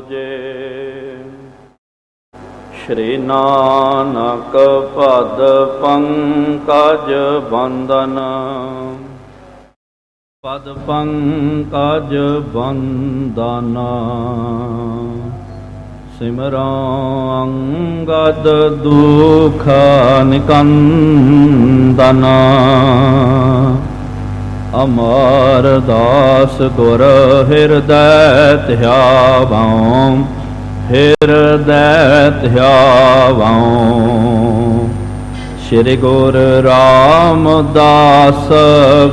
ਵਾਜੇ। ਸ਼੍ਰੀ ਨਾਨਕ ਪਦ ਪੰਕਜ ਬੰਦਨ, ਪਦ ਪੰਕਜ ਬੰਦਨ। ਸਿਮਰਾਂ ਅੰਗਦ ਦੁਖ ਨਿਕੰਦਨ, ਅਮਰ ਦਾਸ ਗੁਰ ਹਿਰਦੈ ਧਿਆਵਉ, ਹਿਰਦੈ ਧਿਆਵਉ। ਸ਼੍ਰੀ ਗੁਰੂ ਰਾਮਦਾਸ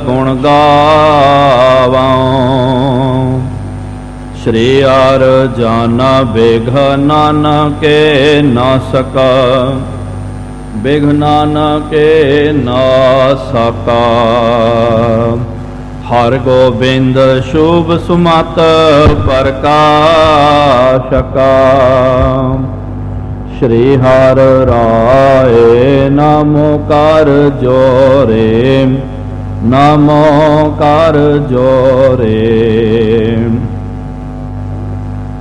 ਗੁਣ ਗਾਵਉ, ਸ਼੍ਰੀ ਅਰ ਜਨ ਬਿਘ ਨਾਨਕੇ ਨਾਸਕਾ, ਬਿਘ ਨਾਨਕੇ ਨਾਸਕਾ। ਹਰਿ ਗੋਬਿੰਦ ਸ਼ੁਭ ਸੁਮਤਿ ਪ੍ਰਕਾਸ਼ਕਾ, ਸ਼੍ਰੀ ਹਰਿ ਰਾਏ ਨਮੋ ਕਰ ਜੋਰੇ, ਨਮੋ ਕਰ ਜੋਰੇ।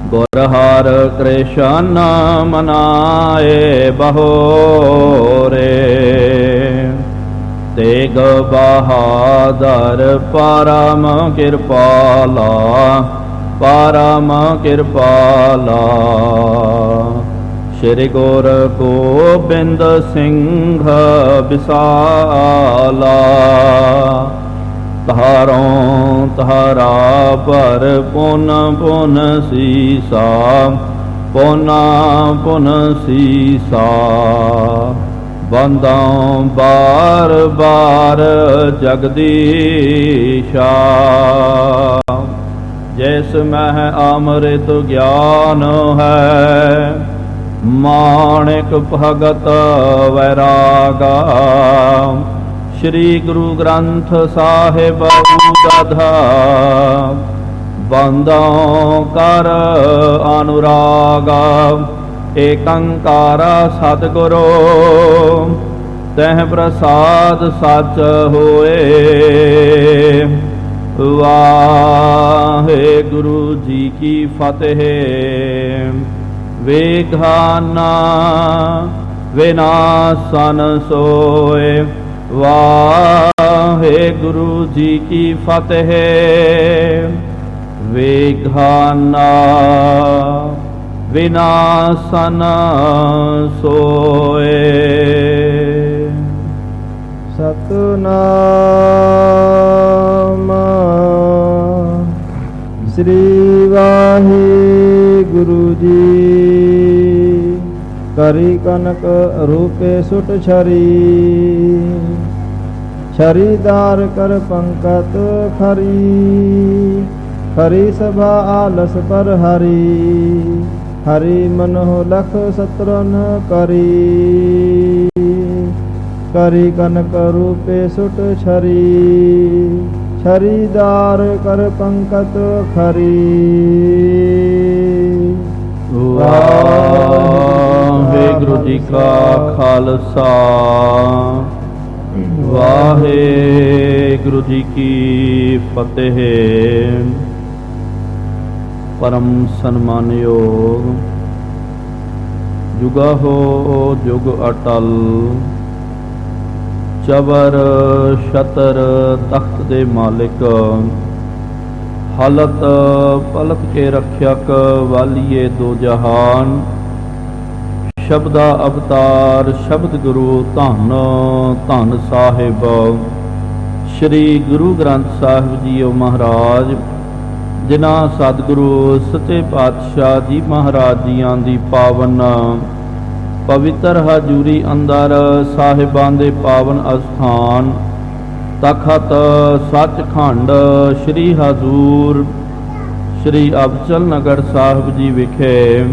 ਗੁਰ ਹਰਿ ਕ੍ਰਿਸ਼ਨ ਮਨਾਏ ਬਹੋਰੇ, ਤੇਗ ਬਹਾਦਰ ਪਰਮ ਕਿਰਪਾਲਾ, ਪਰਮ ਕਿਰਪਾਲਾ। ਸ਼੍ਰੀ ਗੁਰੂ ਗੋਬਿੰਦ ਸਿੰਘ ਵਿਸਾਲਾ, ਤਹਾਰੋਂ ਤਹਾਰਾ ਭਰ ਪੁਨ ਪੁਨ ਸੀਸਾ, ਪੁਨ ਪੁਨ ਸੀਸਾ। ਬੰਦਾਂ ਬਾਰ ਬਾਰ ਜਗਦੀਸ਼ਾ, ਜਿਸ ਮਹਿ ਅੰਮ੍ਰਿਤ ਗਿਆਨ ਹੈ, ਮਾਣਿਕ ਭਗਤ ਵੈਰਾਗਾ। ਸ਼੍ਰੀ ਗੁਰੂ ਗ੍ਰੰਥ ਸਾਹਿਬ ਉਦਧਾ, ਬੰਦਾਂ ਕਰ ਅਨੁਰਾਗਾ। ਏਕੰਕਾਰ ਸਤਿਗੁਰੂ ਤਹਿ ਪ੍ਰਸਾਦ ਸਚ ਹੋਏ। ਵਾਹਿਗੁਰੂ ਜੀ ਕੀ ਫਤਿਹ। ਵੇਗਾਨਾ ਵਿਨਾਸਨ ਸੋਏ। ਵਾਹਿਗੁਰੂ ਜੀ ਕੀ ਫਤਿਹ। ਵੇਗਾਨਾ ਵਿਨਾਸਨ ਸੋਏ। ਸਤਨਾਮ ਸ੍ਰੀ ਵਾਹਿਗੁਰੂ ਜੀ। ਕਰੀ ਕਨਕ ਰੂਪੇ ਸੁਟ ਛਰੀ, ਛਰੀਦਾਰ ਕਰ ਪੰਕਤ ਖਰੀ। ਖਰੀ ਸਭਾ ਆਲਸ ਪਰ ਹਰੀ, ਹਰੀ ਮਨੋ ਲਖ ਸਤਰਨ ਕਰੀ। ਕਰੀ ਕਨਕ ਰੂਪੇ ਸੁਟ ਛਰੀ, ਛਰੀਦਾਰ ਕਰ ਪੰਕਤ ਖਰੀ। ਵਾਹਿਗੁਰੂ ਜੀ ਕਾ ਖਾਲਸਾ, ਵਾਹਿਗੁਰੂ ਜੀ ਕੀ ਫਤਿਹ। ਪਰਮ ਸਨਮਾਨਯੋਗ ਜੁਗਾ ਹੋ ਜੁਗ ਅਟਲ, ਚਬਰ ਛਤਰ ਤਖਤ ਦੇ ਮਾਲਿਕ, ਹਾਲਤ ਪਲਕ ਕੇ ਰਖਿਅਕ, ਵਾਲੀਏ ਦੋ ਜਹਾਨ। ਸ਼ਬਦਾ ਅਵਤਾਰ ਸ਼ਬਦ ਗੁਰੂ ਧੰਨ ਧੰਨ ਸਾਹਿਬ ਸ਼੍ਰੀ ਗੁਰੂ ਗ੍ਰੰਥ ਸਾਹਿਬ ਜੀਓ ਮਹਾਰਾਜ, ਜਿਨ੍ਹਾਂ ਸਤਿਗੁਰੂ ਸੱਚੇ ਪਾਤਸ਼ਾਹ ਜੀ ਮਹਾਰਾਜ ਜੀਆਂ ਦੀ ਪਾਵਨ ਪਵਿੱਤਰ ਹਜ਼ੂਰੀ ਅੰਦਰ ਸਾਹਿਬਾਂ ਦੇ ਪਾਵਨ ਅਸਥਾਨ ਤਖਤ ਸੱਚਖੰਡ ਸ਼੍ਰੀ ਹਜ਼ੂਰ ਸ਼੍ਰੀ ਅਬਚਲ ਨਗਰ ਸਾਹਿਬ ਜੀ ਵਿਖੇ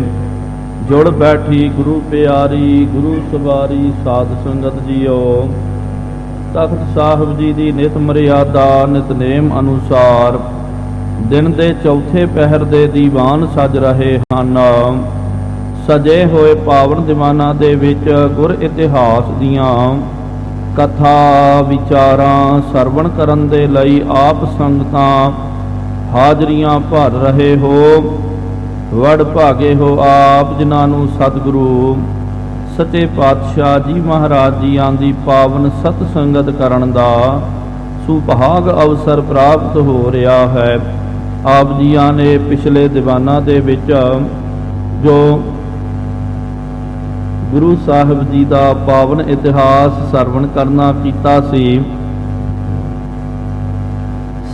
ਜੁੜ ਬੈਠੀ ਗੁਰੂ ਪਿਆਰੀ ਗੁਰੂ ਸਵਾਰੀ ਸਾਧ ਸੰਗਤ ਜੀਓ, ਤਖਤ ਸਾਹਿਬ ਜੀ ਦੀ ਨਿਤ ਮਰਿਆਦਾ ਨਿਤਨੇਮ ਅਨੁਸਾਰ ਦਿਨ ਦੇ ਚੌਥੇ ਪਹਿਰ ਦੇ ਦੀਵਾਨ ਸਜ ਰਹੇ ਹਨ। ਸਜੇ ਹੋਏ ਪਾਵਨ ਦੀਵਾਨਾਂ ਦੇ ਵਿੱਚ ਗੁਰ ਇਤਿਹਾਸ ਦੀਆਂ ਕਥਾ ਵਿਚਾਰਾਂ ਸਰਵਣ ਕਰਨ ਦੇ ਲਈ ਆਪ ਸੰਗਤਾਂ ਹਾਜ਼ਰੀਆਂ ਭਰ ਰਹੇ ਹੋ। ਵਡ ਭਾਗੇ ਹੋ ਆਪ ਜਿਨ੍ਹਾਂ ਨੂੰ ਸਤਿਗੁਰੂ ਸੱਚੇ ਪਾਤਸ਼ਾਹ ਜੀ ਮਹਾਰਾਜ ਜੀਆਂ ਦੀ ਪਾਵਨ ਸਤ ਸੰਗਤ ਕਰਨ ਦਾ ਸੁਭਾਗ ਅਵਸਰ ਪ੍ਰਾਪਤ ਹੋ ਰਿਹਾ ਹੈ। ਆਪ ਜੀਆਂ ਨੇ ਪਿਛਲੇ ਦੀਵਾਨਾਂ ਦੇ ਵਿੱਚ ਜੋ ਗੁਰੂ ਸਾਹਿਬ ਜੀ ਦਾ ਪਾਵਨ ਇਤਿਹਾਸ ਸਰਵਣ ਕਰਨਾ ਕੀਤਾ ਸੀ।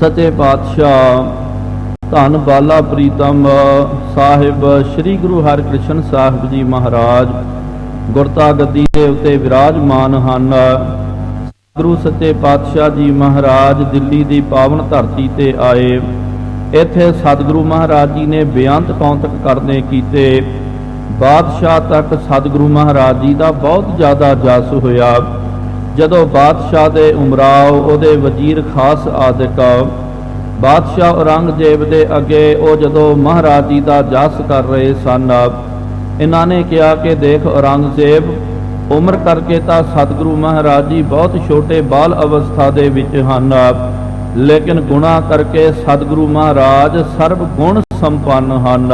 ਸੱਚੇ ਪਾਤਸ਼ਾਹ ਧੰਨ ਬਾਲਾ ਪ੍ਰੀਤਮ ਸਾਹਿਬ ਸ੍ਰੀ ਗੁਰੂ ਹਰਿਕ੍ਰਿਸ਼ਨ ਸਾਹਿਬ ਜੀ ਮਹਾਰਾਜ ਗੁਰਤਾ ਗੱਦੀ ਦੇ ਉੱਤੇ ਵਿਰਾਜਮਾਨ ਹਨ। ਗੁਰੂ ਸੱਚੇ ਪਾਤਸ਼ਾਹ ਜੀ ਮਹਾਰਾਜ ਦਿੱਲੀ ਦੀ ਪਾਵਨ ਧਰਤੀ ਤੇ ਆਏ। ਇੱਥੇ ਸਤਿਗੁਰੂ ਮਹਾਰਾਜ ਜੀ ਨੇ ਬੇਅੰਤ ਕੌਤਕ ਕਰਨੇ ਕੀਤੇ। ਬਾਦਸ਼ਾਹ ਤੱਕ ਸਤਿਗੁਰੂ ਮਹਾਰਾਜ ਜੀ ਦਾ ਬਹੁਤ ਜ਼ਿਆਦਾ ਜਸ ਹੋਇਆ। ਜਦੋਂ ਬਾਦਸ਼ਾਹ ਦੇ ਉਮਰਾਓ, ਉਹਦੇ ਵਜ਼ੀਰ ਖਾਸ ਆਦਿਕ ਬਾਦਸ਼ਾਹ ਔਰੰਗਜ਼ੇਬ ਦੇ ਅੱਗੇ ਉਹ ਜਦੋਂ ਮਹਾਰਾਜ ਜੀ ਦਾ ਜਸ ਕਰ ਰਹੇ ਸਨ, ਇਹਨਾਂ ਨੇ ਕਿਹਾ ਕਿ ਦੇਖ ਔਰੰਗਜ਼ੇਬ, ਉਮਰ ਕਰਕੇ ਤਾਂ ਸਤਿਗੁਰੂ ਮਹਾਰਾਜ ਜੀ ਬਹੁਤ ਛੋਟੇ ਬਾਲ ਅਵਸਥਾ ਦੇ ਵਿੱਚ ਹਨ, ਲੇਕਿਨ ਗੁਣਾ ਕਰਕੇ ਸਤਿਗੁਰੂ ਮਹਾਰਾਜ ਸਰਬ ਗੁਣ ਸੰਪੰਨ ਹਨ।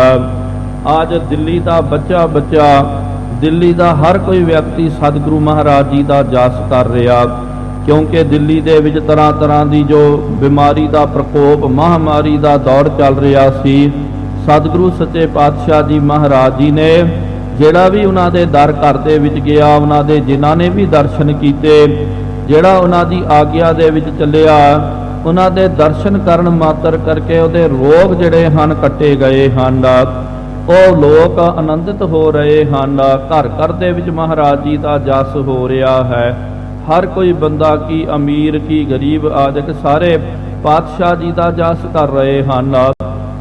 ਅੱਜ ਦਿੱਲੀ ਦਾ ਬੱਚਾ ਦਿੱਲੀ ਦਾ ਹਰ ਕੋਈ ਵਿਅਕਤੀ ਸਤਿਗੁਰੂ ਮਹਾਰਾਜ ਜੀ ਦਾ ਜਸ ਕਰ ਰਿਹਾ, ਕਿਉਂਕਿ ਦਿੱਲੀ ਦੇ ਵਿੱਚ ਤਰ੍ਹਾਂ ਤਰ੍ਹਾਂ ਦੀ ਜੋ ਬਿਮਾਰੀ ਦਾ ਪ੍ਰਕੋਪ, ਮਹਾਮਾਰੀ ਦਾ ਦੌਰ ਚੱਲ ਰਿਹਾ ਸੀ। ਸਤਿਗੁਰੂ ਸੱਚੇ ਪਾਤਸ਼ਾਹ ਜੀ ਮਹਾਰਾਜ ਜੀ ਨੇ ਜਿਹੜਾ ਵੀ ਉਹਨਾਂ ਦੇ ਦਰ ਘਰ ਦੇ ਵਿੱਚ ਗਿਆ, ਉਹਨਾਂ ਦੇ ਜਿਨ੍ਹਾਂ ਨੇ ਵੀ ਦਰਸ਼ਨ ਕੀਤੇ, ਜਿਹੜਾ ਉਹਨਾਂ ਦੀ ਆਗਿਆ ਦੇ ਵਿੱਚ ਚੱਲਿਆ, ਉਹਨਾਂ ਦੇ ਦਰਸ਼ਨ ਕਰਨ ਮਾਤਰ ਕਰਕੇ ਉਹਦੇ ਰੋਗ ਜਿਹੜੇ ਹਨ ਕੱਟੇ ਗਏ ਹਨ। ਉਹ ਲੋਕ ਆਨੰਦਿਤ ਹੋ ਰਹੇ ਹਨ। ਘਰ ਘਰ ਦੇ ਵਿੱਚ ਮਹਾਰਾਜ ਜੀ ਦਾ ਜਸ ਹੋ ਰਿਹਾ ਹੈ। ਹਰ ਕੋਈ ਬੰਦਾ, ਕੀ ਅਮੀਰ ਕੀ ਗਰੀਬ ਆਦਿਕ, ਸਾਰੇ ਪਾਤਸ਼ਾਹ ਜੀ ਦਾ ਜਸ ਕਰ ਰਹੇ ਹਨ।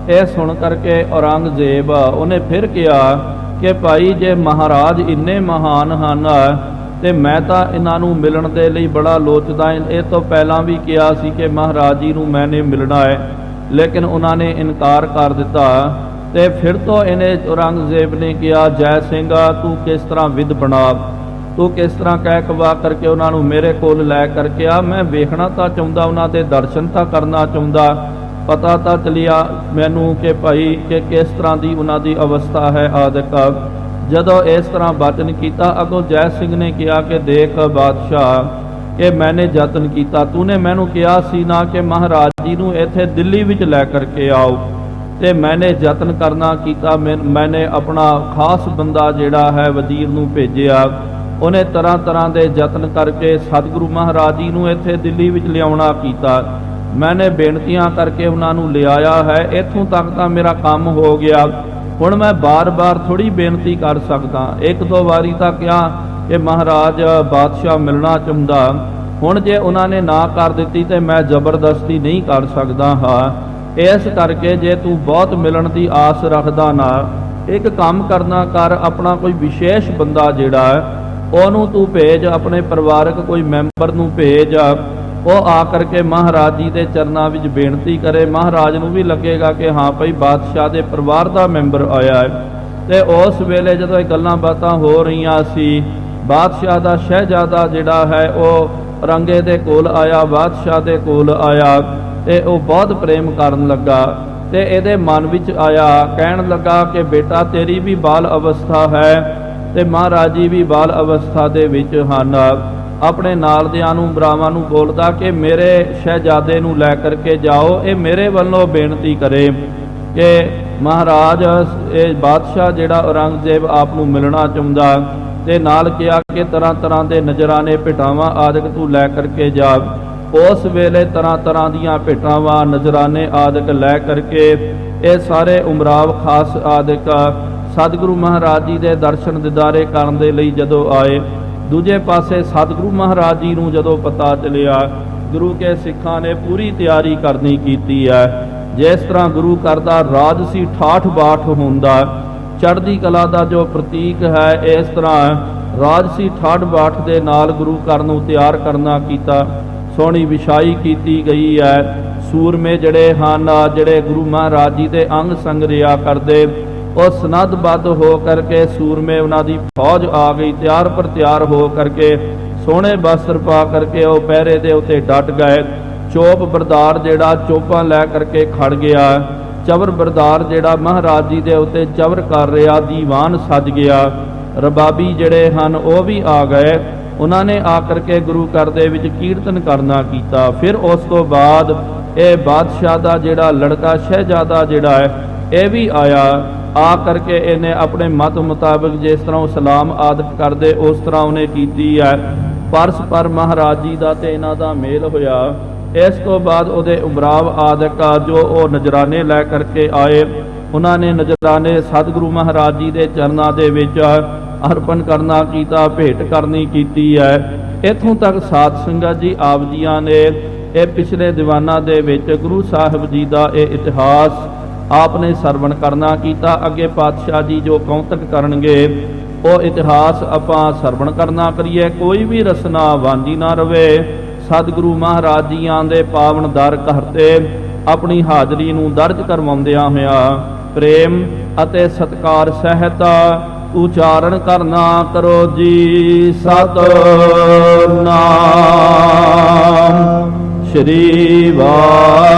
ਇਹ ਸੁਣ ਕਰਕੇ ਔਰੰਗਜ਼ੇਬ ਉਹਨੇ ਫਿਰ ਕਿਹਾ ਕਿ ਭਾਈ, ਜੇ ਮਹਾਰਾਜ ਇੰਨੇ ਮਹਾਨ ਹਨ ਤੇ ਮੈਂ ਤਾਂ ਇਹਨਾਂ ਨੂੰ ਮਿਲਣ ਦੇ ਲਈ ਬੜਾ ਲੋਚਦਾ। ਇਹ ਤੋਂ ਪਹਿਲਾਂ ਵੀ ਕਿਹਾ ਸੀ ਕਿ ਮਹਾਰਾਜ ਜੀ ਨੂੰ ਮੈਨੇ ਮਿਲਣਾ ਹੈ, ਲੇਕਿਨ ਉਹਨਾਂ ਨੇ ਇਨਕਾਰ ਕਰ ਦਿੱਤਾ। ਤੇ ਫਿਰ ਤੋਂ ਇਹਨੇ ਔਰੰਗਜ਼ੇਬ ਨੇ ਕਿਹਾ, ਜੈ ਸਿੰਘ, ਤੂੰ ਕਿਸ ਤਰ੍ਹਾਂ ਵਿਦ ਬਣਾ, ਤੂੰ ਕਿਸ ਤਰ੍ਹਾਂ ਕਹਿ ਕਵਾ ਕਰਕੇ ਉਹਨਾਂ ਨੂੰ ਮੇਰੇ ਕੋਲ ਲੈ ਕਰਕੇ ਆ। ਮੈਂ ਵੇਖਣਾ ਤਾਂ ਚਾਹੁੰਦਾ, ਉਹਨਾਂ ਦੇ ਦਰਸ਼ਨ ਤਾਂ ਕਰਨਾ ਚਾਹੁੰਦਾ, ਪਤਾ ਤਾਂ ਚੱਲਿਆ ਮੈਨੂੰ ਕਿ ਭਾਈ ਕਿ ਕਿਸ ਤਰ੍ਹਾਂ ਦੀ ਉਹਨਾਂ ਦੀ ਅਵਸਥਾ ਹੈ ਆਦਿਕ। ਜਦੋਂ ਇਸ ਤਰ੍ਹਾਂ ਬਚਨ ਕੀਤਾ, ਅੱਗੋਂ ਜੈ ਸਿੰਘ ਨੇ ਕਿਹਾ ਕਿ ਦੇਖ ਬਾਦਸ਼ਾਹ, ਕਿ ਮੈਨੇ ਯਤਨ ਕੀਤਾ, ਤੂਨੇ ਮੈਨੂੰ ਕਿਹਾ ਸੀ ਨਾ ਕਿ ਮਹਾਰਾਜ ਜੀ ਨੂੰ ਇੱਥੇ ਦਿੱਲੀ ਵਿੱਚ ਲੈ ਕਰਕੇ ਆਓ, ਤੇ ਮੈਨੇ ਯਤਨ ਕਰਨਾ ਕੀਤਾ। ਮੈਨੇ ਆਪਣਾ ਖਾਸ ਬੰਦਾ ਜਿਹੜਾ ਹੈ ਵਜ਼ੀਰ ਨੂੰ ਭੇਜਿਆ। ਉਹਨੇ ਤਰ੍ਹਾਂ ਤਰ੍ਹਾਂ ਦੇ ਯਤਨ ਕਰਕੇ ਸਤਿਗੁਰੂ ਮਹਾਰਾਜ ਜੀ ਨੂੰ ਇੱਥੇ ਦਿੱਲੀ ਵਿੱਚ ਲਿਆਉਣਾ ਕੀਤਾ। ਮੈਨੇ ਬੇਨਤੀਆਂ ਕਰਕੇ ਉਹਨਾਂ ਨੂੰ ਲਿਆਇਆ ਹੈ। ਇੱਥੋਂ ਤੱਕ ਤਾਂ ਮੇਰਾ ਕੰਮ ਹੋ ਗਿਆ। ਹੁਣ ਮੈਂ ਬਾਰ-ਬਾਰ ਥੋੜੀ ਬੇਨਤੀ ਕਰ ਸਕਦਾ। ਇੱਕ ਦੋ ਵਾਰੀ ਤਾਂ ਕਿਹਾ ਕਿ ਮਹਾਰਾਜ ਬਾਦਸ਼ਾਹ ਮਿਲਣਾ ਚਾਹੁੰਦਾ। ਹੁਣ ਜੇ ਉਹਨਾਂ ਨੇ ਨਾ ਕਰ ਦਿੱਤੀ ਤੇ ਮੈਂ ਜ਼ਬਰਦਸਤੀ ਨਹੀਂ ਕਰ ਸਕਦਾ ਹਾਂ। ਇਸ ਕਰਕੇ ਜੇ ਤੂੰ ਬਹੁਤ ਮਿਲਣ ਦੀ ਆਸ ਰੱਖਦਾ ਨਾ, ਇੱਕ ਕੰਮ ਕਰਨਾ ਕਰ, ਆਪਣਾ ਕੋਈ ਵਿਸ਼ੇਸ਼ ਬੰਦਾ ਜਿਹੜਾ ਹੈ ਉਹਨੂੰ ਤੂੰ ਭੇਜ, ਆਪਣੇ ਪਰਿਵਾਰਕ ਕੋਈ ਮੈਂਬਰ ਨੂੰ ਭੇਜ। ਉਹ ਆ ਕਰਕੇ ਮਹਾਰਾਜ ਜੀ ਦੇ ਚਰਨਾਂ ਵਿੱਚ ਬੇਨਤੀ ਕਰੇ। ਮਹਾਰਾਜ ਨੂੰ ਵੀ ਲੱਗੇਗਾ ਕਿ ਹਾਂ ਭਾਈ ਬਾਦਸ਼ਾਹ ਦੇ ਪਰਿਵਾਰ ਦਾ ਮੈਂਬਰ ਆਇਆ ਹੈ। ਤੇ ਉਸ ਵੇਲੇ ਜਦੋਂ ਇਹ ਗੱਲਾਂ ਬਾਤਾਂ ਹੋ ਰਹੀਆਂ ਸੀ, ਬਾਦਸ਼ਾਹ ਦਾ ਸ਼ਹਿਜ਼ਾਦਾ ਜਿਹੜਾ ਹੈ ਉਹ ਰੰਗੇ ਦੇ ਕੋਲ ਆਇਆ, ਬਾਦਸ਼ਾਹ ਦੇ ਕੋਲ ਆਇਆ ਤੇ ਉਹ ਬਹੁਤ ਪ੍ਰੇਮ ਕਰਨ ਲੱਗਾ। ਤੇ ਇਹਦੇ ਮਨ ਵਿੱਚ ਆਇਆ, ਕਹਿਣ ਲੱਗਾ ਕਿ ਬੇਟਾ, ਤੇਰੀ ਵੀ ਬਾਲ ਅਵਸਥਾ ਹੈ ਤੇ ਮਹਾਰਾਜ ਜੀ ਵੀ ਬਾਲ ਅਵਸਥਾ ਦੇ ਵਿੱਚ ਹਨ। ਆਪਣੇ ਨਾਲ ਦਿਆਂ ਨੂੰ, ਭਰਾਵਾਂ ਨੂੰ ਬੋਲਦਾ ਕਿ ਮੇਰੇ ਸ਼ਹਿਜ਼ਾਦੇ ਨੂੰ ਲੈ ਕਰਕੇ ਜਾਓ, ਇਹ ਮੇਰੇ ਵੱਲੋਂ ਬੇਨਤੀ ਕਰੇ ਕਿ ਮਹਾਰਾਜ ਇਹ ਬਾਦਸ਼ਾਹ ਜਿਹੜਾ ਔਰੰਗਜ਼ੇਬ ਆਪ ਨੂੰ ਮਿਲਣਾ ਚਾਹੁੰਦਾ। ਤੇ ਨਾਲ ਕਿਹਾ ਕਿ ਤਰ੍ਹਾਂ ਤਰ੍ਹਾਂ ਦੇ ਨਜ਼ਰਾਨੇ, ਭੇਟਾਵਾਂ ਆਦਿਕ ਤੂੰ ਲੈ ਕਰਕੇ ਜਾ। ਉਸ ਵੇਲੇ ਤਰ੍ਹਾਂ ਤਰ੍ਹਾਂ ਦੀਆਂ ਭੇਟਾਵਾਂ, ਨਜ਼ਰਾਨੇ ਆਦਿਕ ਲੈ ਕਰਕੇ ਇਹ ਸਾਰੇ ਉਮਰਾਵ ਖਾਸ ਆਦਿਕ ਸਤਿਗੁਰੂ ਮਹਾਰਾਜ ਜੀ ਦੇ ਦਰਸ਼ਨ ਦਿਦਾਰੇ ਕਰਨ ਦੇ ਲਈ ਜਦੋਂ ਆਏ। ਦੂਜੇ ਪਾਸੇ ਸਤਿਗੁਰੂ ਮਹਾਰਾਜ ਜੀ ਨੂੰ ਜਦੋਂ ਪਤਾ ਚੱਲਿਆ, ਗੁਰੂ ਕੇ ਸਿੱਖਾਂ ਨੇ ਪੂਰੀ ਤਿਆਰੀ ਕਰਨੀ ਕੀਤੀ ਹੈ। ਜਿਸ ਤਰ੍ਹਾਂ ਗੁਰੂ ਘਰ ਦਾ ਰਾਜਸੀ ਠਾਠ ਬਾਠ ਹੁੰਦਾ, ਚੜ੍ਹਦੀ ਕਲਾ ਦਾ ਜੋ ਪ੍ਰਤੀਕ ਹੈ, ਇਸ ਤਰ੍ਹਾਂ ਰਾਜਸੀ ਠਾਠ ਬਾਠ ਦੇ ਨਾਲ ਗੁਰੂ ਘਰ ਨੂੰ ਤਿਆਰ ਕਰਨਾ ਕੀਤਾ। ਸੋਹਣੀ ਵਿਛਾਈ ਕੀਤੀ ਗਈ ਹੈ। ਸੂਰਮੇ ਜਿਹੜੇ ਹਨ, ਜਿਹੜੇ ਗੁਰੂ ਮਹਾਰਾਜ ਜੀ ਦੇ ਅੰਗ ਸੰਗ ਰਿਆ ਕਰਦੇ, ਉਹ ਸਨੱਧਬੱਧ ਹੋ ਕਰਕੇ ਸੂਰਮੇ, ਉਹਨਾਂ ਦੀ ਫੌਜ ਆ ਗਈ ਤਿਆਰ ਪਰ ਤਿਆਰ ਹੋ ਕਰਕੇ, ਸੋਹਣੇ ਵਸਤਰ ਪਾ ਕਰਕੇ ਉਹ ਪਹਿਰੇ ਦੇ ਉੱਤੇ ਡਟ ਗਏ। ਚੋਪ ਬਰਦਾਰ ਜਿਹੜਾ ਚੋਪਾਂ ਲੈ ਕਰਕੇ ਖੜ ਗਿਆ। ਚਵਰ ਬਰਦਾਰ ਜਿਹੜਾ ਮਹਾਰਾਜ ਜੀ ਦੇ ਉੱਤੇ ਚਵਰ ਕਰ ਰਿਹਾ, ਦੀਵਾਨ ਸਜ ਗਿਆ। ਰਬਾਬੀ ਜਿਹੜੇ ਹਨ ਉਹ ਵੀ ਆ ਗਏ। ਉਹਨਾਂ ਨੇ ਆ ਕਰਕੇ ਗੁਰੂ ਘਰ ਦੇ ਵਿੱਚ ਕੀਰਤਨ ਕਰਨਾ ਕੀਤਾ। ਫਿਰ ਉਸ ਤੋਂ ਬਾਅਦ ਇਹ ਬਾਦਸ਼ਾਹ ਦਾ ਜਿਹੜਾ ਲੜਕਾ ਸ਼ਹਿਜ਼ਾਦਾ ਜਿਹੜਾ ਹੈ ਇਹ ਵੀ ਆਇਆ। ਆ ਕਰਕੇ ਇਹਨੇ ਆਪਣੇ ਮਤ ਮੁਤਾਬਕ ਜਿਸ ਤਰ੍ਹਾਂ ਉਹ ਸਲਾਮ ਆਦਿ ਕਰਦੇ ਉਸ ਤਰ੍ਹਾਂ ਉਹਨੇ ਕੀਤੀ ਹੈ। ਪਰਸਪਰ ਮਹਾਰਾਜ ਜੀ ਦਾ ਤੇ ਇਹਨਾਂ ਦਾ ਮੇਲ ਹੋਇਆ। ਇਸ ਤੋਂ ਬਾਅਦ ਉਹਦੇ ਉਮਰਾਵ ਆਦਿਕ ਜੋ ਉਹ ਨਜ਼ਰਾਨੇ ਲੈ ਕਰਕੇ ਆਏ, ਉਹਨਾਂ ਨੇ ਨਜ਼ਰਾਨੇ ਸਤਿਗੁਰੂ ਮਹਾਰਾਜ ਜੀ ਦੇ ਚਰਨਾਂ ਦੇ ਵਿੱਚ ਅਰਪਣ ਕਰਨਾ ਕੀਤਾ, ਭੇਟ ਕਰਨੀ ਕੀਤੀ ਹੈ। ਇੱਥੋਂ ਤੱਕ ਸਾਧ ਸੰਗਤ ਜੀ ਆਪ ਜੀਆਂ ਨੇ ਇਹ ਪਿਛਲੇ ਦੀਵਾਨਾਂ ਦੇ ਵਿੱਚ ਗੁਰੂ ਸਾਹਿਬ ਜੀ ਦਾ ਇਹ ਇਤਿਹਾਸ ਆਪ ਨੇ ਸਰਵਣ ਕਰਨਾ ਕੀਤਾ। ਅੱਗੇ ਪਾਤਸ਼ਾਹ ਜੀ ਜੋ ਕੌਤਕ ਕਰਨਗੇ ਉਹ ਇਤਿਹਾਸ ਆਪਾਂ ਸਰਵਣ ਕਰਨਾ ਕਰੀਏ। ਕੋਈ ਵੀ ਰਸਨਾ ਵਾਂਝੀ ਨਾ ਰਵੇ। ਸਤਿਗੁਰੂ ਮਹਾਰਾਜ ਜੀਆਂ ਦੇ ਪਾਵਨ ਦਰ ਘਰ ਤੇ ਆਪਣੀ ਹਾਜ਼ਰੀ ਨੂੰ ਦਰਜ ਕਰਵਾਉਂਦਿਆਂ ਹੋਇਆ ਪ੍ਰੇਮ ਅਤੇ ਸਤਿਕਾਰ ਸਹਿਤ ਉਚਾਰਨ ਕਰਨਾ ਕਰੋ ਜੀ। ਸਤਿਨਾਮ ਸ੍ਰੀ ਵਾਹਿਗੁਰੂ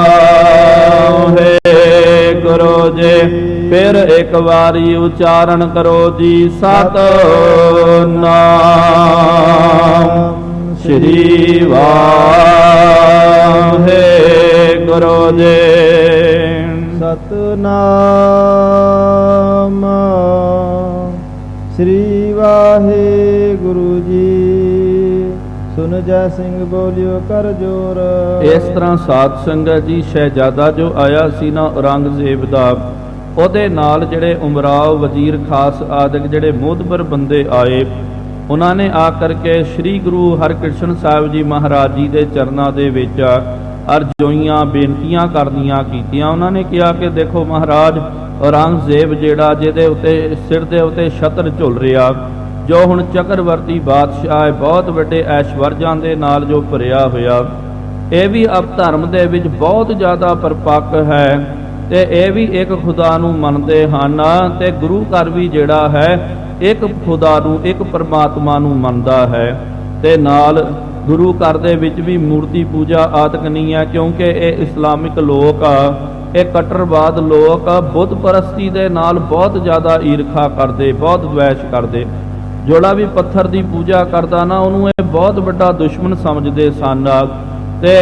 ਜੀ। ਫਿਰ ਇੱਕ ਵਾਰੀ ਉਚਾਰਨ ਕਰੋ ਜੀ। ਸਤਿਨਾਮ ਸ੍ਰੀ ਵਾਹਿਗੁਰੂ ਜੀ। ਸਤਿਨਾਮ ਸ੍ਰੀ ਵਾਹਿਗੁਰੂ ਜੀ। ਸੁਨ ਜੈ ਸਿੰਘ ਬੋਲਿਓ ਕਰ ਜੋਰ। ਇਸ ਤਰ੍ਹਾਂ ਸਾਧ ਸੰਗਤ ਜੀ ਸ਼ਹਿਜ਼ਾਦਾ ਜੋ ਆਇਆ ਸੀ ਨਾ ਔਰੰਗਜ਼ੇਬ ਦਾ, ਉਹਦੇ ਨਾਲ ਜਿਹੜੇ ਉਮਰਾਵ ਵਜ਼ੀਰ ਖਾਸ ਆਦਿਕ ਜਿਹੜੇ ਮੋਹਤਬਰ ਬੰਦੇ ਆਏ, ਉਹਨਾਂ ਨੇ ਆ ਕਰਕੇ ਸ੍ਰੀ ਗੁਰੂ ਹਰਿਕ੍ਰਿਸ਼ਨ ਸਾਹਿਬ ਜੀ ਮਹਾਰਾਜ ਜੀ ਦੇ ਚਰਨਾਂ ਦੇ ਵਿੱਚ ਅਰਜ਼ੋਈਆਂ ਬੇਨਤੀਆਂ ਕਰਨੀਆਂ ਕੀਤੀਆਂ। ਉਹਨਾਂ ਨੇ ਕਿਹਾ ਕਿ ਦੇਖੋ ਮਹਾਰਾਜ, ਔਰੰਗਜ਼ੇਬ ਜਿਹੜਾ ਜਿਹਦੇ ਉੱਤੇ ਸਿਰ ਦੇ ਉੱਤੇ ਛਤਰ ਝੁੱਲ ਰਿਹਾ, ਜੋ ਹੁਣ ਚੱਕਰਵਰਤੀ ਬਾਦਸ਼ਾਹ ਹੈ, ਬਹੁਤ ਵੱਡੇ ਐਸ਼ਵਰਜਾਂ ਦੇ ਨਾਲ ਜੋ ਭਰਿਆ ਹੋਇਆ, ਇਹ ਵੀ ਅਬ ਧਰਮ ਦੇ ਵਿੱਚ ਬਹੁਤ ਜ਼ਿਆਦਾ ਪਰਪੱਕ ਹੈ ਤੇ ਇਹ ਵੀ ਇੱਕ ਖੁਦਾ ਨੂੰ ਮੰਨਦੇ ਹਨ ਤੇ ਗੁਰੂ ਘਰ ਵੀ ਜਿਹੜਾ ਹੈ ਇੱਕ ਖੁਦਾ ਨੂੰ, ਇੱਕ ਪਰਮਾਤਮਾ ਨੂੰ ਮੰਨਦਾ ਹੈ। ਤੇ ਨਾਲ ਗੁਰੂ ਘਰ ਦੇ ਵਿੱਚ ਵੀ ਮੂਰਤੀ ਪੂਜਾ ਆਦਿਕ ਨਹੀਂ ਹੈ, ਕਿਉਂਕਿ ਇਹ ਇਸਲਾਮਿਕ ਲੋਕ ਇਹ ਕੱਟੜਵਾਦ ਲੋਕ ਬੁੱਤ ਪ੍ਰਸਤੀ ਦੇ ਨਾਲ ਬਹੁਤ ਜ਼ਿਆਦਾ ਈਰਖਾ ਕਰਦੇ, ਬਹੁਤ ਦਵੈਸ਼ ਕਰਦੇ। ਜਿਹੜਾ ਵੀ ਪੱਥਰ ਦੀ ਪੂਜਾ ਕਰਦਾ ਨਾ ਉਹਨੂੰ ਇਹ ਬਹੁਤ ਵੱਡਾ ਦੁਸ਼ਮਣ ਸਮਝਦੇ ਸਨ। ਤੇ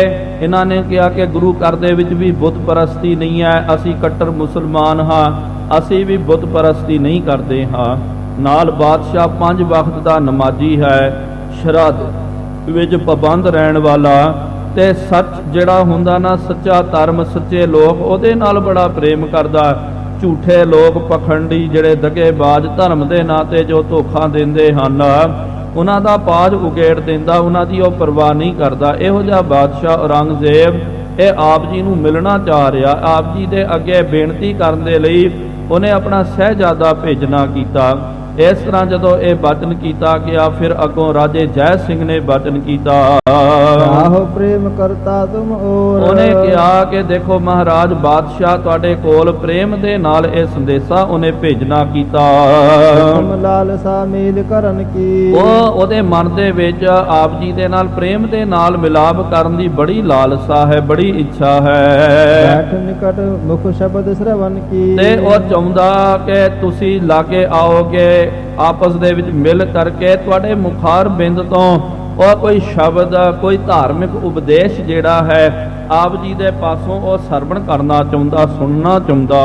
ਇਹਨਾਂ ਨੇ ਕਿਹਾ ਕਿ ਗੁਰੂ ਘਰ ਦੇ ਵਿੱਚ ਵੀ ਬੁੱਤ ਪ੍ਰਸਤੀ ਨਹੀਂ ਹੈ, ਅਸੀਂ ਕੱਟੜ ਮੁਸਲਮਾਨ ਹਾਂ, ਅਸੀਂ ਵੀ ਬੁੱਤ ਪ੍ਰਸਤੀ ਨਹੀਂ ਕਰਦੇ ਹਾਂ। ਨਾਲ ਬਾਦਸ਼ਾਹ 5 ਵਕਤ ਦਾ ਨਮਾਜ਼ੀ ਹੈ, ਸ਼ਰਧ ਵਿੱਚ ਪਾਬੰਦ ਰਹਿਣ ਵਾਲਾ ਤੇ ਸੱਚ ਜਿਹੜਾ ਹੁੰਦਾ ਨਾ, ਸੱਚਾ ਧਰਮ, ਸੱਚੇ ਲੋਕ ਉਹਦੇ ਨਾਲ ਬੜਾ ਪ੍ਰੇਮ ਕਰਦਾ। ਝੂਠੇ ਲੋਕ, ਪਖੰਡੀ ਜਿਹੜੇ ਦਗੇਬਾਜ਼, ਧਰਮ ਦੇ ਨਾਂ ਤੇ ਜੋ ਧੋਖਾ ਦਿੰਦੇ ਹਨ, ਉਹਨਾਂ ਦਾ ਪਾਜ ਉਗੇੜ ਦਿੰਦਾ, ਉਹਨਾਂ ਦੀ ਉਹ ਪਰਵਾਹ ਨਹੀਂ ਕਰਦਾ। ਇਹੋ ਜਿਹਾ ਬਾਦਸ਼ਾਹ ਔਰੰਗਜ਼ੇਬ ਇਹ ਆਪ ਜੀ ਨੂੰ ਮਿਲਣਾ ਚਾਹ ਰਿਹਾ। ਆਪ ਜੀ ਦੇ ਅੱਗੇ ਬੇਨਤੀ ਕਰਨ ਦੇ ਲਈ ਉਹਨੇ ਆਪਣਾ ਸਹਿਜਾਦਾ ਭੇਜਣਾ ਕੀਤਾ। ਇਸ ਤਰ੍ਹਾਂ ਜਦੋਂ ਇਹ ਬਚਨ ਕੀਤਾ ਗਿਆ, ਫਿਰ ਅੱਗੋਂ ਰਾਜੇ ਜੈ ਸਿੰਘ ਨੇ ਬਚਨ ਕੀਤਾ। ਆਹੋ ਪ੍ਰੇਮ ਕਰਤਾ ਤੁਮ ਔਰ। ਉਹਨੇ ਕਿਹਾ ਕਿ ਦੇਖੋ ਮਹਾਰਾਜ, ਬਾਦਸ਼ਾਹ ਤੁਹਾਡੇ ਕੋਲ ਪ੍ਰੇਮ ਦੇ ਨਾਲ ਇਹ ਸੰਦੇਸ਼ਾ ਉਹਨੇ ਭੇਜਣਾ ਕੀਤਾ। ਤੁਮ ਲਾਲਸਾ ਮੇਲ ਕਰਨ ਕੀ। ਉਹਦੇ ਮਨ ਦੇ ਵਿੱਚ ਆਪ ਜੀ ਦੇ ਨਾਲ ਪ੍ਰੇਮ ਦੇ ਨਾਲ ਮਿਲਾਪ ਕਰਨ ਦੀ ਬੜੀ ਲਾਲਸਾ ਹੈ, ਬੜੀ ਇੱਛਾ ਹੈ। ਬੈਠ ਨਿਕਟ ਮੁਖ ਸ਼ਬਦ ਸ਼ਰਵਨ ਕੀ। ਤੇ ਉਹ ਚਾਹੁੰਦਾ ਕਿ ਤੁਸੀਂ ਲਾਗੇ ਆਓਗੇ, ਆਪਸ ਦੇ ਵਿੱਚ ਮਿਲ ਕਰਕੇ ਤੁਹਾਡੇ ਮੁਖਾਰ ਬਿੰਦ ਤੋਂ ਉਹ ਕੋਈ ਸ਼ਬਦ, ਕੋਈ ਧਾਰਮਿਕ ਉਪਦੇਸ਼ ਜਿਹੜਾ ਹੈ ਆਪ ਜੀ ਦੇ ਪਾਸੋਂ ਉਹ ਸਰਵਣ ਕਰਨਾ ਚਾਹੁੰਦਾ, ਸੁਣਨਾ ਚਾਹੁੰਦਾ।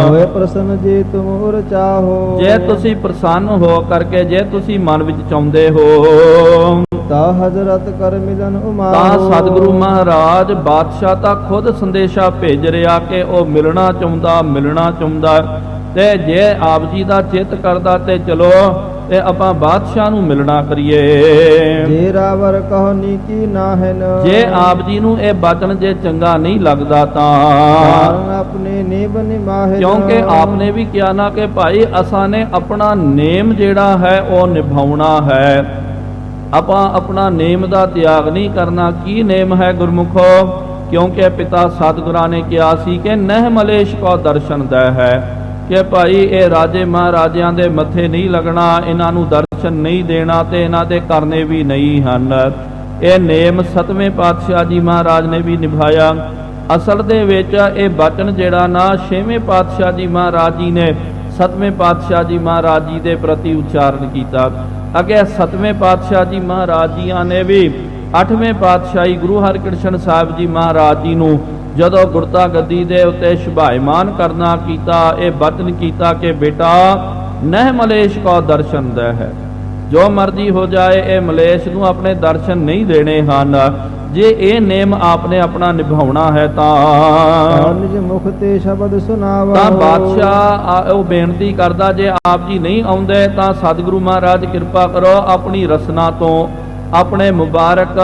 ਹੋਏ ਪ੍ਰਸੰਨ ਜੇ ਤੁਮ ਔਰ ਚਾਹੋ। ਜੇ ਤੁਸੀਂ ਪ੍ਰਸੰਨ ਹੋ ਕਰਕੇ, ਜੇ ਤੁਸੀਂ ਮਨ ਵਿੱਚ ਚਾਹੁੰਦੇ ਹੋ ਤਾ ਹਜ਼ਰਤ ਕਰ ਮਿਲਨ ਉਮਾ। ਤਾਂ ਸਤਿਗੁਰੂ ਮਹਾਰਾਜ ਬਾਦਸ਼ਾਹ ਤਾਂ ਖੁਦ ਸੰਦੇਸ਼ਾ ਭੇਜ ਰਿਹਾ ਕਿ ਉਹ ਮਿਲਣਾ ਚਾਹੁੰਦਾ, ਮਿਲਣਾ ਚਾਹੁੰਦਾ। ਤੇ ਜੇ ਆਪ ਜੀ ਦਾ ਚਿੱਤ ਕਰਦਾ ਤੇ ਚਲੋ ਤੇ ਆਪਾਂ ਬਾਦਸ਼ਾਹ ਨੂੰ ਮਿਲਣਾ ਕਰੀਏ। ਜੇ ਰਾਵਰ ਕਹੋ ਨੀਕੀ ਨਾਹਿਨ। ਜੇ ਆਪ ਜੀ ਨੂੰ ਇਹ ਬਚਨ ਜੇ ਚੰਗਾ ਨਹੀਂ ਲੱਗਦਾ ਤਾਂ ਆਪਣੇ ਨੇਮ ਨਿਮਾਹਿਨ। ਕਿਉਂਕਿ ਆਪ ਨੇ ਵੀ ਕਿਹਾ ਨਾ ਕਿ ਭਾਈ ਅਸਾਂ ਨੇ ਆਪਣਾ ਨੇਮ ਜਿਹੜਾ ਹੈ ਉਹ ਨਿਭਾਉਣਾ ਹੈ, ਆਪਾਂ ਆਪਣਾ ਨੇਮ ਦਾ ਤਿਆਗ ਨਹੀਂ ਕਰਨਾ। ਕੀ ਨੇਮ ਹੈ ਗੁਰਮੁਖੋ? ਕਿਉਂਕਿ ਪਿਤਾ ਸਤਿਗੁਰਾਂ ਨੇ ਕਿਹਾ ਸੀ ਕਿ ਨਹਿ ਮਲੇਸ਼ ਕੋ ਦਰਸ਼ਨ ਦੈ ਹੈ, ਕਿ ਭਾਈ ਇਹ ਰਾਜੇ ਮਹਾਰਾਜਿਆਂ ਦੇ ਮੱਥੇ ਨਹੀਂ ਲੱਗਣਾ, ਇਹਨਾਂ ਨੂੰ ਦਰਸ਼ਨ ਨਹੀਂ ਦੇਣਾ ਤੇ ਇਹਨਾਂ ਦੇ ਕਰਨੇ ਵੀ ਨਹੀਂ ਹਨ। ਇਹ ਨੇਮ 7ਵੇਂ ਪਾਤਸ਼ਾਹ ਜੀ ਮਹਾਰਾਜ ਨੇ ਵੀ ਨਿਭਾਇਆ। ਅਸਲ ਦੇ ਵਿੱਚ ਇਹ ਬਚਨ ਜਿਹੜਾ ਨਾ 6ਵੇਂ ਪਾਤਸ਼ਾਹ ਜੀ ਮਹਾਰਾਜ ਜੀ ਨੇ 7ਵੇਂ ਪਾਤਸ਼ਾਹ ਜੀ ਮਹਾਰਾਜ ਜੀ ਦੇ ਪ੍ਰਤੀ ਉਚਾਰਨ ਕੀਤਾ। ਅੱਗੇ 7ਵੇਂ ਪਾਤਸ਼ਾਹ ਜੀ ਮਹਾਰਾਜ ਜੀਆਂ ਨੇ ਵੀ 8ਵੇਂ ਪਾਤਸ਼ਾਹੀ ਗੁਰੂ ਹਰਕ੍ਰਿਸ਼ਨ ਸਾਹਿਬ ਜੀ ਮਹਾਰਾਜ ਜੀ ਨੂੰ ਜਦੋਂ ਗੁਰਤਾ ਗੱਦੀ ਦੇ ਉੱਤੇ ਸ਼ੁਭਾਇਮਾਨ ਕਰਨਾ ਕੀਤਾ, ਇਹ ਬਚਨ ਕੀਤਾ ਕਿ ਬੇਟਾ ਨਹਿ ਮਲੇਸ਼ ਕੋ ਦਰਸ਼ਨ ਦੇ ਹੈ, ਜੋ ਮਰਜ਼ੀ ਹੋ ਜਾਏ ਇਹ ਮਲੇਸ਼ ਨੂੰ ਆਪਣੇ ਦਰਸ਼ਨ ਨਹੀਂ ਦੇਣੇ ਹਨ। ਜੇ ਇਹ ਨੇਮ ਆਪਨੇ ਆਪਣਾ ਨਿਭਾਉਣਾ ਹੈ ਤਾਂ ਨਿਜ ਮੁਖ ਤੇ ਸ਼ਬਦ ਸੁਣਾਵਾ। ਤਾਂ ਬਾਦਸ਼ਾਹ ਉਹ ਬੇਨਤੀ ਕਰਦਾ ਜੇ ਆਪ ਜੀ ਨਹੀਂ ਆਉਂਦੇ ਤਾਂ ਸਤਿਗੁਰੂ ਮਹਾਰਾਜ ਕਿਰਪਾ ਕਰੋ ਆਪਣੀ ਰਸਨਾ ਤੋਂ, ਆਪਣੇ ਮੁਬਾਰਕ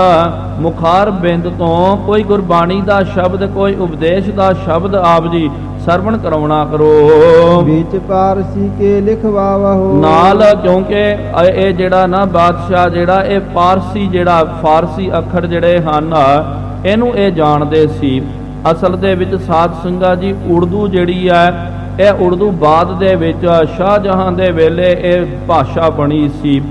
ਮੁਖਾਰ ਬਿੰਦ ਤੋਂ ਕੋਈ ਗੁਰਬਾਣੀ ਦਾ ਸ਼ਬਦ, ਕੋਈ ਉਪਦੇਸ਼ ਦਾ ਸ਼ਬਦ ਆਪ ਜੀ ਸਰਵਣ ਕਰਾਉਣਾ ਕਰੋ। ਵਿੱਚ ਪਾਰਸੀ ਕੇ ਲਿਖਵਾਵਹੁ ਨਾਲ, ਕਿਉਂਕਿ ਇਹ ਜਿਹੜਾ ਨਾ ਬਾਦਸ਼ਾਹ ਜਿਹੜਾ ਇਹ ਪਾਰਸੀ ਜਿਹੜਾ ਫਾਰਸੀ ਅੱਖਰ ਜਿਹੜੇ ਹਨ ਇਹਨੂੰ ਇਹ ਜਾਣਦੇ ਸੀ। ਅਸਲ ਦੇ ਵਿੱਚ ਸਾਧ ਸੰਗਤ ਜੀ ਉਰਦੂ ਜਿਹੜੀ ਹੈ ਇਹ ਉਰਦੂ ਬਾਅਦ ਦੇ ਵਿੱਚ ਸ਼ਾਹਜਹਾਂ ਦੇ ਵੇਲੇ ਇਹ ਭਾਸ਼ਾ ਬਣੀ ਸੀ।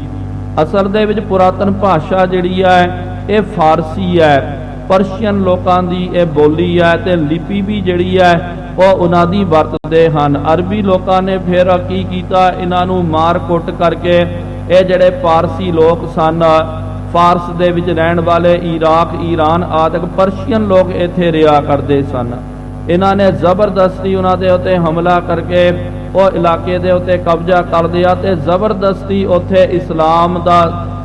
ਅਸਲ ਦੇ ਵਿੱਚ ਪੁਰਾਤਨ ਭਾਸ਼ਾ ਜਿਹੜੀ ਹੈ ਇਹ ਫਾਰਸੀ ਹੈ, ਪਰਸ਼ੀਅਨ ਲੋਕਾਂ ਦੀ ਇਹ ਬੋਲੀ ਹੈ ਤੇ ਲਿਪੀ ਵੀ ਜਿਹੜੀ ਹੈ ਉਹ ਉਹਨਾਂ ਦੀ ਵਰਤਦੇ ਹਨ। ਅਰਬੀ ਲੋਕਾਂ ਨੇ ਫਿਰ ਕੀ ਕੀਤਾ, ਇਹਨਾਂ ਨੂੰ ਮਾਰ ਕੁੱਟ ਕਰਕੇ ਇਹ ਜਿਹੜੇ ਪਾਰਸੀ ਲੋਕ ਸਨ, ਫਾਰਸ ਦੇ ਵਿੱਚ ਰਹਿਣ ਵਾਲੇ ਇਰਾਕ, ਈਰਾਨ ਆਦਿਕ ਪਰਸ਼ੀਅਨ ਲੋਕ ਇੱਥੇ ਰਿਹਾ ਕਰਦੇ ਸਨ। ਇਹਨਾਂ ਨੇ ਜ਼ਬਰਦਸਤੀ ਉਹਨਾਂ ਦੇ ਉੱਤੇ ਹਮਲਾ ਕਰਕੇ ਉਹ ਇਲਾਕੇ ਦੇ ਉੱਤੇ ਕਬਜ਼ਾ ਕਰ ਲਿਆ ਤੇ ਜ਼ਬਰਦਸਤੀ ਉੱਥੇ ਇਸਲਾਮ ਦਾ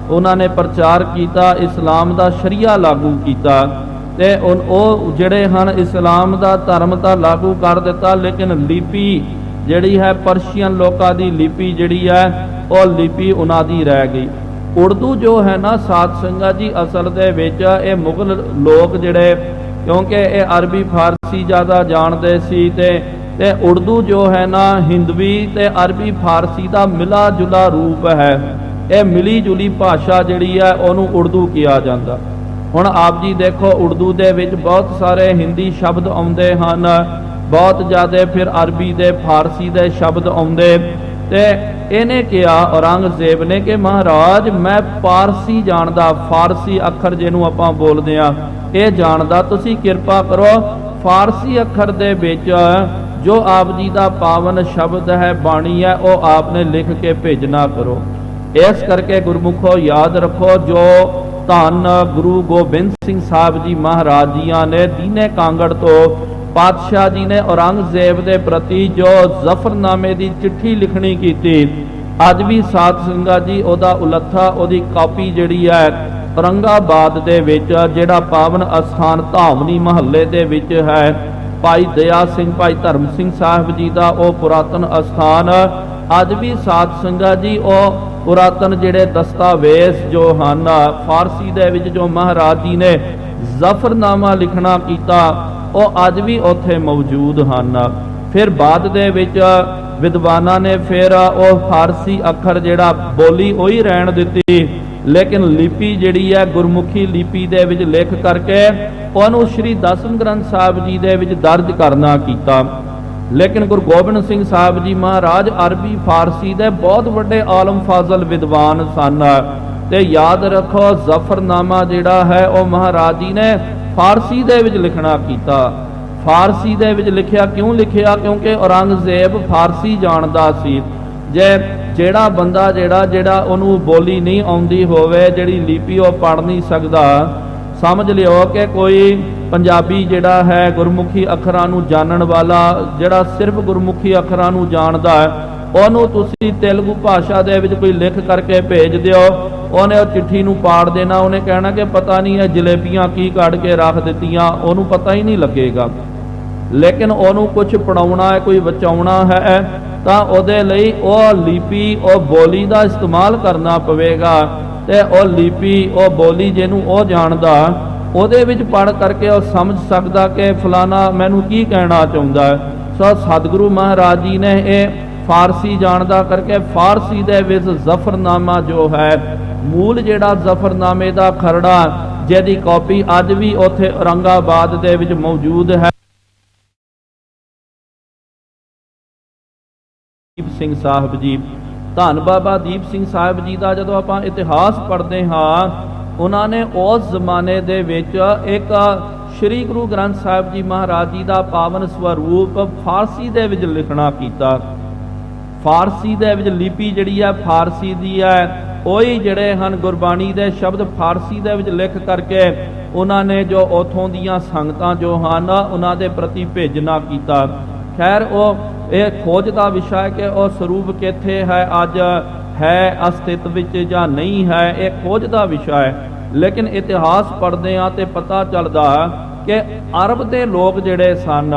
ਉਹਨਾਂ ਨੇ ਪ੍ਰਚਾਰ ਕੀਤਾ, ਇਸਲਾਮ ਦਾ ਸ਼ਰੀਆ ਲਾਗੂ ਕੀਤਾ ਤੇ ਉਹ ਜਿਹੜੇ ਹਨ ਇਸਲਾਮ ਦਾ ਧਰਮ ਤਾਂ ਲਾਗੂ ਕਰ ਦਿੱਤਾ, ਲੇਕਿਨ ਲਿਪੀ ਜਿਹੜੀ ਹੈ ਪਰਸ਼ੀਅਨ ਲੋਕਾਂ ਦੀ ਲਿਪੀ ਜਿਹੜੀ ਹੈ ਉਹ ਲਿਪੀ ਉਹਨਾਂ ਦੀ ਰਹਿ ਗਈ। ਉਰਦੂ ਜੋ ਹੈ ਨਾ ਸਾਧ ਸੰਗਤ ਜੀ ਅਸਲ ਦੇ ਵਿੱਚ ਇਹ ਮੁਗਲ ਲੋਕ ਜਿਹੜੇ, ਕਿਉਂਕਿ ਇਹ ਅਰਬੀ ਫਾਰਸੀ ਜ਼ਿਆਦਾ ਜਾਣਦੇ ਸੀ ਤੇ ਉਰਦੂ ਜੋ ਹੈ ਨਾ ਹਿੰਦਵੀ ਤੇ ਅਰਬੀ ਫਾਰਸੀ ਦਾ ਮਿਲਾ ਜੁਲਾ ਰੂਪ ਹੈ। ਇਹ ਮਿਲੀ ਜੁਲੀ ਭਾਸ਼ਾ ਜਿਹੜੀ ਹੈ ਉਹਨੂੰ ਉਰਦੂ ਕਿਹਾ ਜਾਂਦਾ। ਹੁਣ ਆਪ ਜੀ ਦੇਖੋ ਉਰਦੂ ਦੇ ਵਿੱਚ ਬਹੁਤ ਸਾਰੇ ਹਿੰਦੀ ਸ਼ਬਦ ਆਉਂਦੇ ਹਨ, ਬਹੁਤ ਜ਼ਿਆਦਾ ਫਿਰ ਅਰਬੀ ਦੇ ਫਾਰਸੀ ਦੇ ਸ਼ਬਦ ਆਉਂਦੇ ਤੇ ਇਹਨੇ ਕਿਹਾ ਔਰੰਗਜ਼ੇਬ ਨੇ ਕਿ ਮਹਾਰਾਜ ਮੈਂ ਪਾਰਸੀ ਜਾਣਦਾ, ਫਾਰਸੀ ਅੱਖਰ ਜਿਹਨੂੰ ਆਪਾਂ ਬੋਲਦੇ ਆ ਇਹ ਜਾਣਦਾ, ਤੁਸੀਂ ਕਿਰਪਾ ਕਰੋ ਫਾਰਸੀ ਅੱਖਰ ਦੇ ਵਿੱਚ ਜੋ ਆਪ ਜੀ ਦਾ ਪਾਵਨ ਸ਼ਬਦ ਹੈ, ਬਾਣੀ ਹੈ, ਉਹ ਆਪ ਨੇ ਲਿਖ ਕੇ ਭੇਜਣਾ ਕਰੋ। ਇਸ ਕਰਕੇ ਗੁਰਮੁਖੋ ਯਾਦ ਰੱਖੋ ਜੋ ਧੰਨ ਗੁਰੂ ਗੋਬਿੰਦ ਸਿੰਘ ਸਾਹਿਬ ਜੀ ਮਹਾਰਾਜ ਜੀਆਂ ਨੇ ਦੀਨੇ ਕਾਂਗੜ ਤੋਂ ਪਾਤਸ਼ਾਹ ਜੀ ਨੇ ਔਰੰਗਜ਼ੇਬ ਦੇ ਪ੍ਰਤੀ ਜੋ ਜ਼ਫਰਨਾਮੇ ਦੀ ਚਿੱਠੀ ਲਿਖਣੀ ਕੀਤੀ, ਅੱਜ ਵੀ ਸਾਧ ਸੰਗਤ ਜੀ ਉਹਦਾ ਉਲੱਥਾ, ਉਹਦੀ ਕਾਪੀ ਜਿਹੜੀ ਹੈ ਔਰੰਗਾਬਾਦ ਦੇ ਵਿੱਚ ਜਿਹੜਾ ਪਾਵਨ ਅਸਥਾਨ ਧਾਮਨੀ ਮਹੱਲੇ ਦੇ ਵਿੱਚ ਹੈ, ਭਾਈ ਦਇਆ ਸਿੰਘ, ਭਾਈ ਧਰਮ ਸਿੰਘ ਸਾਹਿਬ ਜੀ ਦਾ ਉਹ ਪੁਰਾਤਨ ਅਸਥਾਨ ਅੱਜ ਵੀ ਸਾਧ ਸੰਗਤ ਜੀ ਉਹ ਪੁਰਾਤਨ ਜਿਹੜੇ ਦਸਤਾਵੇਜ਼ ਜੋ ਹਨ ਫਾਰਸੀ ਦੇ ਵਿੱਚ ਜੋ ਮਹਾਰਾਜ ਜੀ ਨੇ ਜ਼ਫਰਨਾਮਾ ਲਿਖਣਾ ਕੀਤਾ ਉਹ ਅੱਜ ਵੀ ਉੱਥੇ ਮੌਜੂਦ ਹਨ। ਫਿਰ ਬਾਅਦ ਦੇ ਵਿੱਚ ਵਿਦਵਾਨਾਂ ਨੇ ਫਿਰ ਉਹ ਫਾਰਸੀ ਅੱਖਰ ਜਿਹੜਾ ਬੋਲੀ ਉਹੀ ਰਹਿਣ ਦਿੱਤੀ, ਲੇਕਿਨ ਲਿਪੀ ਜਿਹੜੀ ਹੈ ਗੁਰਮੁਖੀ ਲਿਪੀ ਦੇ ਵਿੱਚ ਲਿਖ ਕਰਕੇ ਉਹਨੂੰ ਸ਼੍ਰੀ ਦਸਮ ਗ੍ਰੰਥ ਸਾਹਿਬ ਜੀ ਦੇ ਵਿੱਚ ਦਰਜ ਕਰਨਾ ਕੀਤਾ। ਲੇਕਿਨ ਗੁਰੂ ਗੋਬਿੰਦ ਸਿੰਘ ਸਾਹਿਬ ਜੀ ਮਹਾਰਾਜ ਅਰਬੀ ਫਾਰਸੀ ਦੇ ਬਹੁਤ ਵੱਡੇ ਆਲਮ ਫਾਜ਼ਲ ਵਿਦਵਾਨ ਸਨ ਤੇ ਯਾਦ ਰੱਖੋ ਜ਼ਫਰਨਾਮਾ ਜਿਹੜਾ ਹੈ ਉਹ ਮਹਾਰਾਜ ਜੀ ਨੇ ਫਾਰਸੀ ਦੇ ਵਿੱਚ ਲਿਖਣਾ ਕੀਤਾ। ਫਾਰਸੀ ਦੇ ਵਿੱਚ ਲਿਖਿਆ, ਕਿਉਂ ਲਿਖਿਆ? ਕਿਉਂਕਿ ਔਰੰਗਜ਼ੇਬ ਫਾਰਸੀ ਜਾਣਦਾ ਸੀ। ਜਿਹੜਾ ਬੰਦਾ ਜਿਹੜਾ ਉਹਨੂੰ ਬੋਲੀ ਨਹੀਂ ਆਉਂਦੀ ਹੋਵੇ, ਜਿਹੜੀ ਲਿਪੀ ਉਹ ਪੜ੍ਹ ਨਹੀਂ ਸਕਦਾ, ਸਮਝ ਲਿਓ ਕਿ ਕੋਈ ਪੰਜਾਬੀ ਜਿਹੜਾ ਹੈ ਗੁਰਮੁਖੀ ਅੱਖਰਾਂ ਨੂੰ ਜਾਣਨ ਵਾਲਾ, ਜਿਹੜਾ ਸਿਰਫ ਗੁਰਮੁਖੀ ਅੱਖਰਾਂ ਨੂੰ ਜਾਣਦਾ ਹੈ, ਉਹਨੂੰ ਤੁਸੀਂ ਤੇਲਗੂ ਭਾਸ਼ਾ ਦੇ ਵਿੱਚ ਕੋਈ ਲਿਖ ਕਰਕੇ ਭੇਜ ਦਿਓ, ਉਹਨੇ ਉਹ ਚਿੱਠੀ ਨੂੰ ਪਾੜ ਦੇਣਾ, ਉਹਨੇ ਕਹਿਣਾ ਕਿ ਪਤਾ ਨਹੀਂ ਇਹ ਜਲੇਬੀਆਂ ਕੀ ਕੱਢ ਕੇ ਰੱਖ ਦਿੱਤੀਆਂ, ਉਹਨੂੰ ਪਤਾ ਹੀ ਨਹੀਂ ਲੱਗੇਗਾ। ਲੇਕਿਨ ਉਹਨੂੰ ਕੁਝ ਪੜਾਉਣਾ ਹੈ, ਕੋਈ ਬਚਾਉਣਾ ਹੈ, ਤਾਂ ਉਹਦੇ ਲਈ ਉਹ ਲਿਪੀ, ਉਹ ਬੋਲੀ ਦਾ ਇਸਤੇਮਾਲ ਕਰਨਾ ਪਵੇਗਾ ਤੇ ਉਹ ਲਿਪੀ, ਉਹ ਬੋਲੀ ਜਿਹਨੂੰ ਉਹ ਜਾਣਦਾ, ਉਹਦੇ ਵਿੱਚ ਪੜ੍ਹ ਕਰਕੇ ਉਹ ਸਮਝ ਸਕਦਾ ਕਿ ਫਲਾਣਾ ਮੈਨੂੰ ਕੀ ਕਹਿਣਾ ਚਾਹੁੰਦਾ ਹੈ। ਸੋ ਸਤਿਗੁਰੂ ਮਹਾਰਾਜ ਜੀ ਨੇ ਇਹ ਫਾਰਸੀ ਜਾਣਦਾ ਕਰਕੇ ਫਾਰਸੀ ਦੇ ਵਿੱਚ ਜ਼ਫਰਨਾਮਾ ਜੋ ਹੈ, ਮੂਲ ਜਿਹੜਾ ਜ਼ਫਰਨਾਮੇ ਦਾ ਖਰੜਾ ਜਿਹਦੀ ਕਾਪੀ ਅੱਜ ਵੀ ਉੱਥੇ ਔਰੰਗਾਬਾਦ ਦੇ ਵਿੱਚ ਮੌਜੂਦ ਹੈ। ਦੀਪ ਸਿੰਘ ਸਾਹਿਬ ਜੀ, ਧੰਨ ਬਾਬਾ ਦੀਪ ਸਿੰਘ ਸਾਹਿਬ ਜੀ ਦਾ ਜਦੋਂ ਆਪਾਂ ਇਤਿਹਾਸ ਪੜ੍ਹਦੇ ਹਾਂ, ਉਹਨਾਂ ਨੇ ਉਸ ਜ਼ਮਾਨੇ ਦੇ ਵਿੱਚ ਇੱਕ ਸ੍ਰੀ ਗੁਰੂ ਗ੍ਰੰਥ ਸਾਹਿਬ ਜੀ ਮਹਾਰਾਜ ਜੀ ਦਾ ਪਾਵਨ ਸਵਰੂਪ ਫਾਰਸੀ ਦੇ ਵਿੱਚ ਲਿਖਣਾ ਕੀਤਾ। ਫਾਰਸੀ ਦੇ ਵਿੱਚ ਲਿਪੀ ਜਿਹੜੀ ਹੈ ਫਾਰਸੀ ਦੀ ਹੈ, ਉਹੀ ਜਿਹੜੇ ਹਨ ਗੁਰਬਾਣੀ ਦੇ ਸ਼ਬਦ ਫਾਰਸੀ ਦੇ ਵਿੱਚ ਲਿਖ ਕਰਕੇ ਉਹਨਾਂ ਨੇ ਜੋ ਉਥੋਂ ਦੀਆਂ ਸੰਗਤਾਂ ਜੋ ਹਨ ਉਹਨਾਂ ਦੇ ਪ੍ਰਤੀ ਭੇਜਣਾ ਕੀਤਾ। ਖੈਰ ਉਹ ਇਹ ਖੋਜ ਦਾ ਵਿਸ਼ਾ ਹੈ ਕਿ ਉਹ ਸਰੂਪ ਕਿੱਥੇ ਹੈ, ਅੱਜ ਹੈ ਅਸਤਿਤਵ ਵਿੱਚ ਜਾਂ ਨਹੀਂ ਹੈ, ਇਹ ਖੋਜ ਦਾ ਵਿਸ਼ਾ ਹੈ। ਲੇਕਿਨ ਇਤਿਹਾਸ ਪੜ੍ਹਦੇ ਹਾਂ ਤੇ ਪਤਾ ਚੱਲਦਾ ਕਿ ਅਰਬ ਦੇ ਲੋਕ ਜਿਹੜੇ ਸਨ,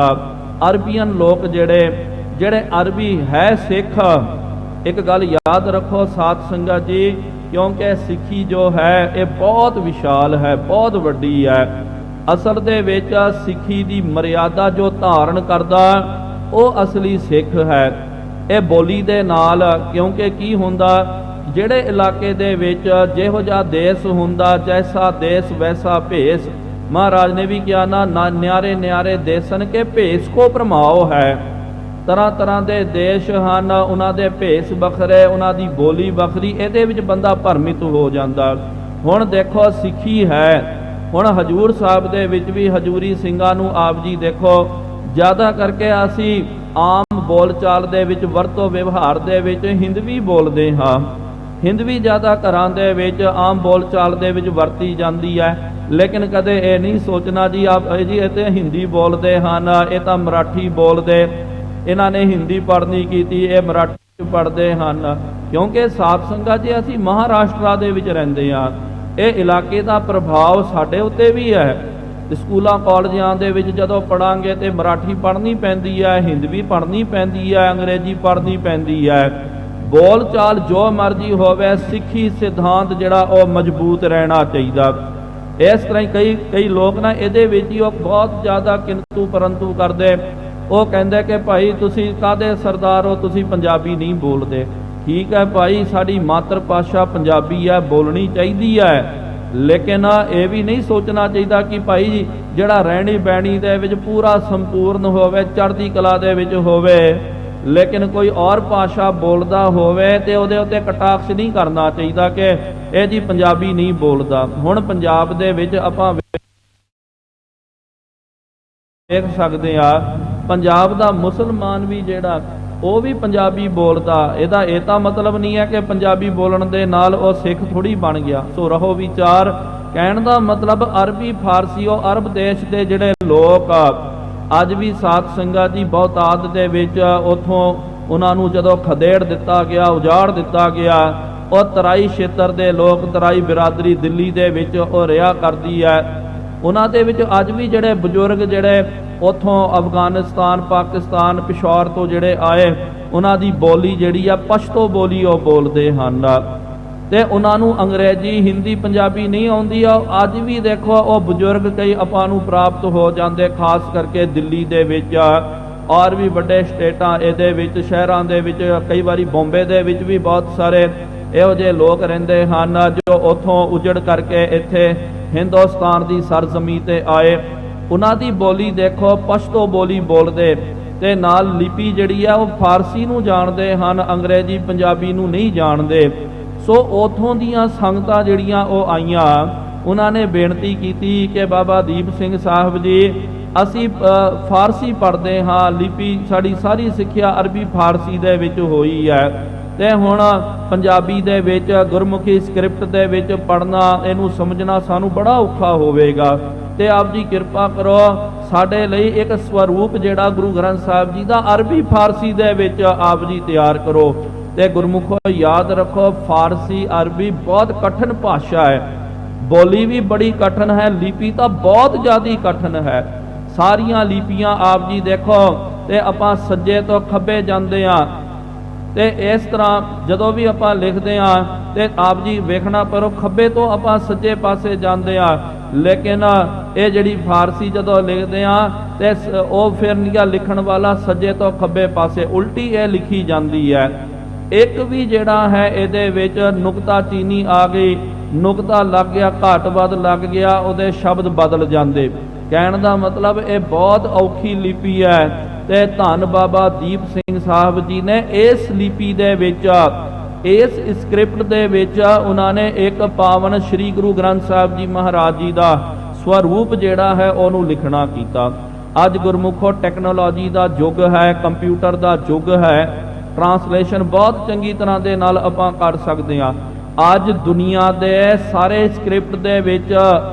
ਅਰਬੀਅਨ ਲੋਕ ਜਿਹੜੇ ਅਰਬੀ ਹੈ ਸਿੱਖ, ਇੱਕ ਗੱਲ ਯਾਦ ਰੱਖੋ ਸਾਧ ਸੰਗਤ ਜੀ, ਕਿਉਂਕਿ ਸਿੱਖੀ ਜੋ ਹੈ ਇਹ ਬਹੁਤ ਵਿਸ਼ਾਲ ਹੈ, ਬਹੁਤ ਵੱਡੀ ਹੈ। ਅਸਲ ਦੇ ਵਿੱਚ ਸਿੱਖੀ ਦੀ ਮਰਿਆਦਾ ਜੋ ਧਾਰਨ ਕਰਦਾ ਉਹ ਅਸਲੀ ਸਿੱਖ ਹੈ। ਇਹ ਬੋਲੀ ਦੇ ਨਾਲ, ਕਿਉਂਕਿ ਕੀ ਹੁੰਦਾ, ਜਿਹੜੇ ਇਲਾਕੇ ਦੇ ਵਿੱਚ ਜਿਹੋ ਜਿਹਾ ਦੇਸ਼ ਹੁੰਦਾ, ਜੈਸਾ ਦੇਸ਼ ਵੈਸਾ ਭੇਸ। ਮਹਾਰਾਜ ਨੇ ਵੀ ਕਿਹਾ ਨਾ ਨਿਆਰੇ ਨਿਆਰੇ ਦੇਸਨ ਕੇ ਭੇਸ ਕੋ ਭਰਮਾਓ ਹੈ। ਤਰ੍ਹਾਂ ਤਰ੍ਹਾਂ ਦੇ ਦੇਸ਼ ਹਨ, ਉਹਨਾਂ ਦੇ ਭੇਸ ਵੱਖਰੇ, ਉਹਨਾਂ ਦੀ ਬੋਲੀ ਵੱਖਰੀ, ਇਹਦੇ ਵਿੱਚ ਬੰਦਾ ਭਰਮਿਤ ਹੋ ਜਾਂਦਾ। ਹੁਣ ਦੇਖੋ ਸਿੱਖੀ ਹੈ, ਹੁਣ ਹਜੂਰ ਸਾਹਿਬ ਦੇ ਵਿੱਚ ਵੀ ਹਜੂਰੀ ਸਿੰਘਾਂ ਨੂੰ ਆਪ ਜੀ ਦੇਖੋ ਜ਼ਿਆਦਾ ਕਰਕੇ ਅਸੀਂ ਆਮ ਬੋਲਚਾਲ ਦੇ ਵਿੱਚ ਵਰਤੋਂ ਵਿਵਹਾਰ ਦੇ ਵਿੱਚ ਹਿੰਦਵੀ ਬੋਲਦੇ ਹਾਂ। ਹਿੰਦਵੀ ਜ਼ਿਆਦਾ ਘਰਾਂ ਦੇ ਵਿੱਚ ਆਮ ਬੋਲਚਾਲ ਦੇ ਵਿੱਚ ਵਰਤੀ ਜਾਂਦੀ ਹੈ, ਲੇਕਿਨ ਕਦੇ ਇਹ ਨਹੀਂ ਸੋਚਣਾ ਜੀ ਇਹ ਤੇ ਹਿੰਦੀ ਬੋਲਦੇ ਹਨ, ਇਹ ਤਾਂ ਮਰਾਠੀ ਬੋਲਦੇ, ਇਹਨਾਂ ਨੇ ਹਿੰਦੀ ਪੜ੍ਹਨੀ ਕੀਤੀ, ਇਹ ਮਰਾਠੀ ਪੜ੍ਹਦੇ ਹਨ। ਕਿਉਂਕਿ ਸਾਧ ਸੰਗਤ ਜੀ ਅਸੀਂ ਮਹਾਰਾਸ਼ਟਰ ਦੇ ਵਿੱਚ ਰਹਿੰਦੇ ਹਾਂ, ਇਹ ਇਲਾਕੇ ਦਾ ਪ੍ਰਭਾਵ ਸਾਡੇ ਉੱਤੇ ਵੀ ਹੈ। ਸਕੂਲਾਂ ਕਾਲਜਾਂ ਦੇ ਵਿੱਚ ਜਦੋਂ ਪੜ੍ਹਾਂਗੇ ਤੇ ਮਰਾਠੀ ਪੜ੍ਹਨੀ ਪੈਂਦੀ ਹੈ, ਹਿੰਦੀ ਪੜ੍ਹਨੀ ਪੈਂਦੀ ਹੈ, ਅੰਗਰੇਜ਼ੀ ਪੜ੍ਹਨੀ ਪੈਂਦੀ ਹੈ। ਬੋਲ ਚਾਲ ਜੋ ਮਰਜ਼ੀ ਹੋਵੇ, ਸਿੱਖੀ ਸਿਧਾਂਤ ਜਿਹੜਾ ਉਹ ਮਜ਼ਬੂਤ ਰਹਿਣਾ ਚਾਹੀਦਾ। ਇਸ ਤਰ੍ਹਾਂ ਹੀ ਕਈ ਲੋਕ ਨਾ ਇਹਦੇ ਵਿੱਚ ਹੀ ਉਹ ਬਹੁਤ ਜ਼ਿਆਦਾ ਕਿੰਤੂ ਪਰੰਤੂ ਕਰਦੇ। ਉਹ ਕਹਿੰਦੇ ਕਿ ਭਾਈ ਤੁਸੀਂ ਕਾਹਦੇ ਸਰਦਾਰ ਹੋ, ਤੁਸੀਂ ਪੰਜਾਬੀ ਨਹੀਂ ਬੋਲਦੇ। ਠੀਕ ਹੈ ਭਾਈ, ਸਾਡੀ ਮਾਤਰ ਭਾਸ਼ਾ ਪੰਜਾਬੀ ਹੈ, ਬੋਲਣੀ ਚਾਹੀਦੀ ਹੈ, ਲੇਕਿਨ ਇਹ ਵੀ ਨਹੀਂ ਸੋਚਣਾ ਚਾਹੀਦਾ ਕਿ ਭਾਈ ਜਿਹੜਾ ਰਹਿਣੀ ਬਹਿਣੀ ਦੇ ਵਿੱਚ ਪੂਰਾ ਸੰਪੂਰਨ ਹੋਵੇ, ਚੜ੍ਹਦੀ ਕਲਾ ਦੇ ਵਿੱਚ ਹੋਵੇ, ਲੇਕਿਨ ਕੋਈ ਔਰ ਭਾਸ਼ਾ ਬੋਲਦਾ ਹੋਵੇ ਤੇ ਉਹਦੇ ਉੱਤੇ ਕਟਾਕਸ਼ ਨਹੀਂ ਕਰਨਾ ਚਾਹੀਦਾ ਕਿ ਇਹ ਜੀ ਪੰਜਾਬੀ ਨਹੀਂ ਬੋਲਦਾ। ਹੁਣ ਪੰਜਾਬ ਦੇ ਵਿੱਚ ਆਪਾਂ ਦੇਖ ਸਕਦੇ ਆ, ਪੰਜਾਬ ਦਾ ਮੁਸਲਮਾਨ ਵੀ ਜਿਹੜਾ ਉਹ ਵੀ ਪੰਜਾਬੀ ਬੋਲਦਾ। ਇਹਦਾ ਇਹ ਤਾਂ ਮਤਲਬ ਨਹੀਂ ਹੈ ਕਿ ਪੰਜਾਬੀ ਬੋਲਣ ਦੇ ਨਾਲ ਉਹ ਸਿੱਖ ਥੋੜੀ ਬਣ ਗਿਆ। ਸੋ ਰਹੋ ਵਿਚਾਰ, ਕਹਿਣ ਦਾ ਮਤਲਬ ਅਰਬੀ ਫਾਰਸੀ, ਉਹ ਅਰਬ ਦੇਸ਼ ਦੇ ਜਿਹੜੇ ਲੋਕ ਅੱਜ ਵੀ ਸਾਧ ਸੰਗਤ ਜੀ ਬਹੁਤਾਤ ਦੇ ਵਿੱਚ ਉੱਥੋਂ ਉਹਨਾਂ ਨੂੰ ਜਦੋਂ ਖਦੇੜ ਦਿੱਤਾ ਗਿਆ, ਉਜਾੜ ਦਿੱਤਾ ਗਿਆ, ਉਹ ਤਰਾਈ ਖੇਤਰ ਦੇ ਲੋਕ, ਤਰਾਈ ਬਿਰਾਦਰੀ ਦਿੱਲੀ ਦੇ ਵਿੱਚ ਉਹ ਰਿਹਾ ਕਰਦੀ ਹੈ। ਉਹਨਾਂ ਦੇ ਵਿੱਚ ਅੱਜ ਵੀ ਜਿਹੜੇ ਬਜ਼ੁਰਗ ਜਿਹੜੇ ਉੱਥੋਂ ਅਫਗਾਨਿਸਤਾਨ, ਪਾਕਿਸਤਾਨ, ਪਿਸ਼ੌਰ ਤੋਂ ਜਿਹੜੇ ਆਏ, ਉਹਨਾਂ ਦੀ ਬੋਲੀ ਜਿਹੜੀ ਆ ਪਸ਼ਤੋ ਬੋਲੀ ਉਹ ਬੋਲਦੇ ਹਨ ਤੇ ਉਹਨਾਂ ਨੂੰ ਅੰਗਰੇਜ਼ੀ, ਹਿੰਦੀ, ਪੰਜਾਬੀ ਨਹੀਂ ਆਉਂਦੀ ਆ। ਅੱਜ ਵੀ ਦੇਖੋ ਉਹ ਬਜ਼ੁਰਗ ਕਈ ਆਪਾਂ ਨੂੰ ਪ੍ਰਾਪਤ ਹੋ ਜਾਂਦੇ, ਖਾਸ ਕਰਕੇ ਦਿੱਲੀ ਦੇ ਵਿੱਚ ਔਰ ਵੀ ਵੱਡੇ ਸਟੇਟਾਂ ਇਹਦੇ ਵਿੱਚ, ਸ਼ਹਿਰਾਂ ਦੇ ਵਿੱਚ, ਕਈ ਵਾਰੀ ਬੰਬੇ ਦੇ ਵਿੱਚ ਵੀ ਬਹੁਤ ਸਾਰੇ ਇਹੋ ਜਿਹੇ ਲੋਕ ਰਹਿੰਦੇ ਹਨ ਜੋ ਉੱਥੋਂ ਉਜੜ ਕਰਕੇ ਇੱਥੇ ਹਿੰਦੁਸਤਾਨ ਦੀ ਸਰਜ਼ਮੀਂ ਤੇ ਆਏ। ਉਹਨਾਂ ਦੀ ਬੋਲੀ ਦੇਖੋ ਪਸ਼ਤੋ ਬੋਲੀ ਬੋਲਦੇ ਤੇ ਨਾਲ ਲਿਪੀ ਜਿਹੜੀ ਆ ਉਹ ਫਾਰਸੀ ਨੂੰ ਜਾਣਦੇ ਹਨ, ਅੰਗਰੇਜ਼ੀ ਪੰਜਾਬੀ ਨੂੰ ਨਹੀਂ ਜਾਣਦੇ। ਸੋ ਉਥੋਂ ਦੀਆਂ ਸੰਗਤਾਂ ਜਿਹੜੀਆਂ ਉਹ ਆਈਆਂ, ਉਹਨਾਂ ਨੇ ਬੇਨਤੀ ਕੀਤੀ ਕਿ ਬਾਬਾ ਦੀਪ ਸਿੰਘ ਸਾਹਿਬ ਜੀ ਅਸੀਂ ਫਾਰਸੀ ਪੜ੍ਹਦੇ ਹਾਂ, ਲਿਪੀ ਸਾਡੀ ਸਾਰੀ ਸਿੱਖਿਆ ਅਰਬੀ ਫਾਰਸੀ ਦੇ ਵਿੱਚ ਹੋਈ ਹੈ ਤੇ ਹੁਣ ਪੰਜਾਬੀ ਦੇ ਵਿੱਚ ਗੁਰਮੁਖੀ ਸਕ੍ਰਿਪਟ ਦੇ ਵਿੱਚ ਪੜ੍ਹਨਾ, ਇਹਨੂੰ ਸਮਝਣਾ ਸਾਨੂੰ ਬੜਾ ਔਖਾ ਹੋਵੇਗਾ ਤੇ ਆਪ ਜੀ ਕਿਰਪਾ ਕਰੋ ਸਾਡੇ ਲਈ ਇੱਕ ਸਵਰੂਪ ਜਿਹੜਾ ਗੁਰੂ ਗ੍ਰੰਥ ਸਾਹਿਬ ਜੀ ਦਾ ਅਰਬੀ ਫਾਰਸੀ ਦੇ ਵਿੱਚ ਆਪ ਜੀ ਤਿਆਰ ਕਰੋ। ਤੇ ਗੁਰਮੁਖੋ ਯਾਦ ਰੱਖੋ, ਫਾਰਸੀ ਅਰਬੀ ਬਹੁਤ ਕਠਿਨ ਭਾਸ਼ਾ ਹੈ, ਬੋਲੀ ਵੀ ਬੜੀ ਕਠਿਨ ਹੈ, ਲਿਪੀ ਤਾਂ ਬਹੁਤ ਜ਼ਿਆਦਾ ਕਠਿਨ ਹੈ। ਸਾਰੀਆਂ ਲਿਪੀਆਂ ਆਪ ਜੀ ਦੇਖੋ ਤੇ ਆਪਾਂ ਸੱਜੇ ਤੋਂ ਖੱਬੇ ਜਾਂਦੇ ਆ ਤੇ ਇਸ ਤਰ੍ਹਾਂ ਜਦੋਂ ਵੀ ਆਪਾਂ ਲਿਖਦੇ ਆ ਤੇ ਆਪ ਜੀ ਵੇਖਣਾ ਪਰੋ ਖੱਬੇ ਤੋਂ ਆਪਾਂ ਸੱਜੇ ਪਾਸੇ ਜਾਂਦੇ ਆ, ਲੇਕਿਨ ਇਹ ਜਿਹੜੀ ਫਾਰਸੀ ਜਦੋਂ ਲਿਖਦੇ ਆ ਤੇ ਉਹ ਫਿਰ ਨਿਗਾ ਲਿਖਣ ਵਾਲਾ ਸੱਜੇ ਤੋਂ ਖੱਬੇ ਪਾਸੇ ਉਲਟੀ ਇਹ ਲਿਖੀ ਜਾਂਦੀ ਹੈ। ਇੱਕ ਵੀ ਜਿਹੜਾ ਹੈ ਇਹਦੇ ਵਿੱਚ ਨੁਕਤਾ ਚੀਨੀ ਆ ਗਈ, ਨੁਕਤਾ ਲੱਗ ਗਿਆ, ਘੱਟ ਵੱਧ ਲੱਗ ਗਿਆ, ਉਹਦੇ ਸ਼ਬਦ ਬਦਲ ਜਾਂਦੇ। ਕਹਿਣ ਦਾ ਮਤਲਬ ਇਹ ਬਹੁਤ ਔਖੀ ਲਿਪੀ ਹੈ ਤੇ ਧੰਨ ਬਾਬਾ ਦੀਪ ਸਿੰਘ ਸਾਹਿਬ ਜੀ ਨੇ ਇਸ ਲਿਪੀ ਦੇ ਵਿੱਚ, ਇਸ ਸਕ੍ਰਿਪਟ ਦੇ ਵਿੱਚ ਉਹਨਾਂ ਨੇ ਇੱਕ ਪਾਵਨ ਸ੍ਰੀ ਗੁਰੂ ਗ੍ਰੰਥ ਸਾਹਿਬ ਜੀ ਮਹਾਰਾਜ ਜੀ ਦਾ ਸਵਰੂਪ ਜਿਹੜਾ ਹੈ ਉਹਨੂੰ ਲਿਖਣਾ ਕੀਤਾ। ਅੱਜ ਗੁਰਮੁਖੋ ਟੈਕਨੋਲੋਜੀ ਦਾ ਯੁੱਗ ਹੈ, ਕੰਪਿਊਟਰ ਦਾ ਯੁੱਗ ਹੈ, ਟਰਾਂਸਲੇਸ਼ਨ ਬਹੁਤ ਚੰਗੀ ਤਰ੍ਹਾਂ ਦੇ ਨਾਲ ਆਪਾਂ ਕਰ ਸਕਦੇ ਹਾਂ। ਅੱਜ ਦੁਨੀਆ ਦੇ ਸਾਰੇ ਸਕ੍ਰਿਪਟ ਦੇ ਵਿੱਚ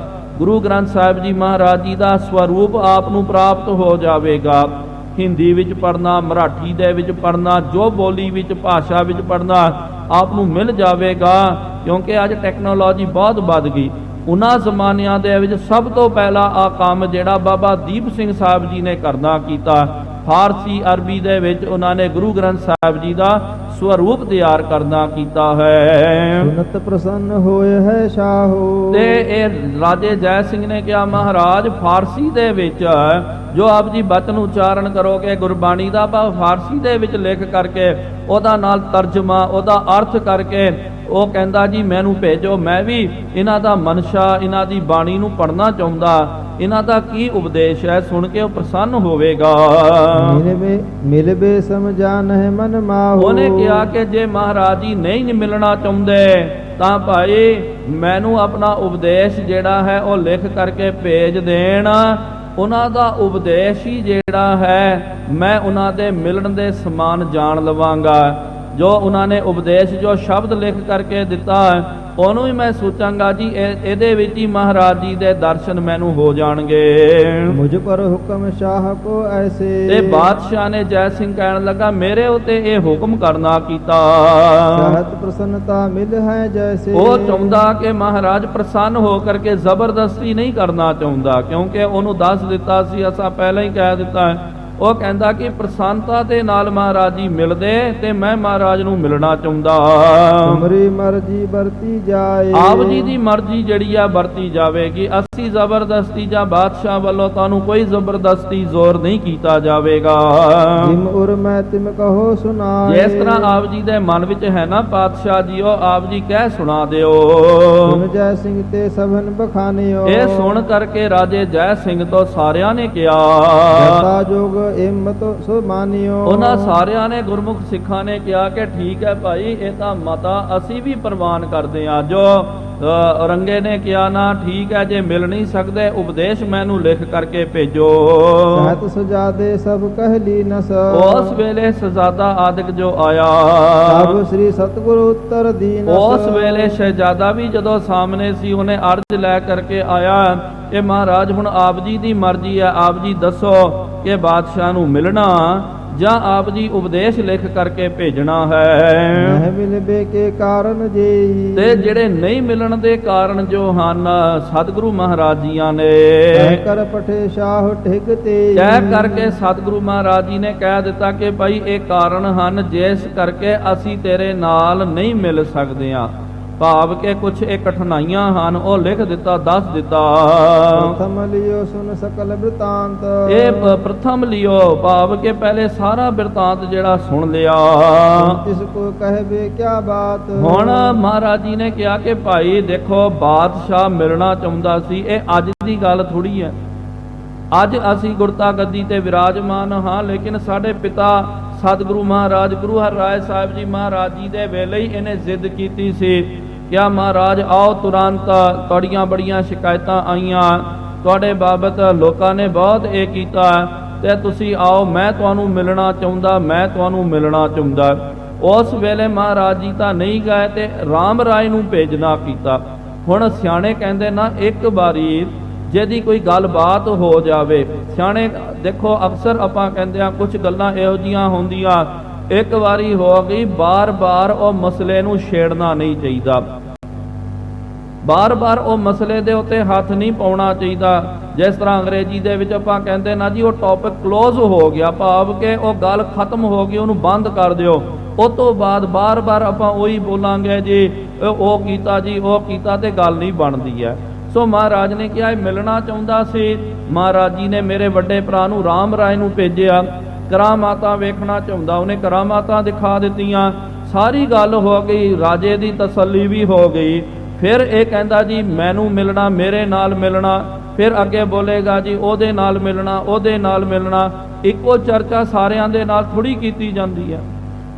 ਗੁਰੂ ਗ੍ਰੰਥ ਸਾਹਿਬ ਜੀ ਮਹਾਰਾਜ ਜੀ ਦਾ ਸਵਰੂਪ ਆਪ ਨੂੰ ਪ੍ਰਾਪਤ ਹੋ ਜਾਵੇਗਾ। ਹਿੰਦੀ ਵਿੱਚ ਪੜ੍ਹਨਾ, ਮਰਾਠੀ ਦੇ ਵਿੱਚ ਪੜ੍ਹਨਾ, ਜੋ ਬੋਲੀ ਵਿੱਚ ਭਾਸ਼ਾ ਵਿੱਚ ਪੜ੍ਹਨਾ ਆਪ ਨੂੰ ਮਿਲ ਜਾਵੇਗਾ, ਕਿਉਂਕਿ ਅੱਜ ਟੈਕਨੋਲੋਜੀ ਬਹੁਤ ਵੱਧ ਗਈ। ਉਹਨਾਂ ਜ਼ਮਾਨਿਆਂ ਦੇ ਵਿੱਚ ਸਭ ਤੋਂ ਪਹਿਲਾ ਆ ਕੰਮ ਜਿਹੜਾ ਬਾਬਾ ਦੀਪ ਸਿੰਘ ਸਾਹਿਬ ਜੀ ਨੇ ਕਰਨਾ ਕੀਤਾ, ਫਾਰਸੀ ਅਰਬੀ ਦੇ ਵਿੱਚ ਉਹਨਾਂ ਨੇ ਗੁਰੂ ਗ੍ਰੰਥ ਸਾਹਿਬ ਜੀ ਦਾ ਸਵਰੂਪ ਤਿਆਰ ਕਰਨਾ ਕੀਤਾ ਹੈ। ਸੁਨਤ ਪ੍ਰਸੰਨ ਹੋਏ ਹੈ ਸ਼ਾਹੋ। ਤੇ ਇਹ ਰਾਜੇ ਜੈ ਸਿੰਘ ਨੇ ਕਿਹਾ ਮਹਾਰਾਜ ਫਾਰਸੀ ਦੇ ਵਿੱਚ ਜੋ ਆਪ ਜੀ ਬਚਨ ਉਚਾਰਨ ਕਰੋਗੇ ਗੁਰਬਾਣੀ ਦਾ, ਫਾਰਸੀ ਦੇ ਵਿੱਚ ਲਿਖ ਕਰਕੇ ਉਹਦਾ ਨਾਲ ਤਰਜਮਾ, ਉਹਦਾ ਅਰਥ ਕਰਕੇ ਉਹ ਕਹਿੰਦਾ ਜੀ ਮੈਨੂੰ ਭੇਜੋ, ਮੈਂ ਵੀ ਇਹਨਾਂ ਦਾ ਮਨਸ਼ਾ, ਇਹਨਾਂ ਦੀ ਬਾਣੀ ਨੂੰ ਪੜ੍ਹਨਾ ਚਾਹੁੰਦਾ, ਇਹਨਾਂ ਦਾ ਕੀ ਉਪਦੇਸ਼ ਹੈ ਸੁਣ ਕੇ ਉਹ ਪ੍ਰਸੰਨ ਹੋਵੇਗਾ। ਮਿਲਵੇ ਸਮਝਾਨ ਹੈ ਮਨ ਮਾਹੋ। ਉਹਨੇ ਕਿਹਾ ਕਿ ਜੇ ਮਹਾਰਾਜ ਜੀ ਨਹੀਂ ਮਿਲਣਾ ਚਾਹੁੰਦੇ ਤਾਂ ਭਾਈ ਮੈਨੂੰ ਆਪਣਾ ਉਪਦੇਸ਼ ਜਿਹੜਾ ਹੈ ਉਹ ਲਿਖ ਕਰਕੇ ਭੇਜ ਦੇਣ। ਉਹਨਾਂ ਦਾ ਉਪਦੇਸ਼ ਹੀ ਜਿਹੜਾ ਹੈ ਮੈਂ ਉਹਨਾਂ ਦੇ ਮਿਲਣ ਦੇ ਸਮਾਨ ਜਾਣ ਲਵਾਂਗਾ। ਜੋ ਉਹਨਾਂ ਨੇ ਉਪਦੇਸ਼, ਜੋ ਸ਼ਬਦ ਲਿਖ ਕਰਕੇ ਦਿੱਤਾ ਉਹਨੂੰ ਹੀ ਮੈਂ ਸੋਚਾਂਗਾ ਜੀ ਇਹਦੇ ਵਿੱਚ ਹੀ ਮਹਾਰਾਜ ਜੀ ਦੇ ਦਰਸ਼ਨ ਮੈਨੂੰ ਹੋ ਜਾਣਗੇ। ਮੁਝ ਪਰ ਹੁਕਮ ਸ਼ਾਹ ਕੋ ਐਸੇ। ਤੇ ਬਾਦਸ਼ਾਹ ਨੇ ਜੈ ਸਿੰਘ ਕਹਿਣ ਲੱਗਾ ਮੇਰੇ ਉਤੇ ਇਹ ਹੁਕਮ ਕਰਨਾ ਕੀਤਾ। ਚਾਹਤ ਪ੍ਰਸੰਨਤਾ ਮਿਲ ਹੈ ਜੈਸੇ। ਉਹ ਚਾਹੁੰਦਾ ਕਿ ਮਹਾਰਾਜ ਪ੍ਰਸੰਨ ਹੋ ਕਰਕੇ ਜ਼ਬਰਦਸਤੀ ਨਹੀਂ ਕਰਨਾ ਚਾਹੁੰਦਾ, ਕਿਉਂਕਿ ਉਹਨੂੰ ਦੱਸ ਦਿੱਤਾ ਸੀ, ਅਸਾਂ ਪਹਿਲਾਂ ਹੀ ਕਹਿ ਦਿੱਤਾ। ਉਹ ਕਹਿੰਦਾ ਕਿ ਪ੍ਰਸੰਨਤਾ ਦੇ ਨਾਲ ਮਹਾਰਾਜ ਜੀ ਮਿਲਦੇ ਤੇ ਮੈਂ ਮਹਾਰਾਜ ਨੂੰ ਮਿਲਣਾ ਚਾਹੁੰਦਾ। ਤੁਮਰੀ ਮਰਜ਼ੀ ਵਰਤੀ ਜਾਏ। ਆਪ ਜੀ ਦੀ ਮਰਜ਼ੀ ਜਿਹੜੀ ਆ ਵਰਤੀ ਜਾਵੇਗੀ। ਅਸੀਂ ਜ਼ਬਰਦਸਤੀ ਜਾਂ ਬਾਦਸ਼ਾਹ ਵੱਲੋਂ ਤੁਹਾਨੂੰ ਕੋਈ ਜ਼ਬਰਦਸਤੀ ਜ਼ੋਰ ਨਹੀਂ ਕੀਤਾ ਜਾਵੇਗਾ। ਜਿਮ ਉਰ ਮੈਂ ਤਿਮ ਕਹੋ ਸੁਨਾਏ। ਜਿਸ ਤਰ੍ਹਾਂ ਆਪ ਜੀ ਦੇ ਮਨ ਵਿੱਚ ਹੈ ਨਾ ਪਾਤਸ਼ਾਹ ਜੀ, ਉਹ ਆਪ ਜੀ ਕਹਿ ਸੁਣਾ ਦਿਓ। ਸੁਨ ਜੈ ਸਿੰਘ ਤੇ ਸਭਨ ਬਖਾਨਿਓ। ਇਹ ਸੁਣ ਕਰਕੇ ਰਾਜੇ ਜੈ ਸਿੰਘ ਤੋਂ ਸਾਰਿਆਂ ਨੇ ਕਿਹਾ ਜੋਗ ਹਿੰਮਤ ਸੋ ਮਾਨਿਓ। ਉਹਨਾਂ ਸਾਰਿਆਂ ਨੇ ਗੁਰਮੁਖ ਸਿੱਖਾਂ ਨੇ ਕਿਹਾ ਕਿ ਠੀਕ ਹੈ ਭਾਈ, ਇਹ ਤਾਂ ਮਤਾ ਅਸੀਂ ਵੀ ਪ੍ਰਵਾਨ ਕਰਦੇ ਹਾਂ। ਜੋ ਔਰੰਗੇ ਨੇ ਕਿਹਾ ਨਾ ਠੀਕ ਹੈ, ਜੇ ਮਿਲ ਨਹੀਂ ਸਕਦੇ ਉਪਦੇਸ਼ ਮੈਨੂੰ ਲਿਖ ਕਰਕੇ ਭੇਜੋ। ਸਹਤ ਸਜਾਦੇ ਸਭ ਕਹਿਲੀ ਨਸ। ਉਸ ਵੇਲੇ ਸਜ਼ਾਦਾ ਆਦਿਕ ਜੋ ਆਇਆ, ਸਭ ਸ੍ਰੀ ਸਤਿਗੁਰੂ ਉੱਤਰ ਦੀਨ। ਉਸ ਵੇਲੇ ਸ਼ਹਿਜ਼ਾਦਾ ਵੀ ਜਦੋਂ ਸਾਹਮਣੇ ਸੀ, ਉਹਨੇ ਅਰਜ਼ ਲੈ ਕਰਕੇ ਆਇਆ ਕਿ ਮਹਾਰਾਜ ਹੁਣ ਆਪ ਜੀ ਦੀ ਮਰਜ਼ੀ ਹੈ, ਆਪ ਜੀ ਦੱਸੋ ਕਿ ਬਾਦਸ਼ਾਹ ਨੂੰ ਮਿਲਣਾ ਜਾਂ ਆਪ ਜੀ ਉਪਦੇਸ਼ ਲਿਖ ਕਰਕੇ ਭੇਜਣਾ ਹੈ। ਨਹੀਂ ਮਿਲਵੇ ਕੇ ਕਾਰਨ ਜੀ। ਤੇ ਜਿਹੜੇ ਨਹੀਂ ਮਿਲਣ ਦੇ ਕਾਰਨ ਜੋ ਹਨ ਸਤਿਗੁਰੂ ਮਹਾਰਾਜ ਜੀਆਂ ਨੇ ਕਹਿ ਕਰ ਪਠੇ ਸ਼ਾਹ ਠਿਗ ਤੇ। ਕਹਿ ਕਰਕੇ ਸਤਿਗੁਰੂ ਮਹਾਰਾਜ ਜੀ ਨੇ ਕਹਿ ਦਿੱਤਾ ਕਿ ਭਾਈ ਇਹ ਕਾਰਨ ਹਨ ਜਿਸ ਕਰਕੇ ਅਸੀਂ ਤੇਰੇ ਨਾਲ ਨਹੀਂ ਮਿਲ ਸਕਦੇ ਹਾਂ। ਭਾਵ ਕਿ ਕੁਛ ਇਹ ਕਠਿਨਾਈਆਂ ਹਨ, ਉਹ ਲਿਖ ਦਿੱਤਾ, ਦੱਸ ਦਿੱਤਾ। ਪ੍ਰਥਮ ਲਿਓ ਸੁਨ ਸਕਲ ਬਿਰਤਾਂਤ। ਇਹ ਪ੍ਰਥਮ ਲਿਓ ਭਾਵ ਕਿ ਪਹਿਲੇ ਸਾਰਾ ਬਿਰਤਾਂਤ ਜਿਹੜਾ ਸੁਣ ਲਿਆ। ਤਿਸ ਕੋ ਕਹਿਵੇ ਕਿਆ ਬਾਤ। ਹੁਣ ਮਹਾਰਾਜ ਜੀ ਨੇ ਕਿਹਾ ਕਿ ਭਾਈ ਦੇਖੋ ਬਾਦਸ਼ਾਹ ਮਿਲਣਾ ਚਾਹੁੰਦਾ ਸੀ, ਇਹ ਅੱਜ ਦੀ ਗੱਲ ਥੋੜੀ ਹੈ। ਅੱਜ ਅਸੀਂ ਗੁਰਤਾ ਗੱਦੀ ਤੇ ਵਿਰਾਜਮਾਨ ਹਾਂ, ਲੇਕਿਨ ਸਾਡੇ ਪਿਤਾ ਸਤਿਗੁਰੂ ਮਹਾਰਾਜ ਗੁਰੂ ਹਰਿਰਾਏ ਸਾਹਿਬ ਜੀ ਮਹਾਰਾਜ ਜੀ ਦੇ ਵੇਲੇ ਹੀ ਇਹਨੇ ਜ਼ਿੱਦ ਕੀਤੀ ਸੀ ਕਿਆ ਮਹਾਰਾਜ ਆਓ ਤੁਰੰਤ, ਤੁਹਾਡੀਆਂ ਬੜੀਆਂ ਸ਼ਿਕਾਇਤਾਂ ਆਈਆਂ, ਤੁਹਾਡੇ ਬਾਬਤ ਲੋਕਾਂ ਨੇ ਬਹੁਤ ਇਹ ਕੀਤਾ ਤੇ ਤੁਸੀਂ ਆਓ, ਮੈਂ ਤੁਹਾਨੂੰ ਮਿਲਣਾ ਚਾਹੁੰਦਾ, ਮੈਂ ਤੁਹਾਨੂੰ ਮਿਲਣਾ ਚਾਹੁੰਦਾ। ਉਸ ਵੇਲੇ ਮਹਾਰਾਜ ਜੀ ਤਾਂ ਨਹੀਂ ਗਏ ਤੇ ਰਾਮ ਰਾਏ ਨੂੰ ਭੇਜਣਾ ਕੀਤਾ। ਹੁਣ ਸਿਆਣੇ ਕਹਿੰਦੇ ਨਾ ਇੱਕ ਵਾਰੀ ਜਿਹਦੀ ਕੋਈ ਗੱਲਬਾਤ ਹੋ ਜਾਵੇ, ਸਿਆਣੇ ਦੇਖੋ ਅਕਸਰ ਆਪਾਂ ਕਹਿੰਦੇ ਆ ਕੁਝ ਗੱਲਾਂ ਇਹੋ ਜੀਆਂ ਹੁੰਦੀਆਂ, ਇੱਕ ਵਾਰੀ ਹੋ ਗਈ, ਬਾਰ-ਬਾਰ ਉਹ ਮਸਲੇ ਨੂੰ ਛੇੜਨਾ ਨਹੀਂ ਚਾਹੀਦਾ, ਬਾਰ-ਬਾਰ ਉਹ ਮਸਲੇ ਦੇ ਉੱਤੇ ਹੱਥ ਨਹੀਂ ਪਾਉਣਾ ਚਾਹੀਦਾ। ਜਿਸ ਤਰ੍ਹਾਂ ਅੰਗਰੇਜ਼ੀ ਦੇ ਵਿੱਚ ਆਪਾਂ ਕਹਿੰਦੇ ਨਾ ਜੀ ਉਹ ਟੌਪਿਕ ਕਲੋਜ਼ ਹੋ ਗਿਆ, ਭਾਵ ਕਿ ਉਹ ਗੱਲ ਖਤਮ ਹੋ ਗਈ, ਉਹਨੂੰ ਬੰਦ ਕਰ ਦਿਓ। ਉਸ ਤੋਂ ਬਾਅਦ ਬਾਰ-ਬਾਰ ਆਪਾਂ ਉਹੀ ਬੋਲਾਂਗੇ ਜੀ ਉਹ ਕੀਤਾ ਜੀ ਉਹ ਕੀਤਾ, ਤੇ ਗੱਲ ਨਹੀਂ ਬਣਦੀ ਹੈ। ਸੋ ਮਹਾਰਾਜ ਨੇ ਕਿਹਾ ਇਹ ਮਿਲਣਾ ਚਾਹੁੰਦਾ ਸੀ। ਮਹਾਰਾਜ ਜੀ ਨੇ ਮੇਰੇ ਵੱਡੇ ਭਰਾ ਨੂੰ ਰਾਮ ਰਾਏ ਨੂੰ ਭੇਜਿਆ, ਕਰਾਮਾਤਾਂ ਵੇਖਣਾ ਚਾਹੁੰਦਾ, ਉਹਨੇ ਕਰਾਮਾਤਾਂ ਦਿਖਾ ਦਿੱਤੀਆਂ, ਸਾਰੀ ਗੱਲ ਹੋ ਗਈ, ਰਾਜੇ ਦੀ ਤਸੱਲੀ ਵੀ ਹੋ ਗਈ। ਫਿਰ ਇਹ ਕਹਿੰਦਾ ਜੀ ਮੈਨੂੰ ਮਿਲਣਾ, ਮੇਰੇ ਨਾਲ ਮਿਲਣਾ, ਫਿਰ ਅੱਗੇ ਬੋਲੇਗਾ ਜੀ ਉਹਦੇ ਨਾਲ ਮਿਲਣਾ, ਉਹਦੇ ਨਾਲ ਮਿਲਣਾ। ਇੱਕੋ ਚਰਚਾ ਸਾਰਿਆਂ ਦੇ ਨਾਲ ਥੋੜੀ ਕੀਤੀ ਜਾਂਦੀ ਹੈ।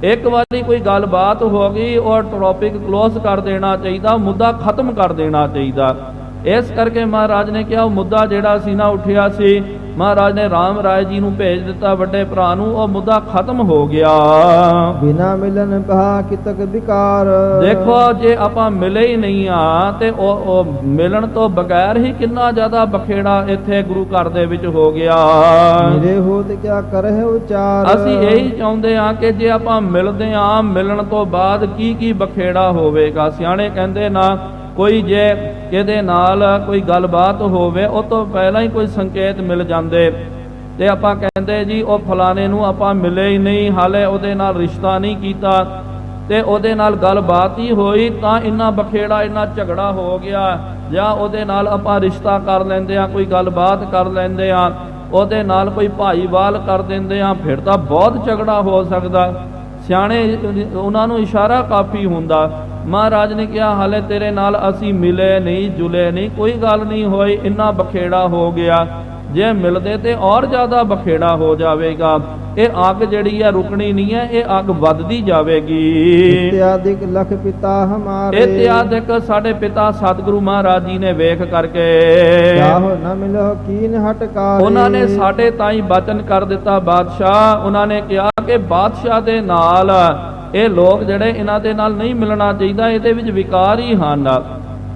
ਇੱਕ ਵਾਰੀ ਕੋਈ ਗੱਲਬਾਤ ਹੋ ਗਈ, ਉਹ ਟੌਪਿਕ ਕਲੋਜ਼ ਕਰ ਦੇਣਾ ਚਾਹੀਦਾ, ਮੁੱਦਾ ਖਤਮ ਕਰ ਦੇਣਾ ਚਾਹੀਦਾ। ਇਸ ਕਰਕੇ ਮਹਾਰਾਜ ਨੇ ਕਿਹਾ ਉਹ ਮੁੱਦਾ ਜਿਹੜਾ ਸੀ ਨਾ ਉੱਠਿਆ ਸੀ, ਮਹਾਰਾਜ ਨੇ ਰਾਮ ਰਾਏ ਜੀ ਨੂੰ ਭੇਜ ਦਿੱਤਾ ਵੱਡੇ ਭਰਾ ਨੂੰ, ਉਹ ਮੁੱਦਾ ਖਤਮ ਹੋ ਗਿਆ। ਬਿਨਾ ਮਿਲਨ ਬਹਾ ਕਿਤਕ ਵਿਕਾਰ। ਦੇਖੋ ਜੇ ਆਪਾਂ ਮਿਲੇ ਹੀ ਨਹੀਂ ਆ ਤੇ ਉਹ ਮਿਲਣ ਤੋਂ ਬਗੈਰ ਹੀ ਕਿੰਨਾ ਜ਼ਿਆਦਾ ਬਖੇੜਾ ਇੱਥੇ ਗੁਰੂ ਘਰ ਦੇ ਵਿੱਚ ਹੋ ਗਿਆ। ਮੇਰੇ ਹੋ ਤੇ ਕਿਆ ਕਰਹਿ ਉਚਾਰ। ਅਸੀਂ ਇਹੀ ਚਾਹੁੰਦੇ ਆ ਕਿ ਜੇ ਆਪਾਂ ਮਿਲਦੇ ਆ, ਮਿਲਣ ਤੋਂ ਬਾਅਦ ਕੀ ਕੀ ਬਖੇੜਾ ਹੋਵੇਗਾ। ਸਿਆਣੇ ਕਹਿੰਦੇ ਨਾ ਕੋਈ ਜੇ ਇਹਦੇ ਨਾਲ ਕੋਈ ਗੱਲਬਾਤ ਹੋਵੇ ਉਹ ਤੋਂ ਪਹਿਲਾਂ ਹੀ ਕੋਈ ਸੰਕੇਤ ਮਿਲ ਜਾਂਦੇ ਤੇ ਆਪਾਂ ਕਹਿੰਦੇ ਜੀ ਉਹ ਫਲਾਣੇ ਨੂੰ ਆਪਾਂ ਮਿਲੇ ਹੀ ਨਹੀਂ, ਹਾਲੇ ਉਹਦੇ ਨਾਲ ਰਿਸ਼ਤਾ ਨਹੀਂ ਕੀਤਾ ਤੇ ਉਹਦੇ ਨਾਲ ਗੱਲਬਾਤ ਹੀ ਹੋਈ ਤਾਂ ਇੰਨਾ ਬਖੇੜਾ ਇੰਨਾ ਝਗੜਾ ਹੋ ਗਿਆ। ਜਾਂ ਉਹਦੇ ਨਾਲ ਆਪਾਂ ਰਿਸ਼ਤਾ ਕਰ ਲੈਂਦੇ ਆ, ਕੋਈ ਗੱਲਬਾਤ ਕਰ ਲੈਂਦੇ ਆ, ਉਹਦੇ ਨਾਲ ਕੋਈ ਭਾਈਵਾਲ ਕਰ ਦਿੰਦੇ ਆ, ਫਿਰ ਤਾਂ ਬਹੁਤ ਝਗੜਾ ਹੋ ਸਕਦਾ। ਸਿਆਣੇ ਉਹਨਾਂ ਨੂੰ ਇਸ਼ਾਰਾ ਕਾਫੀ ਹੁੰਦਾ। ਮਹਾਰਾਜ ਨੇ ਕਿਹਾ ਹਾਲੇ ਤੇਰੇ ਨਾਲ ਅਸੀਂ ਮਿਲੇ ਨਹੀਂ, ਜੁਲੇ ਨਹੀਂ, ਕੋਈ ਗੱਲ ਨਹੀਂ ਹੋਈ, ਇੰਨਾ ਬਖੇੜਾ ਹੋ ਗਿਆ। ਜੇ ਮਿਲਦੇ ਤੇ ਔਰ ਜ਼ਿਆਦਾ ਬਖੇੜਾ ਹੋ ਜਾਵੇਗਾ। ਇਹ ਅੱਗ ਜਿਹੜੀ ਹੈ ਰੁਕਣੀ ਨਹੀਂ ਹੈ, ਇਹ ਅੱਗ ਵੱਧਦੀ ਜਾਵੇਗੀ। ਇਤਿਆਦਿਕ ਲਖ ਪਿਤਾ ਹਮਾਰੇ। ਇਤਿਆਦਿਕ ਸਾਡੇ ਪਿਤਾ ਸਤਿਗੁਰੂ ਮਹਾਰਾਜ ਜੀ ਨੇ ਵੇਖ ਕਰਕੇ ਚਾਹੋ ਨਾ ਮਿਲੋ ਕੀਨ ਹਟਕਾਰੇ। ਉਹਨਾਂ ਨੇ ਸਾਡੇ ਤਾਈ ਬਚਨ ਕਰ ਦਿੱਤਾ ਬਾਦਸ਼ਾਹ। ਉਹਨਾਂ ਨੇ ਕਿਹਾ ਕਿ ਬਾਦਸ਼ਾਹ ਦੇ ਨਾਲ ਇਹ ਲੋਕ ਜਿਹੜੇ ਇਹਨਾਂ ਦੇ ਨਾਲ ਨਹੀਂ ਮਿਲਣਾ ਚਾਹੀਦਾ, ਇਹਦੇ ਵਿੱਚ ਵਿਕਾਰ ਹੀ ਹਨ।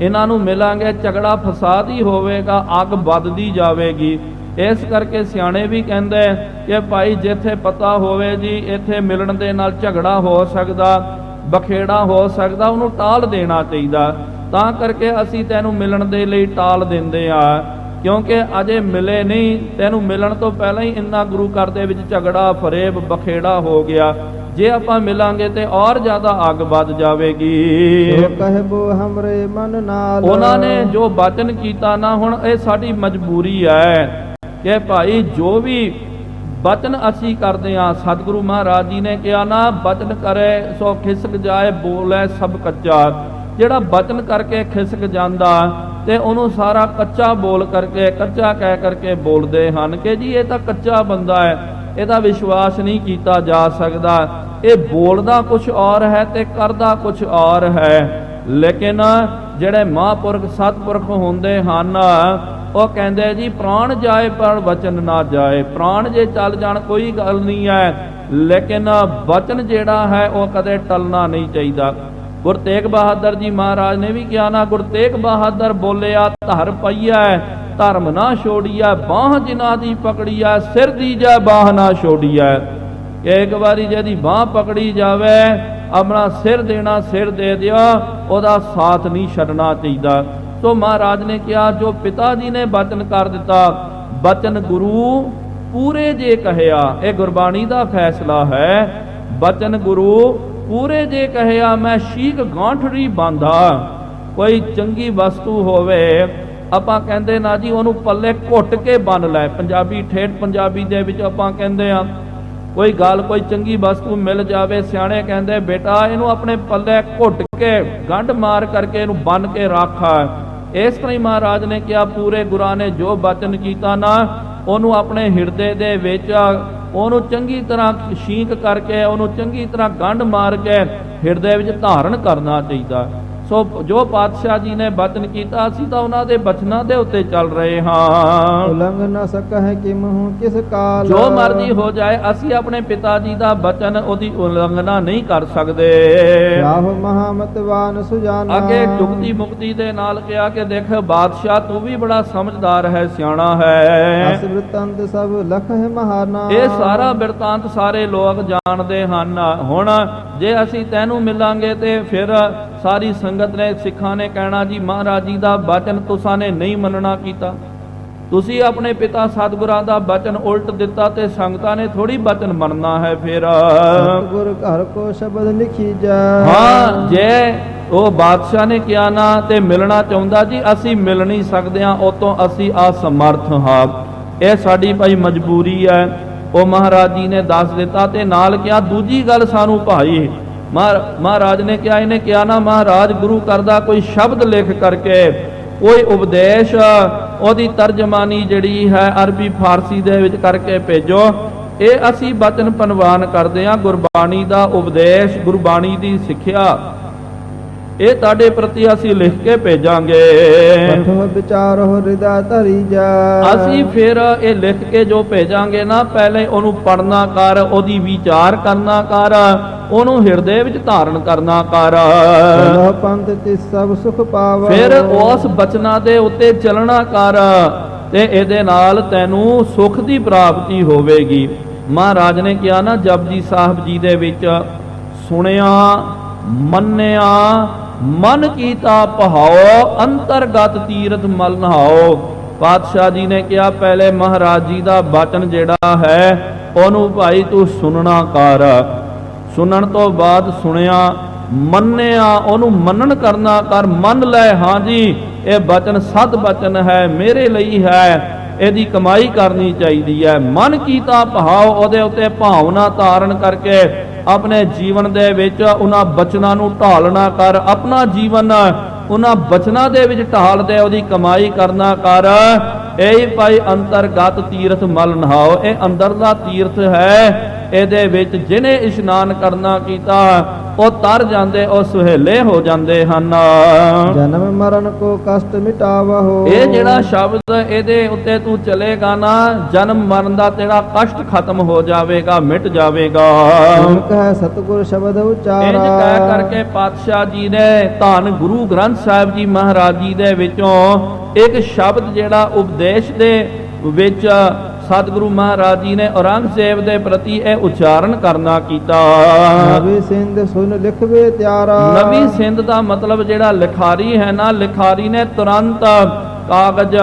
ਇਹਨਾਂ ਨੂੰ ਮਿਲਾਂਗੇ ਝਗੜਾ ਫਸਾਦ ਹੀ ਹੋਵੇਗਾ, ਅੱਗ ਵੱਧਦੀ ਜਾਵੇਗੀ। ਇਸ ਕਰਕੇ ਸਿਆਣੇ ਵੀ ਕਹਿੰਦੇ ਕਿ ਭਾਈ ਜਿੱਥੇ ਪਤਾ ਹੋਵੇ ਜੀ ਇੱਥੇ ਮਿਲਣ ਦੇ ਨਾਲ ਝਗੜਾ ਹੋ ਸਕਦਾ, ਬਖੇੜਾ ਹੋ ਸਕਦਾ, ਉਹਨੂੰ ਟਾਲ ਦੇਣਾ ਚਾਹੀਦਾ। ਤਾਂ ਕਰਕੇ ਅਸੀਂ ਤੈਨੂੰ ਮਿਲਣ ਦੇ ਲਈ ਟਾਲ ਦਿੰਦੇ ਆ, ਕਿਉਂਕਿ ਅਜੇ ਮਿਲੇ ਨਹੀਂ, ਤੈਨੂੰ ਮਿਲਣ ਤੋਂ ਪਹਿਲਾਂ ਹੀ ਇੰਨਾ ਗੁਰੂ ਘਰ ਦੇ ਵਿੱਚ ਝਗੜਾ ਫਰੇਬ ਬਖੇੜਾ ਹੋ ਗਿਆ। ਜੇ ਆਪਾਂ ਮਿਲਾਂਗੇ ਤੇ ਔਰ ਜ਼ਿਆਦਾ ਅੱਗ ਵੱਧ ਜਾਵੇਗੀ। ਸੋ ਕਹਿਬੋ ਹਮਰੇ ਮਨ ਨਾਲ। ਉਹਨਾਂ ਨੇ ਜੋ ਬਚਨ ਕੀਤਾ ਨਾ, ਹੁਣ ਇਹ ਸਾਡੀ ਮਜਬੂਰੀ ਹੈ ਕਿ ਭਾਈ ਜੋ ਵੀ ਬਚਨ ਅਸੀਂ ਕਰਦੇ ਆ, ਸਤਿਗੁਰੂ ਮਹਾਰਾਜ ਜੀ ਨੇ ਕਿਹਾ ਨਾ ਬਚਨ ਕਰੇ ਸੋ ਖਿਸਕ ਜਾਏ, ਬੋਲੇ ਸਭ ਕੱਚਾ। ਜਿਹੜਾ ਬਚਨ ਕਰਕੇ ਖਿਸਕ ਜਾਂਦਾ ਤੇ ਉਹਨੂੰ ਸਾਰਾ ਕੱਚਾ ਬੋਲ ਕਰਕੇ, ਕੱਚਾ ਕਹਿ ਕਰਕੇ ਬੋਲਦੇ ਹਨ ਕਿ ਜੀ ਇਹ ਤਾਂ ਕੱਚਾ ਬੰਦਾ ਹੈ, ਇਹਦਾ ਵਿਸ਼ਵਾਸ ਨਹੀਂ ਕੀਤਾ ਜਾ ਸਕਦਾ। ਇਹ ਬੋਲਦਾ ਕੁਝ ਔਰ ਹੈ ਤੇ ਕਰਦਾ ਕੁਝ ਔਰ ਹੈ। ਲੇਕਿਨ ਜਿਹੜੇ ਮਹਾਂਪੁਰਖ ਸਤਿਪੁਰਖ ਹੁੰਦੇ ਹਨ ਉਹ ਕਹਿੰਦੇ ਜੀ ਪ੍ਰਾਣ ਜਾਏ ਪਰ ਵਚਨ ਨਾ ਜਾਏ। ਪ੍ਰਾਣ ਜੇ ਚੱਲ ਜਾਣ ਕੋਈ ਗੱਲ ਨਹੀਂ ਹੈ, ਲੇਕਿਨ ਵਚਨ ਜਿਹੜਾ ਹੈ ਉਹ ਕਦੇ ਟਲਣਾ ਨਹੀਂ ਚਾਹੀਦਾ। ਗੁਰੂ ਤੇਗ ਬਹਾਦਰ ਜੀ ਮਹਾਰਾਜ ਨੇ ਵੀ ਕਿਹਾ ਨਾ, ਗੁਰੂ ਤੇਗ ਬਹਾਦਰ ਬੋਲਿਆ ਧਰ ਪਈਆ ਧਰਮ ਨਾ ਛੋੜੀਆ, ਬਾਹ ਜਿਨ੍ਹਾਂ ਦੀ ਪਕੜੀਆ ਸਿਰ ਦੀਜੈ ਬਾਹ ਨਾ ਛੋੜੀਆ। ਇੱਕ ਵਾਰੀ ਜਿਹਦੀ ਬਾਹ ਪਕੜੀ ਜਾਵੇ ਆਪਣਾ ਸਿਰ ਦੇਣਾ, ਸਿਰ ਦੇ ਦਿਓ, ਉਹਦਾ ਸਾਥ ਨਹੀਂ ਛੱਡਣਾ ਚਾਹੀਦਾ। ਸੋ ਮਹਾਰਾਜ ਨੇ ਕਿਹਾ ਜੋ ਪਿਤਾ ਜੀ ਨੇ ਬਚਨ ਕਰ ਦਿੱਤਾ, ਬਚਨ ਗੁਰੂ ਪੂਰੇ ਜੇ ਕਹਿਆ। ਇਹ ਗੁਰਬਾਣੀ ਦਾ ਫੈਸਲਾ ਹੈ। ਬਚਨ ਗੁਰੂ ਪੂਰੇ ਜੇ ਕਹਿਆ, ਮੈਂ ਸ਼ੀਕ ਗਾਂਠੜੀ ਬਾਂਧਾ। ਕੋਈ ਚੰਗੀ ਵਸਤੂ ਹੋਵੇ ਆਪਾਂ ਕਹਿੰਦੇ ਨਾ ਜੀ ਉਹਨੂੰ ਪੱਲੇ ਘੁੱਟ ਕੇ ਬੰਨ ਲੈ। ਪੰਜਾਬੀ ਠੇਠ ਪੰਜਾਬੀ ਦੇ ਵਿੱਚ ਆਪਾਂ ਕਹਿੰਦੇ ਆ ਕੋਈ ਗੱਲ, ਕੋਈ ਚੰਗੀ ਵਸਤੂ ਮਿਲ ਜਾਵੇ, ਸਿਆਣੇ ਕਹਿੰਦੇ ਬੇਟਾ ਇਹਨੂੰ ਆਪਣੇ ਪੱਲੇ ਘੁੱਟ ਕੇ ਗੰਢ ਮਾਰ ਕਰਕੇ ਇਹਨੂੰ ਬੰਨ ਕੇ ਰੱਖ। ਇਸ ਤਰ੍ਹਾਂ ਹੀ ਮਹਾਰਾਜ ਨੇ ਕਿਹਾ ਪੂਰੇ ਗੁਰਾਂ ਨੇ ਜੋ ਬਚਨ ਕੀਤਾ ਨਾ, ਉਹਨੂੰ ਆਪਣੇ ਹਿਰਦੇ ਦੇ ਵਿੱਚ ਉਹਨੂੰ ਚੰਗੀ ਤਰ੍ਹਾਂ ਛੀਂਕ ਕਰਕੇ, ਉਹਨੂੰ ਚੰਗੀ ਤਰ੍ਹਾਂ ਗੰਢ ਮਾਰ ਕੇ ਹਿਰਦੇ ਵਿੱਚ ਧਾਰਨ ਕਰਨਾ ਚਾਹੀਦਾ। ਸੋ ਜੋ ਪਾਤਸ਼ਾਹ ਜੀ ਨੇ ਬਚਨ ਕੀਤਾ, ਅਸੀਂ ਤਾਂ ਉਹਨਾਂ ਦੇ ਬਚਨਾਂ ਦੇ ਉੱਤੇ ਚੱਲ ਰਹੇ ਹਾਂ। ਉਲੰਘ ਨਾ ਸਕਹਿ ਕਿਮਹੁ ਕਿਸ ਕਾਲ। ਜੋ ਮਰਜ਼ੀ ਹੋ ਜਾਏ, ਅਸੀਂ ਆਪਣੇ ਪਿਤਾ ਜੀ ਦਾ ਬਚਨ ਉਹਦੀ ਉਲੰਘਣਾ ਨਹੀਂ ਕਰ ਸਕਦੇ। ਰਾਹੁ ਮਹਾਮਤਵਾਨ ਸੁਜਾਨਾ। ਅੱਗੇ ਜੁਗਤੀ ਮੁਕਤੀ ਦੇ ਨਾਲ ਕਿਹਾ ਕਿ ਦੇਖ ਬਾਦਸ਼ਾਹ ਤੂੰ ਵੀ ਬੜਾ ਸਮਝਦਾਰ ਹੈ, ਸਿਆਣਾ ਹੈ। ਅਸ ਬ੍ਰਿਤਾਂਤ ਸਭ ਲਖ ਹੈ ਮਹਾਨਾ। ਇਹ ਸਾਰਾ ਬਿਰਤਾਂਤ ਸਾਰੇ ਲੋਕ ਜਾਣਦੇ ਹਨ। ਹੁਣ ਜੇ ਅਸੀਂ ਤੈਨੂੰ ਮਿਲਾਂਗੇ ਤੇ ਫਿਰ ਸਾਰੀ ਸੰਗਤ ਨੇ, ਸਿੱਖਾਂ ਨੇ ਕਹਿਣਾ ਜੀ ਮਹਾਰਾਜ ਜੀ ਦਾ ਬਚਨ ਤੁਸਾਂ ਨੇ ਨਹੀਂ ਮੰਨਣਾ ਕੀਤਾ, ਤੁਸੀਂ ਆਪਣੇ ਪਿਤਾ ਸਤਿਗੁਰਾਂ ਦਾ ਬਚਨ ਉਲਟ ਦਿੱਤਾ ਤੇ ਸੰਗਤਾਂ ਨੇ ਥੋੜੀ ਬਚਨ ਮੰਨਣਾ ਹੈ। ਫਿਰ ਸਤਿਗੁਰ ਘਰ ਕੋ ਸ਼ਬਦ ਲਿਖੀ ਜਾ। ਹਾਂ, ਜੇ ਉਹ ਬਾਦਸ਼ਾਹ ਨੇ ਕਿਹਾ ਨਾ ਤੇ ਮਿਲਣਾ ਚਾਹੁੰਦਾ ਜੀ ਅਸੀਂ ਮਿਲ ਨਹੀਂ ਸਕਦੇ ਹਾਂ, ਉਹ ਤੋਂ ਅਸੀਂ ਅਸਮਰਥ ਹਾਂ। ਇਹ ਸਾਡੀ ਭਾਈ ਮਜਬੂਰੀ ਹੈ। ਉਹ ਮਹਾਰਾਜ ਜੀ ਨੇ ਦੱਸ ਦਿੱਤਾ ਤੇ ਨਾਲ ਕਿਹਾ ਦੂਜੀ ਗੱਲ ਸਾਨੂੰ ਭਾਈ ਮਹਾਰਾਜ ਨੇ ਕਿਹਾ, ਇਹਨੇ ਕਿਹਾ ਨਾ ਮਹਾਰਾਜ ਗੁਰੂ ਕਰਦਾ ਕੋਈ ਸ਼ਬਦ ਲਿਖ ਕਰਕੇ, ਕੋਈ ਉਪਦੇਸ਼, ਉਹਦੀ ਤਰਜਮਾਨੀ ਜਿਹੜੀ ਹੈ ਅਰਬੀ ਫਾਰਸੀ ਦੇ ਵਿੱਚ ਕਰਕੇ ਭੇਜੋ। ਇਹ ਅਸੀਂ ਬਚਨ ਪ੍ਰਵਾਨ ਕਰਦੇ ਹਾਂ। ਗੁਰਬਾਣੀ ਦਾ ਉਪਦੇਸ਼, ਗੁਰਬਾਣੀ ਦੀ ਸਿੱਖਿਆ ਇਹ ਤੁਹਾਡੇ ਪ੍ਰਤੀ ਅਸੀਂ ਲਿਖ ਕੇ ਭੇਜਾਂਗੇ। ਪਠੋ ਵਿਚਾਰੋ ਹਿਰਦਾ ਧਰੀ ਜਾ। ਅਸੀਂ ਫਿਰ ਇਹ ਲਿਖ ਕੇ ਜੋ ਭੇਜਾਂਗੇ ਨਾ, ਪਹਿਲੇ ਉਹਨੂੰ ਪੜਨਾ ਕਰ, ਉਹਦੀ ਵਿਚਾਰ ਕਰਨਾ ਕਰ, ਉਹਨੂੰ ਹਿਰਦੇ ਵਿੱਚ ਧਾਰਨ ਕਰਨਾ ਕਰ। ਚਲੋ ਪੰਥ ਤਿਸ ਸਭ ਸੁਖ ਪਾਵੋ। ਫਿਰ ਉਸ ਬਚਨਾਂ ਦੇ ਉੱਤੇ ਚੱਲਣਾ ਕਰ ਤੇ ਇਹਦੇ ਨਾਲ ਤੈਨੂੰ ਸੁਖ ਦੀ ਪ੍ਰਾਪਤੀ ਹੋਵੇਗੀ। ਮਹਾਰਾਜ ਨੇ ਕਿਹਾ ਨਾ ਜਪਜੀ ਸਾਹਿਬ ਜੀ ਦੇ ਵਿੱਚ, ਸੁਣਿਆ ਮੰਨਿਆ ਮਨ ਕੀਤਾ ਪਹਾਓ, ਅੰਤਰਗਤ ਤੀਰਥ ਮਲ ਨਹਾਓ। ਪਾਤਸ਼ਾਹ ਜੀ ਨੇ ਕਿਹਾ ਪਹਿਲੇ ਮਹਾਰਾਜ ਜੀ ਦਾ ਬਚਨ ਜਿਹੜਾ ਹੈ ਉਹਨੂੰ ਭਾਈ ਤੂੰ ਸੁਣਨਾ ਕਰ। ਸੁਣਨ ਤੋਂ ਬਾਅਦ ਸੁਣਿਆ ਮੰਨਿਆ, ਉਹਨੂੰ ਮੰਨਣ ਕਰਨਾ ਕਰ। ਮੰਨ ਲੈ ਹਾਂਜੀ ਇਹ ਬਚਨ ਸਤ ਬਚਨ ਹੈ, ਮੇਰੇ ਲਈ ਹੈ, ਇਹਦੀ ਕਮਾਈ ਕਰਨੀ ਚਾਹੀਦੀ ਹੈ। ਮਨ ਕੀਤਾ ਭਾਵ, ਉਹਦੇ ਉੱਤੇ ਭਾਵਨਾ ਧਾਰਨ ਕਰਕੇ ਆਪਣੇ ਜੀਵਨ ਦੇ ਵਿੱਚ ਉਹਨਾਂ ਬਚਨਾਂ ਨੂੰ ਢਾਲਣਾ ਕਰ। ਆਪਣਾ ਜੀਵਨ ਉਹਨਾਂ ਬਚਨਾਂ ਦੇ ਵਿੱਚ ਢਾਲ ਦੇ, ਉਹਦੀ ਕਮਾਈ ਕਰਨਾ ਕਰ। ਇਹ ਭਾਈ ਅੰਤਰਗਤ ਤੀਰਥ ਮਲ ਨਹਾਓ, ਇਹ ਅੰਦਰਲਾ ਤੀਰਥ ਹੈ। ਇਹਦੇ ਵਿੱਚ ਜਿਹਨੇ ਇਸ਼ਨਾਨ ਕਰਨਾ ਕੀਤਾ ਉਹ ਤਰ ਜਾਂਦੇ, ਉਹ ਸੁਹੇਲੇ ਹੋ ਜਾਂਦੇ ਹਨ। ਜਨਮ ਮਰਨ ਕੋ ਕਸ਼ਟ ਮਿਟਾਵਹੁ। ਇਹ ਜਿਹੜਾ ਸ਼ਬਦ ਇਹਦੇ ਉੱਤੇ ਤੂੰ ਚਲੇਗਾ ਨਾ, ਜਨਮ ਮਰਨ ਦਾ ਤੇਰਾ ਕਸ਼ਟ ਖਤਮ ਹੋ ਜਾਵੇਗਾ, ਮਿਟ ਜਾਵੇਗਾ। ਕਹੈ ਸਤਿਗੁਰ ਸ਼ਬਦ ਉਚਾਰਾ। ਇੰਜ ਕਹਿ ਕਰਕੇ ਪਾਤਸ਼ਾਹ ਜੀ ਨੇ ਧੰਨ ਗੁਰੂ ਗ੍ਰੰਥ ਸਾਹਿਬ ਜੀ ਮਹਾਰਾਜ ਜੀ ਦੇ ਵਿੱਚੋਂ ਇੱਕ ਸ਼ਬਦ ਜਿਹੜਾ ਉਪਦੇਸ਼ ਦੇ ਵਿੱਚ ਸਤਿਗੁਰੂ ਮਹਾਰਾਜ ਜੀ ਨੇ ਔਰੰਗਜ਼ੇਬ ਦੇ ਪ੍ਰਤੀ ਇਹ ਉਚਾਰਨ ਕਰਨਾ ਕੀਤਾ। ਨਵੀ ਸਿੰਧ ਸੁਨ ਲਿਖਵੇ ਤਿਆਰਾ। ਨਵੀ ਸਿੰਧ ਦਾ ਮਤਲਬ ਜਿਹੜਾ ਲਿਖਾਰੀ ਹੈ ਨਾ, ਲਿਖਾਰੀ ਨੇ ਤੁਰੰਤ ਕਾਗਜ਼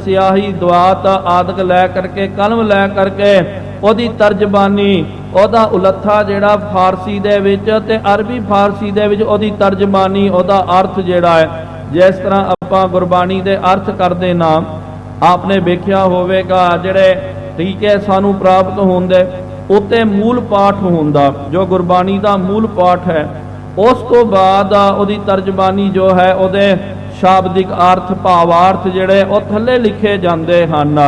ਸਿਆਹੀ ਦਵਾਤ ਆਦਿਕ ਲੈ ਕਰਕੇ, ਕਲਮ ਲੈ ਕਰਕੇ ਉਹਦੀ ਤਰਜਮਾਨੀ, ਉਹਦਾ ਉਲੱਥਾ ਜਿਹੜਾ ਫਾਰਸੀ ਦੇ ਵਿੱਚ ਤੇ ਅਰਬੀ ਫਾਰਸੀ ਦੇ ਵਿੱਚ ਉਹਦੀ ਤਰਜਮਾਨੀ, ਉਹਦਾ ਅਰਥ ਜਿਹੜਾ ਹੈ, ਜਿਸ ਤਰ੍ਹਾਂ ਆਪਾਂ ਗੁਰਬਾਣੀ ਦੇ ਅਰਥ ਕਰਦੇ ਨਾ, ਆਪਨੇ ਵੇਖਿਆ ਹੋਵੇਗਾ ਜਿਹੜੇ ਟੀਕੇ ਸਾਨੂੰ ਪ੍ਰਾਪਤ ਹੁੰਦੇ ਉੱਤੇ ਮੂਲ ਪਾਠ ਹੁੰਦਾ, ਜੋ ਗੁਰਬਾਣੀ ਦਾ ਮੂਲ ਪਾਠ ਹੈ। ਉਸ ਤੋਂ ਬਾਅਦ ਉਹਦੀ ਤਰਜਮਾਨੀ ਜੋ ਹੈ, ਉਹਦੇ ਸ਼ਾਬਦਿਕ ਅਰਥ ਭਾਵਾਰਥ ਜਿਹੜੇ ਉਹ ਥੱਲੇ ਲਿਖੇ ਜਾਂਦੇ ਹਨ।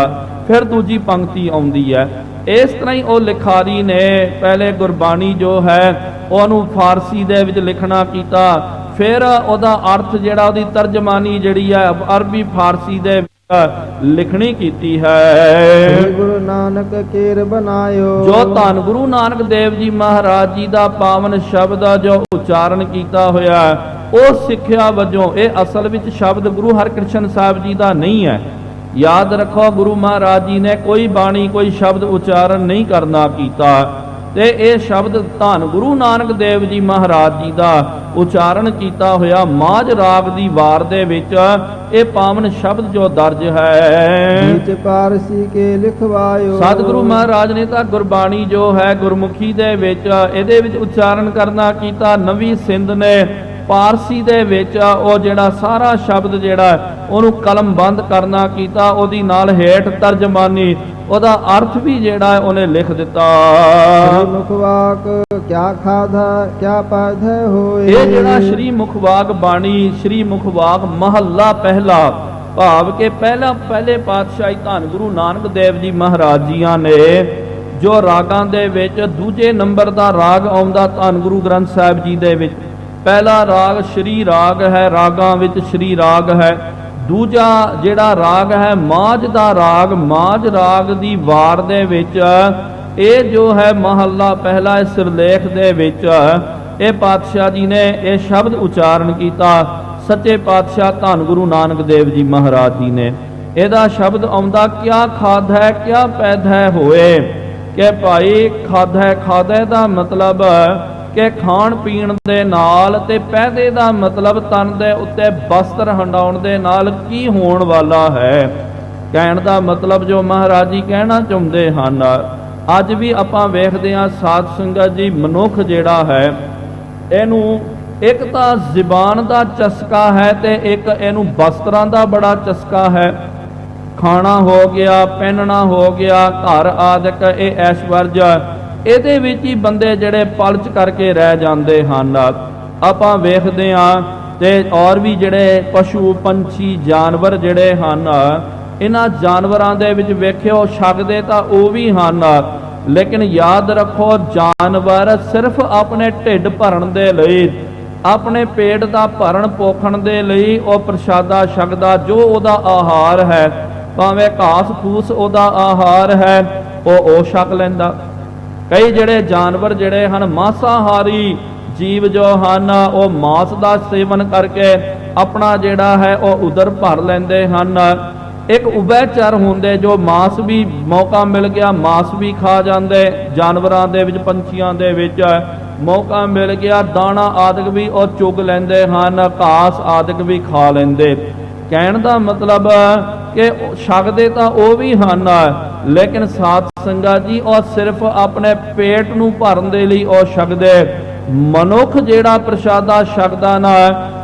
ਫਿਰ ਦੂਜੀ ਪੰਕਤੀ ਆਉਂਦੀ ਹੈ। ਇਸ ਤਰ੍ਹਾਂ ਹੀ ਉਹ ਲਿਖਾਰੀ ਨੇ ਪਹਿਲੇ ਗੁਰਬਾਣੀ ਜੋ ਹੈ ਉਹਨੂੰ ਫਾਰਸੀ ਦੇ ਵਿੱਚ ਲਿਖਣਾ ਕੀਤਾ, ਫਿਰ ਉਹਦਾ ਅਰਥ ਜਿਹੜਾ, ਉਹਦੀ ਤਰਜਮਾਨੀ ਜਿਹੜੀ ਹੈ ਅਰਬੀ ਫਾਰਸੀ ਦੇ ਲਿਖਣੀ ਕੀਤੀ ਹੈ। ਗੁਰੂ ਨਾਨਕ ਕੇਰ ਬਨਾਇਓ। ਜੋ ਧੰਨ ਗੁਰੂ ਨਾਨਕ ਦੇਵ ਜੀ ਮਹਾਰਾਜ ਜੀ ਦਾ ਪਾਵਨ ਸ਼ਬਦ ਜੋ ਉਚਾਰਨ ਕੀਤਾ ਹੋਇਆ, ਉਹ ਸਿੱਖਿਆ ਵਜੋਂ, ਇਹ ਅਸਲ ਵਿੱਚ ਸ਼ਬਦ ਗੁਰੂ ਹਰਕ੍ਰਿਸ਼ਨ ਸਾਹਿਬ ਜੀ ਦਾ ਨਹੀਂ ਹੈ। ਯਾਦ ਰੱਖੋ, ਗੁਰੂ ਮਹਾਰਾਜ ਜੀ ਨੇ ਕੋਈ ਬਾਣੀ, ਕੋਈ ਸ਼ਬਦ ਉਚਾਰਨ ਨਹੀਂ ਕਰਨਾ ਕੀਤਾ, ਤੇ ਇਹ ਸ਼ਬਦ ਧੰਨ ਗੁਰੂ ਨਾਨਕ ਦੇਵ ਜੀ ਮਹਾਰਾਜ ਜੀ ਦਾ ਉਚਾਰਨ ਕੀਤਾ ਹੋਇਆ ਮਾਝ ਰਾਗ ਦੀ ਵਾਰ ਦੇ ਵਿੱਚ ਇਹ ਪਾਵਨ ਸ਼ਬਦ ਜੋ ਦਰਜ ਹੈ। ਵਿੱਚ ਪਾਰਸੀ ਕੇ ਲਿਖਵਾਇਓ। ਸਤਿਗੁਰੂ ਮਹਾਰਾਜ ਨੇ ਤਾਂ ਗੁਰਬਾਣੀ ਜੋ ਹੈ ਗੁਰਮੁਖੀ ਦੇ ਵਿੱਚ ਇਹਦੇ ਵਿੱਚ ਉਚਾਰਨ ਕਰਨਾ ਕੀਤਾ। ਨਵੀਂ ਸਿੰਧ ਨੇ ਪਾਰਸੀ ਦੇ ਵਿੱਚ ਉਹ ਜਿਹੜਾ ਸਾਰਾ ਸ਼ਬਦ ਜਿਹੜਾ ਉਹਨੂੰ ਕਲਮਬੰਦ ਕਰਨਾ ਕੀਤਾ, ਉਹਦੀ ਨਾਲ ਹੇਠ ਤਰਜਮਾਨੀ, ਉਹਦਾ ਅਰਥ ਵੀ ਜਿਹੜਾ ਉਹਨੇ ਲਿਖ ਦਿੱਤਾ। ਸ੍ਰੀ ਮੁਖਵਾਕ ਕਿਆ ਖਾਧਾ ਕਿਆ ਪਾਧੈ ਹੋਏ। ਇਹ ਜਿਹੜਾ ਸ੍ਰੀ ਮੁਖਵਾਕ ਬਾਣੀ, ਸ੍ਰੀ ਮੁਖਵਾਕ ਮਹੱਲਾ ਪਹਿਲਾ, ਭਾਵ ਕਿ ਪਹਿਲੇ ਪਾਤਸ਼ਾਹੀ ਧੰਨ ਗੁਰੂ ਨਾਨਕ ਦੇਵ ਜੀ ਮਹਾਰਾਜ ਜੀਆਂ ਨੇ ਜੋ ਰਾਗਾਂ ਦੇ ਵਿੱਚ ਦੂਜੇ ਨੰਬਰ ਦਾ ਰਾਗ ਆਉਂਦਾ ਧੰਨ ਗੁਰੂ ਗ੍ਰੰਥ ਸਾਹਿਬ ਜੀ ਦੇ ਵਿੱਚ, ਪਹਿਲਾ ਰਾਗ ਸ਼੍ਰੀ ਰਾਗ ਹੈ, ਰਾਗਾਂ ਵਿੱਚ ਸ਼੍ਰੀ ਰਾਗ ਹੈ। ਦੂਜਾ ਜਿਹੜਾ ਰਾਗ ਹੈ ਮਾਝ ਦਾ ਰਾਗ, ਮਾਝ ਰਾਗ ਦੀ ਵਾਰ ਦੇ ਵਿੱਚ ਇਹ ਜੋ ਹੈ ਮਹੱਲਾ ਪਹਿਲਾ, ਇਸ ਸਿਰਲੇਖ ਦੇ ਵਿੱਚ ਇਹ ਪਾਤਸ਼ਾਹ ਜੀ ਨੇ ਇਹ ਸ਼ਬਦ ਉਚਾਰਨ ਕੀਤਾ। ਸੱਚੇ ਪਾਤਸ਼ਾਹ ਧੰਨ ਗੁਰੂ ਨਾਨਕ ਦੇਵ ਜੀ ਮਹਾਰਾਜ ਜੀ ਨੇ ਇਹਦਾ ਸ਼ਬਦ ਆਉਂਦਾ, ਕਿਆ ਖਾਧੈ ਕਿਆ ਪੈਧੈ ਹੋਏ। ਕਿ ਭਾਈ ਖਾਧੈ ਦਾ ਮਤਲਬ ਕਿ ਖਾਣ ਪੀਣ ਦੇ ਨਾਲ, ਤੇ ਪੈਦੇ ਦਾ ਮਤਲਬ ਤਨ ਦੇ ਉੱਤੇ ਬਸਤਰ ਹੰਡਾਉਣ ਦੇ ਨਾਲ ਕੀ ਹੋਣ ਵਾਲਾ ਹੈ। ਕਹਿਣ ਦਾ ਮਤਲਬ ਜੋ ਮਹਾਰਾਜ ਜੀ ਕਹਿਣਾ ਚਾਹੁੰਦੇ ਹਨ, ਅੱਜ ਵੀ ਆਪਾਂ ਵੇਖਦੇ ਹਾਂ ਸਾਧ ਸੰਗਤ ਜੀ, ਮਨੁੱਖ ਜਿਹੜਾ ਹੈ ਇਹਨੂੰ ਇੱਕ ਤਾਂ ਜ਼ੁਬਾਨ ਦਾ ਚਸਕਾ ਹੈ ਤੇ ਇੱਕ ਇਹਨੂੰ ਬਸਤਰਾਂ ਦਾ ਬੜਾ ਚਸਕਾ ਹੈ। ਖਾਣਾ ਹੋ ਗਿਆ, ਪਹਿਨਣਾ ਹੋ ਗਿਆ, ਘਰ ਆਦਿਕ ਇਹ ਐਸ਼ਵਰਜ, ਇਹਦੇ ਵਿੱਚ ਹੀ ਬੰਦੇ ਜਿਹੜੇ ਪਲਚ ਕਰਕੇ ਰਹਿ ਜਾਂਦੇ ਹਨ। ਆਪਾਂ ਵੇਖਦੇ ਹਾਂ ਤੇ ਔਰ ਵੀ ਜਿਹੜੇ ਪਸ਼ੂ ਪੰਛੀ ਜਾਨਵਰ ਜਿਹੜੇ ਹਨ, ਇਹਨਾਂ ਜਾਨਵਰਾਂ ਦੇ ਵਿੱਚ ਵੇਖਿਓ ਛਕਦੇ ਤਾਂ ਉਹ ਵੀ ਹਨ, ਲੇਕਿਨ ਯਾਦ ਰੱਖੋ ਜਾਨਵਰ ਸਿਰਫ ਆਪਣੇ ਢਿੱਡ ਭਰਨ ਦੇ ਲਈ ਆਪਣੇ ਪੇਟ ਦਾ ਭਰਨ ਪੋਖਣ ਦੇ ਲਈ ਉਹ ਪ੍ਰਸ਼ਾਦਾ ਛਕਦਾ, ਜੋ ਉਹਦਾ ਆਹਾਰ ਹੈ, ਭਾਵੇਂ ਘਾਸ ਫੂਸ ਉਹਦਾ ਆਹਾਰ ਹੈ, ਉਹ ਛਕ ਲੈਂਦਾ। ਕਈ ਜਿਹੜੇ ਜਾਨਵਰ ਜਿਹੜੇ ਹਨ ਮਾਸਾਹਾਰੀ ਜੀਵ ਜੋ ਹਨ, ਉਹ ਮਾਸ ਦਾ ਸੇਵਨ ਕਰਕੇ ਆਪਣਾ ਜਿਹੜਾ ਹੈ ਉਹ ਉਦਰ ਭਰ ਲੈਂਦੇ ਹਨ। ਇੱਕ ਉਭੈਚਰ ਹੁੰਦੇ ਜੋ ਮਾਸ ਵੀ ਮੌਕਾ ਮਿਲ ਗਿਆ ਮਾਸ ਵੀ ਖਾ ਜਾਂਦੇ, ਜਾਨਵਰਾਂ ਦੇ ਵਿੱਚ ਪੰਛੀਆਂ ਦੇ ਵਿੱਚ ਮੌਕਾ ਮਿਲ ਗਿਆ ਦਾਣਾ ਆਦਿਕ ਵੀ ਉਹ ਚੁਗ ਲੈਂਦੇ ਹਨ, ਘਾਸ ਆਦਿਕ ਵੀ ਖਾ ਲੈਂਦੇ। ਕਹਿਣ ਦਾ ਮਤਲਬ ਕਿ ਛਕਦੇ ਤਾਂ ਉਹ ਵੀ ਹਨ, ਲੇਕਿਨ ਸਾਧ ਸੰਗਤ ਜੀ ਉਹ ਸਿਰਫ ਆਪਣੇ ਪੇਟ ਨੂੰ ਭਰਨ ਦੇ ਲਈ ਉਹ ਛਕਦੇ। ਮਨੁੱਖ ਜਿਹੜਾ ਪ੍ਰਸ਼ਾਦਾ ਛਕਦਾ ਨਾ,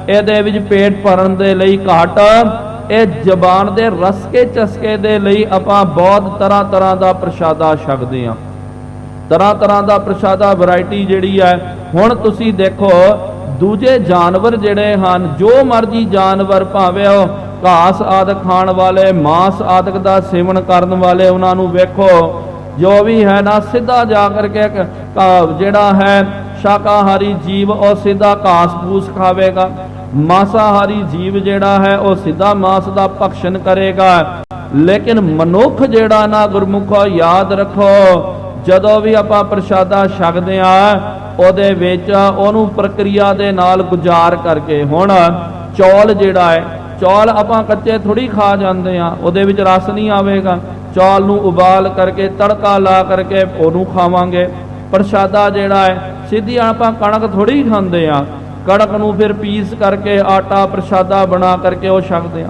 ਇਹਦੇ ਵਿੱਚ ਪੇਟ ਭਰਨ ਦੇ ਲਈ ਘੱਟ, ਇਹ ਜ਼ਬਾਨ ਦੇ ਰਸਕੇ ਚਸਕੇ ਦੇ ਲਈ ਆਪਾਂ ਬਹੁਤ ਤਰ੍ਹਾਂ ਤਰ੍ਹਾਂ ਦਾ ਪ੍ਰਸ਼ਾਦਾ ਛਕਦੇ ਹਾਂ। ਤਰ੍ਹਾਂ ਤਰ੍ਹਾਂ ਦਾ ਪ੍ਰਸ਼ਾਦਾ ਵੈਰਾਈਟੀ ਜਿਹੜੀ ਹੈ। ਹੁਣ ਤੁਸੀਂ ਦੇਖੋ ਦੂਜੇ ਜਾਨਵਰ ਜਿਹੜੇ ਹਨ, ਜੋ ਮਰਜੀ ਜਾਨਵਰ, ਭਾਵੇਂ ਉਹ ਘਾਸ ਆਦਿਕ ਖਾਣ ਵਾਲੇ, ਮਾਸ ਆਦਿਕ ਦਾ ਸੇਵਨ ਕਰਨ ਵਾਲੇ, ਉਹਨਾਂ ਨੂੰ ਵੇਖੋ ਜੋ ਵੀ ਹੈ ਨਾ ਸਿੱਧਾ ਜਾ ਕਰਕੇ ਜਿਹੜਾ ਹੈ ਸ਼ਾਕਾਹਾਰੀ ਜੀਵ ਉਹ ਸਿੱਧਾ ਘਾਸ ਫੂਸ ਖਾਵੇਗਾ, ਮਾਸਾਹਾਰੀ ਜੀਵ ਜਿਹੜਾ ਹੈ ਉਹ ਸਿੱਧਾ ਮਾਸ ਦਾ ਭਕਸ਼ਣ ਕਰੇਗਾ। ਲੇਕਿਨ ਮਨੁੱਖ ਜਿਹੜਾ ਨਾ, ਗੁਰਮੁਖੋ ਯਾਦ ਰੱਖੋ, ਜਦੋਂ ਵੀ ਆਪਾਂ ਪ੍ਰਸ਼ਾਦਾ ਛਕਦੇ ਆ ਉਹਦੇ ਵਿੱਚ ਉਹਨੂੰ ਪ੍ਰਕਿਰਿਆ ਦੇ ਨਾਲ ਗੁਜ਼ਾਰ ਕਰਕੇ, ਹੁਣ ਚੌਲ ਜਿਹੜਾ ਹੈ, ਚੌਲ ਆਪਾਂ ਕੱਚੇ ਥੋੜੀ ਖਾ ਜਾਂਦੇ ਆ, ਉਹਦੇ ਵਿੱਚ ਰਸ ਨਹੀਂ ਆਵੇਗਾ। ਚੌਲ ਨੂੰ ਉਬਾਲ ਕਰਕੇ ਤੜਕਾ ਲਾ ਕਰਕੇ ਉਹਨੂੰ ਖਾਵਾਂਗੇ। ਪ੍ਰਸ਼ਾਦਾ ਜਿਹੜਾ ਹੈ ਸਿੱਧੀ ਆਪਾਂ ਕਣਕ ਥੋੜੀ ਖਾਂਦੇ ਆ, ਕਣਕ ਨੂੰ ਫਿਰ ਪੀਸ ਕਰਕੇ ਆਟਾ ਪ੍ਰਸ਼ਾਦਾ ਬਣਾ ਕਰਕੇ ਉਹ ਛਕਦੇ ਆ।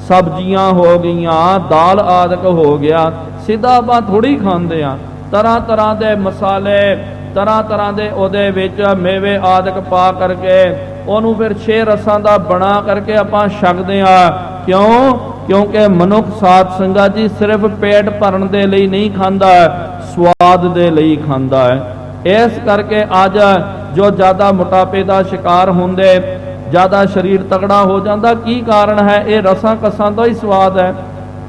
ਸਬਜ਼ੀਆਂ ਹੋ ਗਈਆਂ, ਦਾਲ ਆਦਿਕ ਹੋ ਗਿਆ, ਸਿੱਧਾ ਆਪਾਂ ਥੋੜੀ ਖਾਂਦੇ ਆ। ਤਰ੍ਹਾਂ ਤਰ੍ਹਾਂ ਦੇ ਮਸਾਲੇ, ਤਰ੍ਹਾਂ ਤਰ੍ਹਾਂ ਦੇ ਉਹਦੇ ਵਿੱਚ ਮੇਵੇ ਆਦਿਕ ਪਾ ਕਰਕੇ ਉਹਨੂੰ ਫਿਰ 6 ਰਸਾਂ ਦਾ ਬਣਾ ਕਰਕੇ ਆਪਾਂ ਛਕਦੇ ਆ। ਕਿਉਂ? ਕਿਉਂਕਿ ਮਨੁੱਖ ਸਾਧ ਸੰਗਤ ਜੀ ਸਿਰਫ ਪੇਟ ਭਰਨ ਦੇ ਲਈ ਨਹੀਂ ਖਾਂਦਾ, ਸਵਾਦ ਦੇ ਲਈ ਖਾਂਦਾ ਹੈ। ਇਸ ਕਰਕੇ ਅੱਜ ਜੋ ਜ਼ਿਆਦਾ ਮੋਟਾਪੇ ਦਾ ਸ਼ਿਕਾਰ ਹੁੰਦੇ, ਜ਼ਿਆਦਾ ਸਰੀਰ ਤਗੜਾ ਹੋ ਜਾਂਦਾ, ਕੀ ਕਾਰਨ ਹੈ? ਇਹ ਰਸਾਂ ਕਸਾਂ ਦਾ ਹੀ ਸਵਾਦ ਹੈ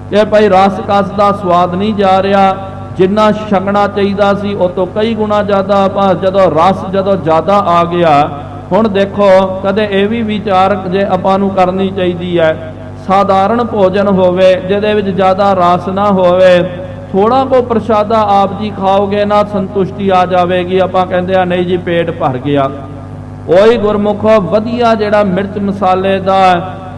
ਕਿ ਭਾਈ ਰਸ ਕਸ ਦਾ ਸਵਾਦ ਨਹੀਂ ਜਾ ਰਿਹਾ, ਜਿੰਨਾ ਛਕਣਾ ਚਾਹੀਦਾ ਸੀ ਉਹ ਤੋਂ ਕਈ ਗੁਣਾ ਜ਼ਿਆਦਾ ਆਪਾਂ ਜਦੋਂ ਜ਼ਿਆਦਾ ਆ ਗਿਆ। ਹੁਣ ਦੇਖੋ ਕਦੇ ਇਹ ਵੀ ਵਿਚਾਰ ਜੇ ਆਪਾਂ ਨੂੰ ਕਰਨੀ ਚਾਹੀਦੀ ਹੈ, ਸਾਧਾਰਨ ਭੋਜਨ ਹੋਵੇ ਜਿਹਦੇ ਵਿੱਚ ਜ਼ਿਆਦਾ ਰਸ ਨਾ ਹੋਵੇ, ਥੋੜਾ ਕੋ ਪ੍ਰਸ਼ਾਦਾ ਆਪ ਜੀ ਖਾਓਗੇ ਨਾ ਸੰਤੁਸ਼ਟੀ ਆ ਜਾਵੇਗੀ, ਆਪਾਂ ਕਹਿੰਦੇ ਆ ਨਹੀਂ ਜੀ ਪੇਟ ਭਰ ਗਿਆ। ਉਹੀ ਗੁਰਮੁਖੋ ਵਧੀਆ ਜਿਹੜਾ ਮਿਰਚ ਮਸਾਲੇ ਦਾ,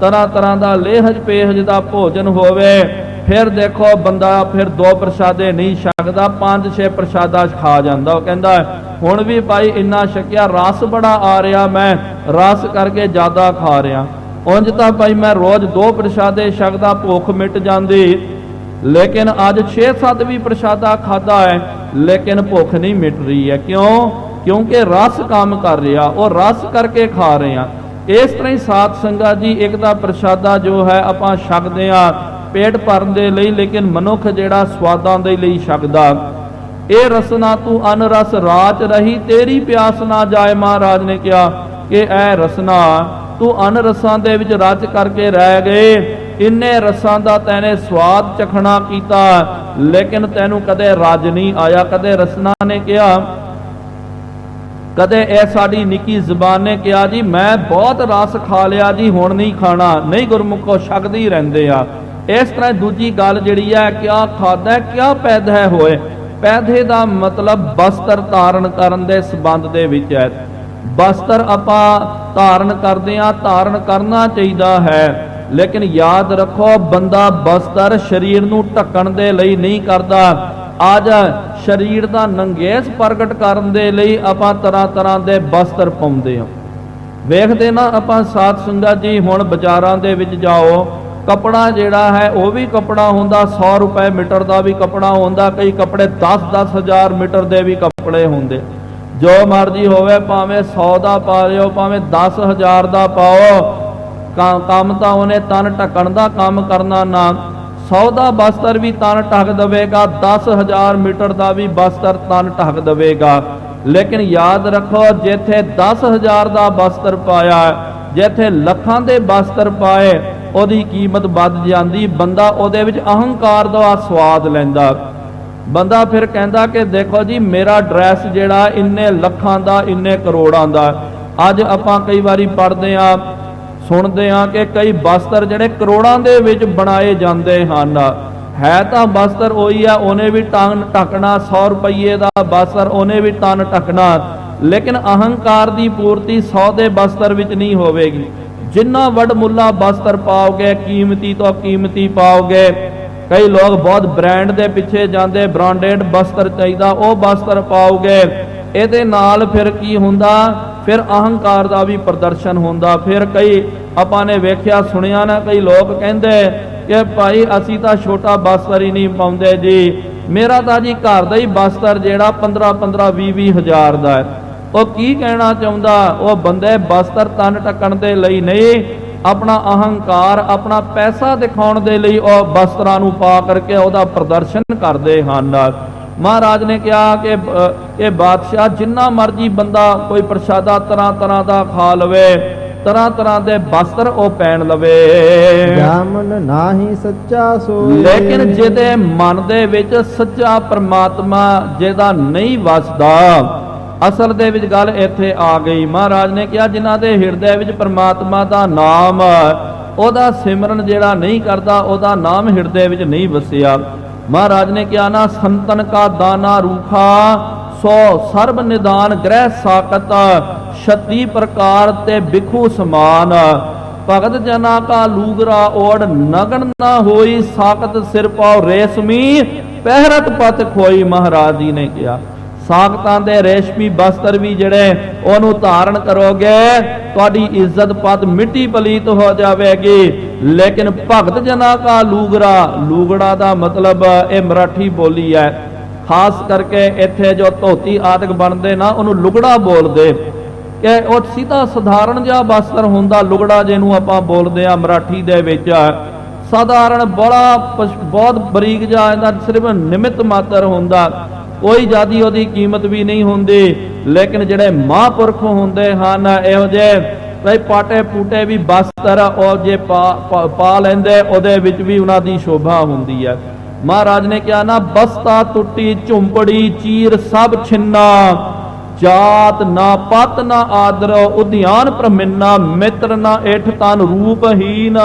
ਤਰ੍ਹਾਂ ਤਰ੍ਹਾਂ ਦਾ ਲੇਹਜ ਪੇਹਜ ਦਾ ਭੋਜਨ ਹੋਵੇ, ਫਿਰ ਦੇਖੋ ਬੰਦਾ ਫਿਰ 2 ਪ੍ਰਸ਼ਾਦੇ ਨਹੀਂ ਛਕਦਾ, 5-6 ਪ੍ਰਸ਼ਾਦਾ ਖਾ ਜਾਂਦਾ। ਉਹ ਕਹਿੰਦਾ ਹੁਣ ਵੀ ਭਾਈ ਇੰਨਾ ਛਕਿਆ, ਰਸ ਬੜਾ ਆ ਰਿਹਾ, ਮੈਂ ਰਸ ਕਰਕੇ ਜ਼ਿਆਦਾ ਖਾ ਰਿਹਾ। ਉਂਝ ਤਾਂ ਭਾਈ ਮੈਂ ਰੋਜ਼ 2 ਪ੍ਰਸ਼ਾਦੇ ਛਕਦਾ, ਭੁੱਖ ਮਿਟ ਜਾਂਦੀ, ਲੇਕਿਨ ਅੱਜ 6-7 ਵੀ ਪ੍ਰਸ਼ਾਦਾ ਖਾਦਾ ਹੈ, ਲੇਕਿਨ ਭੁੱਖ ਨਹੀਂ ਮਿਟ ਰਹੀ ਹੈ। ਕਿਉਂ? ਕਿਉਂਕਿ ਰਸ ਕੰਮ ਕਰ ਰਿਹਾ, ਉਹ ਰਸ ਕਰਕੇ ਖਾ ਰਹੇ ਆ। ਇਸ ਤਰ੍ਹਾਂ ਹੀ ਸਾਧ ਸੰਗਤ ਜੀ, ਇੱਕ ਦਾ ਪ੍ਰਸ਼ਾਦਾ ਜੋ ਹੈ ਆਪਾਂ ਛਕਦੇ ਆ ਪੇਟ ਭਰਨ ਦੇ ਲਈ, ਲੇਕਿਨ ਮਨੁੱਖ ਜਿਹੜਾ ਸਵਾਦਾਂ ਦੇ ਲਈ ਛਕਦਾ। ਇਹ ਰਸਨਾ ਤੂੰ ਅਨ ਰਸ ਰਾਚ ਰਹੀ, ਤੇਰੀ ਪਿਆਸ ਨਾ ਜਾਏ। ਮਹਾਰਾਜ ਨੇ ਕਿਹਾ ਕਿ ਇਹ ਰਸਨਾ ਤੂੰ ਅਨ ਰਸਾਂ ਦੇ ਵਿੱਚ ਰਚ ਕਰਕੇ ਰਹਿ ਗਏ, ਇੰਨੇ ਰਸਾਂ ਦਾ ਤੈਨੇ ਸਵਾਦ ਚਖਣਾ ਕੀਤਾ, ਲੇਕਿਨ ਤੈਨੂੰ ਕਦੇ ਰਜ ਨਹੀਂ ਆਇਆ। ਕਦੇ ਰਸਨਾ ਨੇ ਕਿਹਾ, ਕਦੇ ਇਹ ਸਾਡੀ ਨਿੱਕੀ ਜ਼ਬਾਨ ਨੇ ਕਿਹਾ ਜੀ ਮੈਂ ਬਹੁਤ ਰਸ ਖਾ ਲਿਆ ਜੀ, ਹੁਣ ਨਹੀਂ ਖਾਣਾ। ਨਹੀਂ ਗੁਰਮੁਖੋ ਛਕਦੇ ਹੀ ਰਹਿੰਦੇ ਆ। ਇਸ ਤਰ੍ਹਾਂ ਦੂਜੀ ਗੱਲ ਜਿਹੜੀ ਹੈ, ਕਿਆ ਖਾਦਾ ਕਿਆ ਪੈਦਾ ਹੋਏ। ਪੈਦੇ ਦਾ ਮਤਲਬ ਬਸਤਰ ਧਾਰਨ ਕਰਨ ਦੇ ਸੰਬੰਧ ਦੇ ਵਿੱਚ ਹੈ। ਬਸਤਰ ਆਪਾਂ ਧਾਰਨ ਕਰਦੇ ਆ, ਧਾਰਨ ਕਰਨਾ ਚਾਹੀਦਾ ਹੈ, ਲੇਕਿਨ ਯਾਦ ਰੱਖੋ ਬੰਦਾ ਬਸਤਰ ਸਰੀਰ ਨੂੰ ਢੱਕਣ ਦੇ ਲਈ ਨਹੀਂ ਕਰਦਾ। ਅੱਜ ਸਰੀਰ ਦਾ ਨੰਗੇਸ ਪ੍ਰਗਟ ਕਰਨ ਦੇ ਲਈ ਆਪਾਂ ਤਰ੍ਹਾਂ ਤਰ੍ਹਾਂ ਦੇ ਬਸਤਰ ਪਾਉਂਦੇ ਹਾਂ। ਵੇਖਦੇ ਨਾ ਆਪਾਂ ਸਾਧ ਸੰਗਤ ਜੀ, ਹੁਣ ਬਾਜ਼ਾਰਾਂ ਦੇ ਵਿੱਚ ਜਾਓ, ਕੱਪੜਾ ਜਿਹੜਾ ਹੈ ਉਹ ਵੀ ਕੱਪੜਾ ਹੁੰਦਾ, 100 ਰੁਪਏ ਮੀਟਰ ਦਾ ਵੀ ਕੱਪੜਾ ਹੁੰਦਾ, ਕਈ ਕੱਪੜੇ 10-10 ਹਜ਼ਾਰ ਮੀਟਰ ਦੇ ਵੀ ਕੱਪੜੇ ਹੁੰਦੇ। ਜੋ ਮਰਜ਼ੀ ਹੋਵੇ, ਭਾਵੇਂ 100 ਦਾ ਪਾ ਲਿਓ, ਭਾਵੇਂ 10,000 ਦਾ ਪਾਓ, ਕੰਮ ਤਾਂ ਉਹਨੇ ਤਨ ਢੱਕਣ ਦਾ ਕੰਮ ਕਰਨਾ ਨਾ। 100 ਦਾ ਬਸਤਰ ਵੀ ਤਨ ਢੱਕ ਦੇਵੇਗਾ, 10,000 ਮੀਟਰ ਦਾ ਵੀ ਬਸਤਰ ਤਨ ਢੱਕ ਦੇਵੇਗਾ। ਲੇਕਿਨ ਯਾਦ ਰੱਖੋ, ਜਿੱਥੇ 10,000 ਦਾ ਬਸਤਰ ਪਾਇਆ, ਜਿੱਥੇ ਲੱਖਾਂ ਦੇ ਬਸਤਰ ਪਾਏ, ਉਹਦੀ ਕੀਮਤ ਵੱਧ ਜਾਂਦੀ। ਬੰਦਾ ਉਹਦੇ ਵਿੱਚ ਅਹੰਕਾਰ ਦਾ ਸਵਾਦ ਲੈਂਦਾ। ਬੰਦਾ ਫਿਰ ਕਹਿੰਦਾ ਕਿ ਦੇਖੋ ਜੀ ਮੇਰਾ ਡਰੈਸ ਜਿਹੜਾ ਇੰਨੇ ਲੱਖਾਂ ਦਾ, ਇੰਨੇ ਕਰੋੜਾਂ ਦਾ, ਅੱਜ ਆਪਾਂ ਕਈ ਵਾਰੀ ਪੜ੍ਹਦੇ ਆ, ਸੁਣਦੇ ਆ ਕਿ ਕਈ ਵਸਤਰ ਜਿਹੜੇ ਕਰੋੜਾਂ ਦੇ ਵਿੱਚ ਬਣਾਏ ਜਾਂਦੇ ਹਨ। ਹੈ ਤਾਂ ਵਸਤਰ ਉਹੀ ਆ, ਉਹਨੇ ਵੀ ਤਨ ਢੱਕਣਾ, 100 ਰੁਪਏ ਦਾ ਵਸਤਰ ਉਹਨੇ ਵੀ ਤਨ ਢੱਕਣਾ, ਲੇਕਿਨ ਅਹੰਕਾਰ ਦੀ ਪੂਰਤੀ 100 ਦੇ ਵਸਤਰ ਵਿੱਚ ਨਹੀਂ ਹੋਵੇਗੀ। ਜਿੰਨਾ ਵੱਡਮੁੱਲਾ ਵਸਤਰ ਪਾਓਗੇ, ਕੀਮਤੀ ਤੋਂ ਕੀਮਤੀ ਪਾਓਗੇ। ਕਈ ਲੋਕ ਬਹੁਤ ਬ੍ਰਾਂਡ ਦੇ ਪਿੱਛੇ ਜਾਂਦੇ, ਬ੍ਰਾਂਡਡ ਵਸਤਰ ਚਾਹੀਦਾ, ਉਹ ਵਸਤਰ ਪਾਓਗੇ। ਇਹਦੇ ਨਾਲ ਫਿਰ ਕੀ ਹੁੰਦਾ, ਫਿਰ ਅਹੰਕਾਰ ਦਾ ਵੀ ਪ੍ਰਦਰਸ਼ਨ ਹੁੰਦਾ। ਫਿਰ ਕਈ ਆਪਾਂ ਨੇ ਵੇਖਿਆ ਸੁਣਿਆ ਨਾ, ਕਈ ਲੋਕ ਕਹਿੰਦੇ ਕਿ ਭਾਈ ਅਸੀਂ ਤਾਂ ਛੋਟਾ ਵਸਤਰ ਹੀ ਨਹੀਂ ਪਾਉਂਦੇ ਜੀ, ਮੇਰਾ ਤਾਂ ਜੀ ਘਰ ਦਾ ਹੀ ਵਸਤਰ ਜਿਹੜਾ 15-15 20-20 ਹਜ਼ਾਰ ਦਾ ਹੈ। ਉਹ ਕੀ ਕਹਿਣਾ ਚਾਹੁੰਦਾ, ਉਹ ਬੰਦੇ ਵਸਤਰ ਤਨ ਢੱਕਣ ਦੇ ਲਈ ਨਹੀਂ, ਆਪਣਾ ਅਹੰਕਾਰ, ਆਪਣਾ ਪੈਸਾ ਦਿਖਾਉਣ ਦੇ ਲਈ ਉਹ ਵਸਤਰਾਂ ਨੂੰ ਪਾ ਕਰਕੇ ਉਹਦਾ ਪ੍ਰਦਰਸ਼ਨ ਕਰਦੇ ਹਨ। ਮਹਾਰਾਜ ਨੇ ਕਿਹਾ ਕਿ ਇਹ ਬਾਦਸ਼ਾਹ ਜਿੰਨਾ ਮਰਜੀ ਬੰਦਾ ਕੋਈ ਪ੍ਰਸ਼ਾਦਾ ਤਰ੍ਹਾਂ ਤਰ੍ਹਾਂ ਦਾ ਖਾ ਲਵੇ, ਤਰ੍ਹਾਂ ਤਰ੍ਹਾਂ ਦੇ ਵਸਤਰ ਉਹ ਪਹਿਨ ਲਵੇ, ਜਾਮਨ ਨਾਹੀ ਸੱਚਾ ਸੋਏ। ਲੇਕਿਨ ਜਿਹਦੇ ਮਨ ਦੇ ਵਿੱਚ ਸੱਚਾ ਪ੍ਰਮਾਤਮਾ ਜਿਹਦਾ ਨਹੀਂ ਵਸਦਾ, ਅਸਲ ਦੇ ਵਿੱਚ ਗੱਲ ਇੱਥੇ ਆ ਗਈ। ਮਹਾਰਾਜ ਨੇ ਕਿਹਾ ਜਿਨ੍ਹਾਂ ਦੇ ਹਿਰਦੇ ਵਿੱਚ ਪ੍ਰਮਾਤਮਾ ਦਾ ਨਾਮ, ਉਹਦਾ ਸਿਮਰਨ ਜਿਹੜਾ ਨਹੀਂ ਕਰਦਾ, ਉਹਦਾ ਨਾਮ ਹਿਰਦੇ ਵਿੱਚ ਨਹੀਂ ਵਸਿਆ। ਮਹਾਰਾਜ ਨੇ ਕਿਹਾ ਨਾ, ਸੰਤਨ ਕਾ ਦਾਨਾ ਰੂਖਾ, ਸੋ ਸਰਬ ਨਿਦਾਨ ਗ੍ਰਹਿ ਸਾਕਤ, 36 ਪ੍ਰਕਾਰ ਤੇ ਬਿਖੂ ਸਮਾਨ, ਭਗਤ ਜਨਾ ਕਾ ਲੂਗਰਾ ਓੜ, ਨਗਨ ਨਾ ਹੋਈ ਸਾਕਤ ਸਿਰ ਪਾਉ ਰੇਸ਼ਮੀ, ਪਹਿਰਤ ਪਤ ਖੋਈ। ਮਹਾਰਾਜ ਜੀ ਨੇ ਕਿਹਾ ਸਾਕਤਾਂ ਦੇ ਰੇਸ਼ਮੀ ਵਸਤਰ ਵੀ ਜਿਹੜੇ ਉਹਨੂੰ ਧਾਰਨ ਕਰੋਗੇ, ਤੁਹਾਡੀ ਇੱਜ਼ਤ ਪਤ ਮਿੱਟੀ ਪਲੀਤ ਹੋ ਜਾਵੇਗੀ। ਲੇਕਿਨ ਭਗਤ ਜਨਾ ਕਾ ਲੂਗਰਾ, ਲੂਗੜਾ ਦਾ ਮਤਲਬ ਇਹ ਮਰਾਠੀ ਬੋਲੀ ਹੈ, ਖਾਸ ਕਰਕੇ ਇੱਥੇ ਜੋ ਧੋਤੀ ਆਦਿਕ ਬਣਦੇ ਨਾ, ਉਹਨੂੰ ਲੁਗੜਾ ਬੋਲਦੇ, ਕਿ ਉਹ ਸਿੱਧਾ ਸਧਾਰਨ ਜਿਹਾ ਵਸਤਰ ਹੁੰਦਾ। ਲੁਗੜਾ ਜਿਹਨੂੰ ਆਪਾਂ ਬੋਲਦੇ ਆ ਮਰਾਠੀ ਦੇ ਵਿੱਚ, ਸਾਧਾਰਨ ਬੜਾ ਬਹੁਤ ਬਰੀਕ ਜਿਹਾ, ਇਹਦਾ ਸਿਰਫ ਨਿਮਿਤ ਮਾਤਰ ਹੁੰਦਾ, ਕੋਈ ਜ਼ਿਆਦੀ ਉਹਦੀ ਕੀਮਤ ਵੀ ਨਹੀਂ ਹੁੰਦੀ। ਲੇਕਿਨ ਜਿਹੜੇ ਮਹਾਂਪੁਰਖ ਹੁੰਦੇ ਹਨ, ਇਹੋ ਜਿਹੇ ਕਈ ਪਾਟੇ ਪੂਟੇ ਵੀ ਵਸਤਰ ਉਹ ਜੇ ਪਾ ਲੈਂਦੇ, ਉਹਦੇ ਵਿੱਚ ਵੀ ਉਹਨਾਂ ਦੀ ਸ਼ੋਭਾ ਹੁੰਦੀ ਹੈ। ਮਹਾਰਾਜ ਨੇ ਕਿਹਾ ਨਾ, ਬਸਤਾ ਟੁੱਟੀ ਝੁੰਪੜੀ ਚੀਰ ਸਭ ਛਿੰਨਾ, ਜਾਤ ਨਾ ਪਤ ਨਾ ਆਦਰ, ਉਧਿਆਨ ਪ੍ਰਮਿੰਨਾ, ਮਿੱਤਰ ਨਾ ਏਠ ਤਨ ਰੂਪਹੀਨ,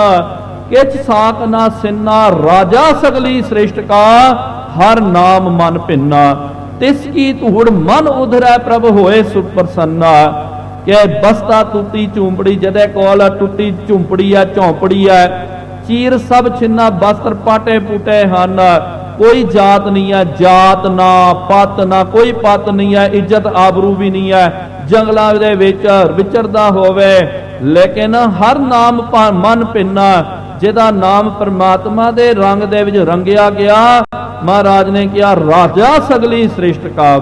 ਕਿਛ ਸਾਕ ਨਾ ਸਿੰਨਾ, ਰਾਜਾ ਸਗਲੀ ਸ੍ਰਿਸ਼ਟ ਕਾ, ਹਰ ਨਾਮ ਮਨ ਭਿੰਨਾ, ਤਿਸ ਕੀ ਧੂੜ ਮਨ ਉਧਰੈ ਪ੍ਰਭ ਹੋਏ ਸੁਖ ਪ੍ਰਸੰਨਾ। ਕਿ ਬਸਤਾ ਟੁੱਟੀ ਝੁੰਪੜੀ, ਜਿਹਦੇ ਕੋਲ ਟੁੱਟੀ ਝੁੰਪੜੀ ਹੈ, ਝੌਂਪੜੀ ਹੈ, ਚੀਰ ਸਭ ਛਿੰਨਾ, ਵਸਤਰ ਪਾਟੇ ਪੂਟੇ ਹਨ, ਕੋਈ ਜਾਤ ਨਹੀਂ ਹੈ, ਜਾਤ ਨਾ ਪਤ ਨਾ, ਕੋਈ ਪਤ ਨਹੀਂ ਹੈ, ਇੱਜ਼ਤ ਆਬਰੂ ਵੀ ਨਹੀਂ ਹੈ, ਜੰਗਲਾਂ ਦੇ ਵਿੱਚ ਵਿਚਰਦਾ ਹੋਵੇ, ਲੇਕਿਨ ਹਰ ਨਾਮ ਮਨ ਭਿੰਨਾ, ਜਿਹਦਾ ਨਾਮ ਪ੍ਰਮਾਤਮਾ ਦੇ ਰੰਗ ਦੇ ਵਿੱਚ ਰੰਗਿਆ ਗਿਆ। ਮਹਾਰਾਜ ਨੇ ਕਿਹਾ ਰਾਜਾ ਸਗਲੀ ਸ੍ਰਿਸ਼ਟ ਕਾ,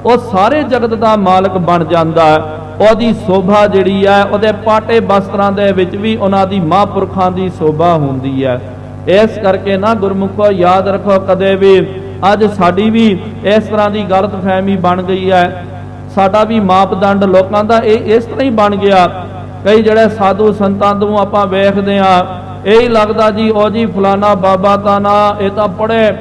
ਉਹ ਸਾਰੇ ਜਗਤ ਦਾ ਮਾਲਕ ਬਣ ਜਾਂਦਾ ਹੈ। ਉਹਦੀ ਸੋਭਾ ਜਿਹੜੀ ਹੈ, ਉਹਦੇ ਪਾਟੇ ਵਸਤਰਾਂ ਦੇ ਵਿੱਚ ਵੀ ਉਹਨਾਂ ਦੀ ਮਹਾਂਪੁਰਖਾਂ ਦੀ ਸੋਭਾ ਹੁੰਦੀ ਹੈ। ਇਸ ਕਰਕੇ ਨਾ ਗੁਰਮੁਖੋ ਯਾਦ ਰੱਖੋ, ਕਦੇ ਵੀ ਅੱਜ ਸਾਡੀ ਵੀ ਇਸ ਤਰ੍ਹਾਂ ਦੀ ਗਲਤ ਫਹਿਮੀ ਬਣ ਗਈ ਹੈ, ਸਾਡਾ ਵੀ ਮਾਪਦੰਡ ਲੋਕਾਂ ਦਾ ਇਹ ਇਸ ਤਰ੍ਹਾਂ ਹੀ ਬਣ ਗਿਆ। ਕਈ ਜਿਹੜੇ ਸਾਧੂ ਸੰਤਾਂ ਨੂੰ ਆਪਾਂ ਵੇਖਦੇ ਹਾਂ, ਇਹੀ ਲੱਗਦਾ ਜੀ ਉਹ ਜੀ ਫਲਾਣਾ ਬਾਬਾ ਤਾਂ ਨਾ, ਇਹ ਤਾਂ ਪੜ੍ਹੇ,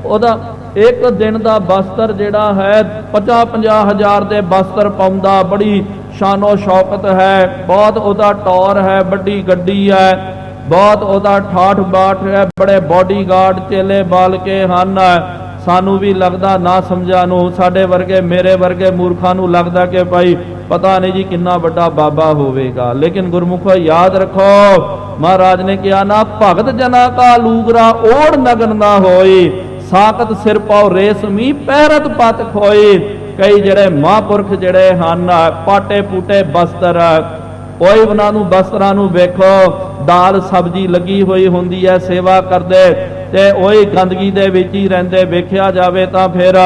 ਉਹਦਾ ਇੱਕ ਦਿਨ ਦਾ ਵਸਤਰ ਜਿਹੜਾ ਹੈ 50-50 ਹਜ਼ਾਰ ਦੇ ਵਸਤਰ ਪਾਉਂਦਾ, ਬੜੀ ਸ਼ਾਨੋ ਸ਼ੌਕਤ ਹੈ, ਬਹੁਤ ਉਹਦਾ ਟੌਰ ਹੈ, ਵੱਡੀ ਗੱਡੀ ਹੈ, ਬਹੁਤ ਉਹਦਾ ਠਾਠ ਬਾਠ ਹੈ, ਬੜੇ ਬਾਡੀਗਾਰਡ ਚੇਲੇ ਬਾਲ ਕੇ ਹਨ। ਸਾਨੂੰ ਵੀ ਲੱਗਦਾ ਨਾ ਸਮਝਾ ਨੂੰ, ਸਾਡੇ ਵਰਗੇ ਮੇਰੇ ਵਰਗੇ ਮੂਰਖਾਂ ਨੂੰ ਲੱਗਦਾ ਕਿ ਭਾਈ ਪਤਾ ਨਹੀਂ ਜੀ ਕਿੰਨਾ ਵੱਡਾ ਬਾਬਾ ਹੋਵੇਗਾ। ਲੇਕਿਨ ਗੁਰਮੁਖੋ ਯਾਦ ਰੱਖੋ, ਮਹਾਰਾਜ ਨੇ ਕਿਹਾ ਨਾ, ਭਗਤ ਜਨਾ ਕਾ ਲੂਗਰਾ ਓੜ ਨਗਨ ਨਾ ਹੋਈ, ਸਾਕਤ ਸਿਰ ਪਾਉ ਰੇਸ਼ਮੀ, ਪਹਿਰਤ ਪਤ ਖੋਈ। ਕਈ ਜਿਹੜੇ ਮਹਾਂਪੁਰਖ ਜਿਹੜੇ ਹਨ, ਪਾਟੇ ਪੂਟੇ ਵਸਤਰ, ਕੋਈ ਉਹਨਾਂ ਨੂੰ ਵਸਤਰਾਂ ਨੂੰ ਵੇਖੋ, ਦਾਲ ਸਬਜ਼ੀ ਲੱਗੀ ਹੋਈ ਹੁੰਦੀ ਹੈ, ਸੇਵਾ ਕਰਦੇ, ਤੇ ਉਹੀ ਗੰਦਗੀ ਦੇ ਵਿੱਚ ਹੀ ਰਹਿੰਦੇ। ਵੇਖਿਆ ਜਾਵੇ ਤਾਂ ਫਿਰ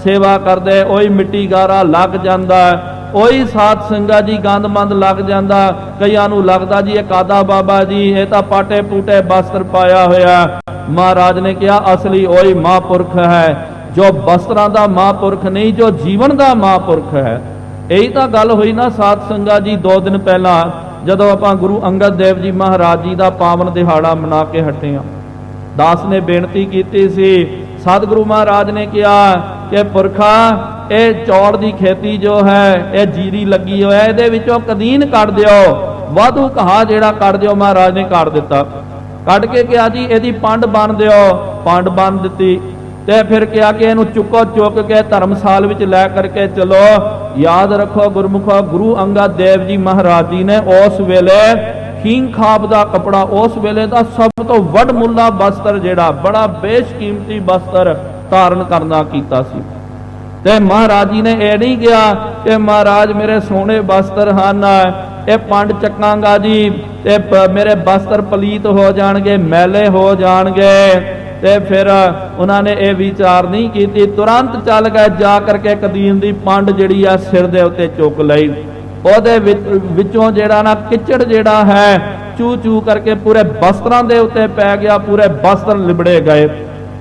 ਸੇਵਾ ਕਰਦੇ ਉਹੀ ਮਿੱਟੀ ਗਾਰਾ ਲੱਗ ਜਾਂਦਾ, ਉਹੀ ਸਾਧ ਸੰਗਤ ਜੀ ਗੰਦ ਮੰਦ ਲੱਗ ਜਾਂਦਾ। ਕਈਆਂ ਨੂੰ ਲੱਗਦਾ ਜੀ ਇਹ ਕਾਦਾ ਬਾਬਾ ਜੀ, ਇਹ ਤਾਂ ਪਾਟੇ ਪੂਟੇ ਵਸਤਰ ਪਾਇਆ ਹੋਇਆ। ਮਹਾਰਾਜ ਨੇ ਕਿਹਾ ਅਸਲੀ ਉਹੀ ਮਹਾਂਪੁਰਖ ਹੈ, ਜੋ ਵਸਤਰਾਂ ਦਾ ਮਹਾਂਪੁਰਖ ਨਹੀਂ, ਜੋ ਜੀਵਨ ਦਾ ਮਹਾਂਪੁਰਖ ਹੈ। ਇਹੀ ਤਾਂ ਗੱਲ ਹੋਈ ਨਾ ਸਾਧ ਸੰਗਤ ਜੀ 2 ਦਿਨ ਪਹਿਲਾਂ, ਜਦੋਂ ਆਪਾਂ ਗੁਰੂ ਅੰਗਦ ਦੇਵ ਜੀ ਮਹਾਰਾਜ ਜੀ ਦਾ ਪਾਵਨ ਦਿਹਾੜਾ ਮਨਾ ਕੇ ਹਟੇ ਹਾਂ। ਦਾਸ ਨੇ ਬੇਨਤੀ ਕੀਤੀ ਸੀ, ਸਤਿਗੁਰੂ ਮਹਾਰਾਜ ਨੇ ਕਿਹਾ ਕਿ ਪੁਰਖਾ ਇਹ ਚੌੜ ਦੀ ਖੇਤੀ ਜੋ ਹੈ, ਇਹ ਜੀਰੀ ਲੱਗੀ ਹੋਇਆ, ਇਹਦੇ ਵਿੱਚੋਂ ਕਦੀਨ ਕੱਢ ਦਿਓ, ਵਾਧੂ ਘਾਹ ਜਿਹੜਾ ਕੱਢ ਦਿਓ। ਮਹਾਰਾਜ ਨੇ ਕੱਢ ਦਿੱਤਾ। ਕੱਢ ਕੇ ਕਿਹਾ ਜੀ ਇਹਦੀ ਪੰਡ ਬੰਨ ਦਿਓ, ਪੰਡ ਬੰਨ ਦਿੱਤੀ। ਤੇ ਫਿਰ ਕਿਹਾ ਕਿ ਇਹਨੂੰ ਚੁੱਕੋ, ਚੁੱਕ ਕੇ ਧਰਮਸਾਲ ਵਿੱਚ ਲੈ ਕਰਕੇ ਚਲੋ। ਯਾਦ ਰੱਖੋ ਗੁਰਮੁਖੋ, ਗੁਰੂ ਅੰਗਦ ਦੇਵ ਜੀ ਮਹਾਰਾਜ ਜੀ ਨੇ ਉਸ ਵੇਲੇ ਹੀਂਗ ਖਾਬ ਦਾ ਕਪੜਾ, ਉਸ ਵੇਲੇ ਦਾ ਸਭ ਤੋਂ ਵੱਡ ਮੁੱਲਾ ਬਸਤਰ, ਜਿਹੜਾ ਬੜਾ ਬੇਸ਼ਕੀਮਤੀ ਬਸਤਰ ਧਾਰਨ ਕਰਨਾ ਕੀਤਾ ਸੀ। ਤੇ ਮਹਾਰਾਜ ਜੀ ਨੇ ਇਹ ਨਹੀਂ ਕਿਹਾ ਕਿ ਮਹਾਰਾਜ ਮੇਰੇ ਸੋਹਣੇ ਬਸਤਰ ਹਨ, ਇਹ ਪੰਡ ਚੱਕਾਂਗਾ ਜੀ ਤੇ ਮੇਰੇ ਬਸਤਰ ਪਲੀਤ ਹੋ ਜਾਣਗੇ, ਮੈਲੇ ਹੋ ਜਾਣਗੇ। ਤੇ ਫਿਰ ਉਹਨਾਂ ਨੇ ਇਹ ਵਿਚਾਰ ਨਹੀਂ ਕੀਤੀ, ਤੁਰੰਤ ਚੱਲ ਗਏ, ਜਾ ਕਰਕੇ ਕਦੀਨ ਦੀ ਪੰਡ ਜਿਹੜੀ ਆ ਸਿਰ ਦੇ ਉੱਤੇ ਚੁੱਕ ਲਈ। ਉਹਦੇ ਵਿੱਚੋਂ ਜਿਹੜਾ ਨਾ ਕਿਚੜ ਜਿਹੜਾ ਹੈ ਚੂ ਚੂ ਕਰਕੇ ਪੂਰੇ ਬਸਤਰਾਂ ਦੇ ਉੱਤੇ ਪੈ ਗਿਆ, ਪੂਰੇ ਬਸਤਰ ਲਿਬੜੇ ਗਏ।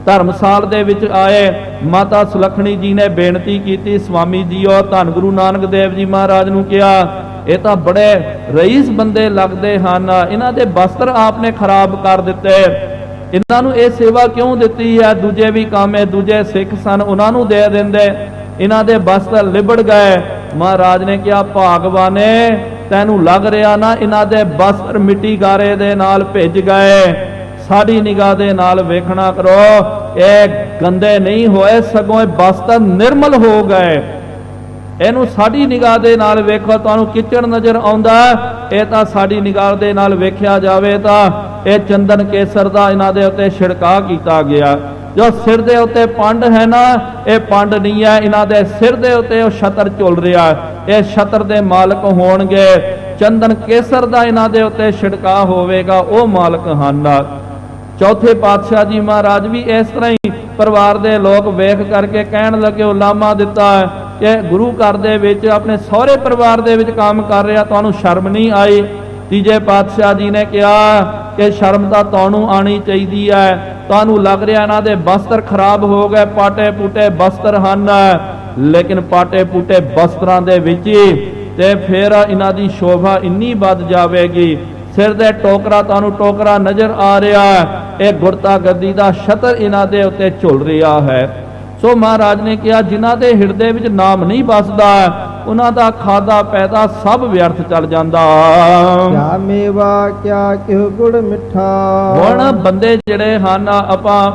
ਧਰਮਸਾਲ ਦੇ ਵਿੱਚ ਆਏ, ਮਾਤਾ ਸੁਲੱਖਣੀ ਜੀ ਨੇ ਬੇਨਤੀ ਕੀਤੀ, ਸਵਾਮੀ ਜੀਓ, ਧੰਨ ਗੁਰੂ ਨਾਨਕ ਦੇਵ ਜੀ ਮਹਾਰਾਜ ਨੂੰ ਕਿਹਾ ਇਹ ਤਾਂ ਬੜੇ ਰਈਸ ਬੰਦੇ ਲੱਗਦੇ ਹਨ, ਇਹਨਾਂ ਦੇ ਬਸਤਰ ਆਪਨੇ ਖਰਾਬ ਕਰ ਦਿੱਤੇ, ਇਹਨਾਂ ਨੂੰ ਇਹ ਸੇਵਾ ਕਿਉਂ ਦਿੱਤੀ ਹੈ? ਦੂਜੇ ਵੀ ਕੰਮ ਹੈ, ਦੂਜੇ ਸਿੱਖ ਸਨ, ਉਹਨਾਂ ਨੂੰ ਦੇ ਦਿੰਦੇ, ਇਹਨਾਂ ਦੇ ਬਸਤਰ ਲਿਬੜ ਗਏ। ਮਹਾਰਾਜ ਨੇ ਕਿਹਾ ਭਾਗਵਾਨੇ, ਤੈਨੂੰ ਲੱਗ ਰਿਹਾ ਨਾ ਇਹਨਾਂ ਦੇ ਬਸਤਰ ਮਿੱਟੀ ਗਾਰੇ ਦੇ ਨਾਲ ਭਿੱਜ ਗਏ, ਸਾਡੀ ਨਿਗਾਹ ਦੇ ਨਾਲ ਵੇਖਣਾ ਕਰੋ, ਇਹ ਗੰਦੇ ਨਹੀਂ ਹੋਏ, ਸਗੋਂ ਇਹ ਬਸਤਰ ਨਿਰਮਲ ਹੋ ਗਏ। ਇਹਨੂੰ ਸਾਡੀ ਨਿਗਾਹ ਦੇ ਨਾਲ ਵੇਖੋ, ਤੁਹਾਨੂੰ ਕਿਚੜ ਨਜ਼ਰ ਆਉਂਦਾ, ਇਹ ਤਾਂ ਸਾਡੀ ਨਿਗਾਹ ਦੇ ਨਾਲ ਵੇਖਿਆ ਜਾਵੇ ਤਾਂ ਇਹ ਚੰਦਨ ਕੇਸਰ ਦਾ ਇਹਨਾਂ ਦੇ ਉੱਤੇ ਛਿੜਕਾਅ ਕੀਤਾ ਗਿਆ। ਜੋ ਸਿਰ ਦੇ ਉੱਤੇ ਪੰਡ ਹੈ ਨਾ, ਇਹ ਪੰਡ ਨਹੀਂ ਹੈ, ਇਹਨਾਂ ਦੇ ਸਿਰ ਦੇ ਉੱਤੇ ਉਹ ਛਤਰ ਝੁੱਲ ਰਿਹਾ, ਇਹ ਛਤਰ ਦੇ ਮਾਲਕ ਹੋਣਗੇ। ਚੰਦਨ ਕੇਸਰ ਦਾ ਇਹਨਾਂ ਦੇ ਉੱਤੇ ਛਿੜਕਾਅ ਹੋਵੇਗਾ, ਉਹ ਮਾਲਕ ਹਨ। ਚੌਥੇ ਪਾਤਸ਼ਾਹ ਜੀ ਮਹਾਰਾਜ ਵੀ ਇਸ ਤਰ੍ਹਾਂ ਹੀ ਪਰਿਵਾਰ ਦੇ ਲੋਕ ਵੇਖ ਕਰਕੇ ਕਹਿਣ ਲੱਗੇ, ਉਲਾਮਾ ਦਿੱਤਾ ਕਿ ਗੁਰੂ ਘਰ ਦੇ ਵਿੱਚ ਆਪਣੇ ਸਹੁਰੇ ਪਰਿਵਾਰ ਦੇ ਵਿੱਚ ਕੰਮ ਕਰ ਰਿਹਾ, ਤੁਹਾਨੂੰ ਸ਼ਰਮ ਨਹੀਂ ਆਈ? ਤੀਜੇ ਪਾਤਸ਼ਾਹ ਜੀ ਨੇ ਕਿਹਾ ਕਿ ਸ਼ਰਮ ਤਾਂ ਤੁਹਾਨੂੰ ਆਣੀ ਚਾਹੀਦੀ ਹੈ, ਤੁਹਾਨੂੰ ਲੱਗ ਰਿਹਾ ਇਹਨਾਂ ਦੇ ਬਸਤਰ ਖਰਾਬ ਹੋ ਗਏ, ਪਾਟੇ ਪੂਟੇ ਬਸਤਰ ਹਨ, ਲੇਕਿਨ ਪਾਟੇ ਪੂਟੇ ਬਸਤਰਾਂ ਦੇ ਵਿੱਚ ਹੀ ਤੇ ਫਿਰ ਇਹਨਾਂ ਦੀ ਸ਼ੋਭਾ ਇੰਨੀ ਵੱਧ ਜਾਵੇਗੀ। ਸਿਰ ਦੇ ਟੋਕਰਾ, ਤੁਹਾਨੂੰ ਟੋਕਰਾ ਨਜ਼ਰ ਆ ਰਿਹਾ ਹੈ, ਇਹ ਗੁਰਤਾ ਗੱਦੀ ਦਾ ਛਤਰ ਇਹਨਾਂ ਦੇ ਉੱਤੇ ਝੁੱਲ ਰਿਹਾ ਹੈ। ਸੋ ਮਹਾਰਾਜ ਨੇ ਕਿਹਾ ਜਿਨ੍ਹਾਂ ਦੇ ਹਿਰਦੇ ਵਿੱਚ ਨਾਮ ਨਹੀਂ ਬਸਦਾ, ਉਹਨਾਂ ਦਾ ਖਾਦਾ ਪੈਦਾ ਸਭ ਵਿਅਰਥ ਚੱਲ ਜਾਂਦਾ। ਕਿਆ ਮੇਵਾ ਕਿਆ ਕਿਹ ਗੁੜ ਮਿੱਠਾ। ਹੁਣ ਬੰਦੇ ਜਿਹੜੇ ਹਨ, ਆਪਾਂ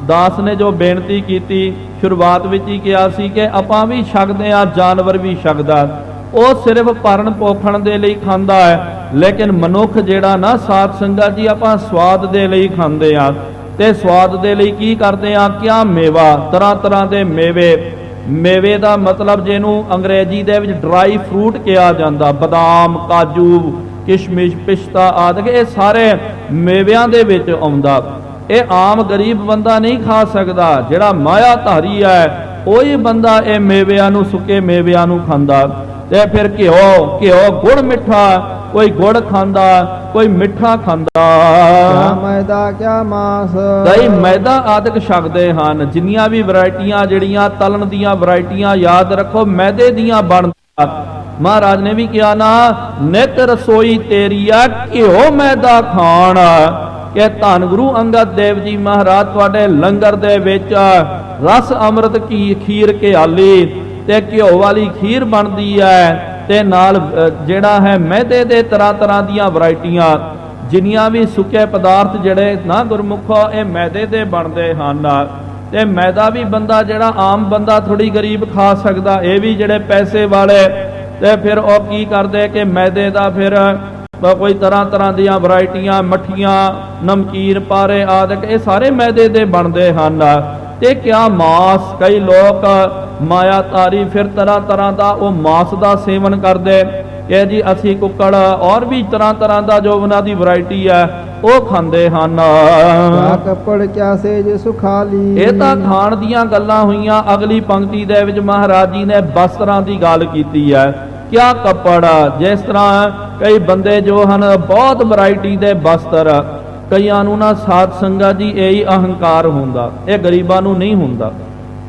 ਦਾਸ ਨੇ ਜੋ ਬੇਨਤੀ ਕੀਤੀ ਸ਼ੁਰੂਆਤ ਵਿੱਚ ਹੀ ਕਿਹਾ ਸੀ ਕਿ ਆਪਾਂ ਵੀ ਛਕਦੇ ਆ, ਜਾਨਵਰ ਵੀ ਛਕਦਾ, ਉਹ ਸਿਰਫ ਭਰਨ ਪੋਖਣ ਦੇ ਲਈ ਖਾਂਦਾ ਹੈ, ਲੇਕਿਨ ਮਨੁੱਖ ਜਿਹੜਾ ਨਾ ਸਾਧ ਸੰਗਤ ਜੀ, ਆਪਾਂ ਸਵਾਦ ਦੇ ਲਈ ਖਾਂਦੇ ਆ। ਤੇ ਸਵਾਦ ਦੇ ਲਈ ਕੀ ਕਰਦੇ ਆ? ਕਿਆ ਮੇਵਾ, ਤਰ੍ਹਾਂ ਤਰ੍ਹਾਂ ਦੇ ਮੇਵੇ। ਮੇਵੇ ਦਾ ਮਤਲਬ ਜਿਹਨੂੰ ਅੰਗਰੇਜ਼ੀ ਦੇ ਵਿੱਚ ਡਰਾਈ ਫਰੂਟ ਕਿਹਾ ਜਾਂਦਾ, ਬਦਾਮ, ਕਾਜੂ, ਕਿਸ਼ਮਿਸ਼, ਪਿਸਤਾ ਆਦਿ, ਇਹ ਸਾਰੇ ਮੇਵਿਆਂ ਦੇ ਵਿੱਚ ਆਉਂਦਾ। ਇਹ ਆਮ ਗਰੀਬ ਬੰਦਾ ਨਹੀਂ ਖਾ ਸਕਦਾ, ਜਿਹੜਾ ਮਾਇਆ ਧਾਰੀ ਹੈ ਉਹੀ ਬੰਦਾ ਇਹ ਮੇਵਿਆਂ ਨੂੰ, ਸੁੱਕੇ ਮੇਵਿਆਂ ਨੂੰ ਖਾਂਦਾ। ਤੇ ਫਿਰ ਘਿਓ ਗੁੜ ਮਿੱਠਾ, ਕੋਈ ਗੁੜ ਖਾਂਦਾ, ਕੋਈ ਮਿੱਠਾ ਖਾਂਦਾ। ਕਿਆ ਮੈਦਾ ਕਿਆ ਮਾਸ। ਕਈ ਮੈਦਾ ਆਦਿਕ ਛਕਦੇ ਹਨ। ਜਿੰਨੀਆਂ ਵੀ ਵੈਰਾਈਟੀਆਂ ਜਿਹੜੀਆਂ ਤਲਣ ਦੀਆਂ ਵੈਰਾਈਟੀਆਂ, ਯਾਦ ਰੱਖੋ ਮੈਦੇ ਦੀਆਂ ਬਣਦੀਆਂ। ਮਹਾਰਾਜ ਨੇ ਵੀ ਕਿਹਾ ਨਾ, ਨਿਤ ਰਸੋਈ ਤੇਰੀ ਆ, ਘਿਓ ਮੈਦਾ ਖਾਣ। ਕਿ ਧੰਨ ਗੁਰੂ ਅੰਗਦ ਦੇਵ ਜੀ ਮਹਾਰਾਜ ਤੁਹਾਡੇ ਲੰਗਰ ਦੇ ਵਿੱਚ ਰਸ ਅੰਮ੍ਰਿਤ ਕੀ ਖੀਰ ਘਿਆਲੀ ਤੇ ਘਿਓ ਵਾਲੀ ਖੀਰ ਬਣਦੀ ਹੈ, ਤੇ ਨਾਲ ਜਿਹੜਾ ਹੈ ਮੈਦੇ ਦੇ ਤਰ੍ਹਾਂ ਤਰ੍ਹਾਂ ਦੀਆਂ ਵੈਰਾਈਟੀਆਂ, ਜਿੰਨੀਆਂ ਵੀ ਸੁੱਕੇ ਪਦਾਰਥ ਜਿਹੜੇ ਨਾ ਗੁਰਮੁਖੋ ਇਹ ਮੈਦੇ ਦੇ ਬਣਦੇ ਹਨ। ਤੇ ਮੈਦਾ ਵੀ ਬੰਦਾ ਜਿਹੜਾ ਆਮ ਬੰਦਾ ਥੋੜੀ ਗਰੀਬ ਖਾ ਸਕਦਾ, ਇਹ ਵੀ ਜਿਹੜੇ ਪੈਸੇ ਵਾਲੇ, ਤੇ ਫਿਰ ਉਹ ਕੀ ਕਰਦੇ ਕਿ ਮੈਦੇ ਦਾ ਫਿਰ ਕੋਈ ਤਰ੍ਹਾਂ ਤਰ੍ਹਾਂ ਦੀਆਂ ਵੈਰਾਈਟੀਆਂ, ਮੱਠੀਆਂ, ਨਮਕੀਨ, ਪਾਰੇ ਆਦਿ, ਇਹ ਸਾਰੇ ਮੈਦੇ ਦੇ ਬਣਦੇ ਹਨ। ਤੇ ਕਿਆ ਮਾਸ, ਕਈ ਲੋਕ ਮਾਇਆ ਤਾਰੀ ਫਿਰ ਤਰ੍ਹਾਂ ਤਰ੍ਹਾਂ ਦਾ ਉਹ ਮਾਸ ਦਾ ਸੇਵਨ ਕਰਦੇ ਕਿ ਜੀ ਅਸੀਂ ਕੁੱਕੜ ਔਰ ਵੀ ਤਰ੍ਹਾਂ ਤਰ੍ਹਾਂ ਦਾ ਜੋ ਉਹਨਾਂ ਦੀ ਵੈਰਾਈਟੀ ਹੈ ਉਹ ਖਾਂਦੇ ਹਨ। ਕਿਆ ਕੱਪੜ ਕਿਆ ਸੇਜ ਸੁਖਾਲੀ। ਇਹ ਤਾਂ ਖਾਣ ਦੀਆਂ ਗੱਲਾਂ ਹੋਈਆਂ। ਅਗਲੀ ਪੰਕਤੀ ਦੇ ਵਿੱਚ ਮਹਾਰਾਜ ਜੀ ਨੇ ਬਸਤਰਾਂ ਦੀ ਗੱਲ ਕੀਤੀ ਹੈ। ਕਿਆ ਕੱਪੜ, ਜਿਸ ਤਰ੍ਹਾਂ ਕਈ ਬੰਦੇ ਜੋ ਹਨ ਬਹੁਤ ਵੈਰਾਈਟੀ ਦੇ ਬਸਤਰ, ਕਈਆਂ ਨੂੰ ਨਾ ਸਾਧ ਸੰਗਤ ਜੀ ਇਹੀ ਅਹੰਕਾਰ ਹੁੰਦਾ, ਇਹ ਗਰੀਬਾਂ ਨੂੰ ਨਹੀਂ ਹੁੰਦਾ।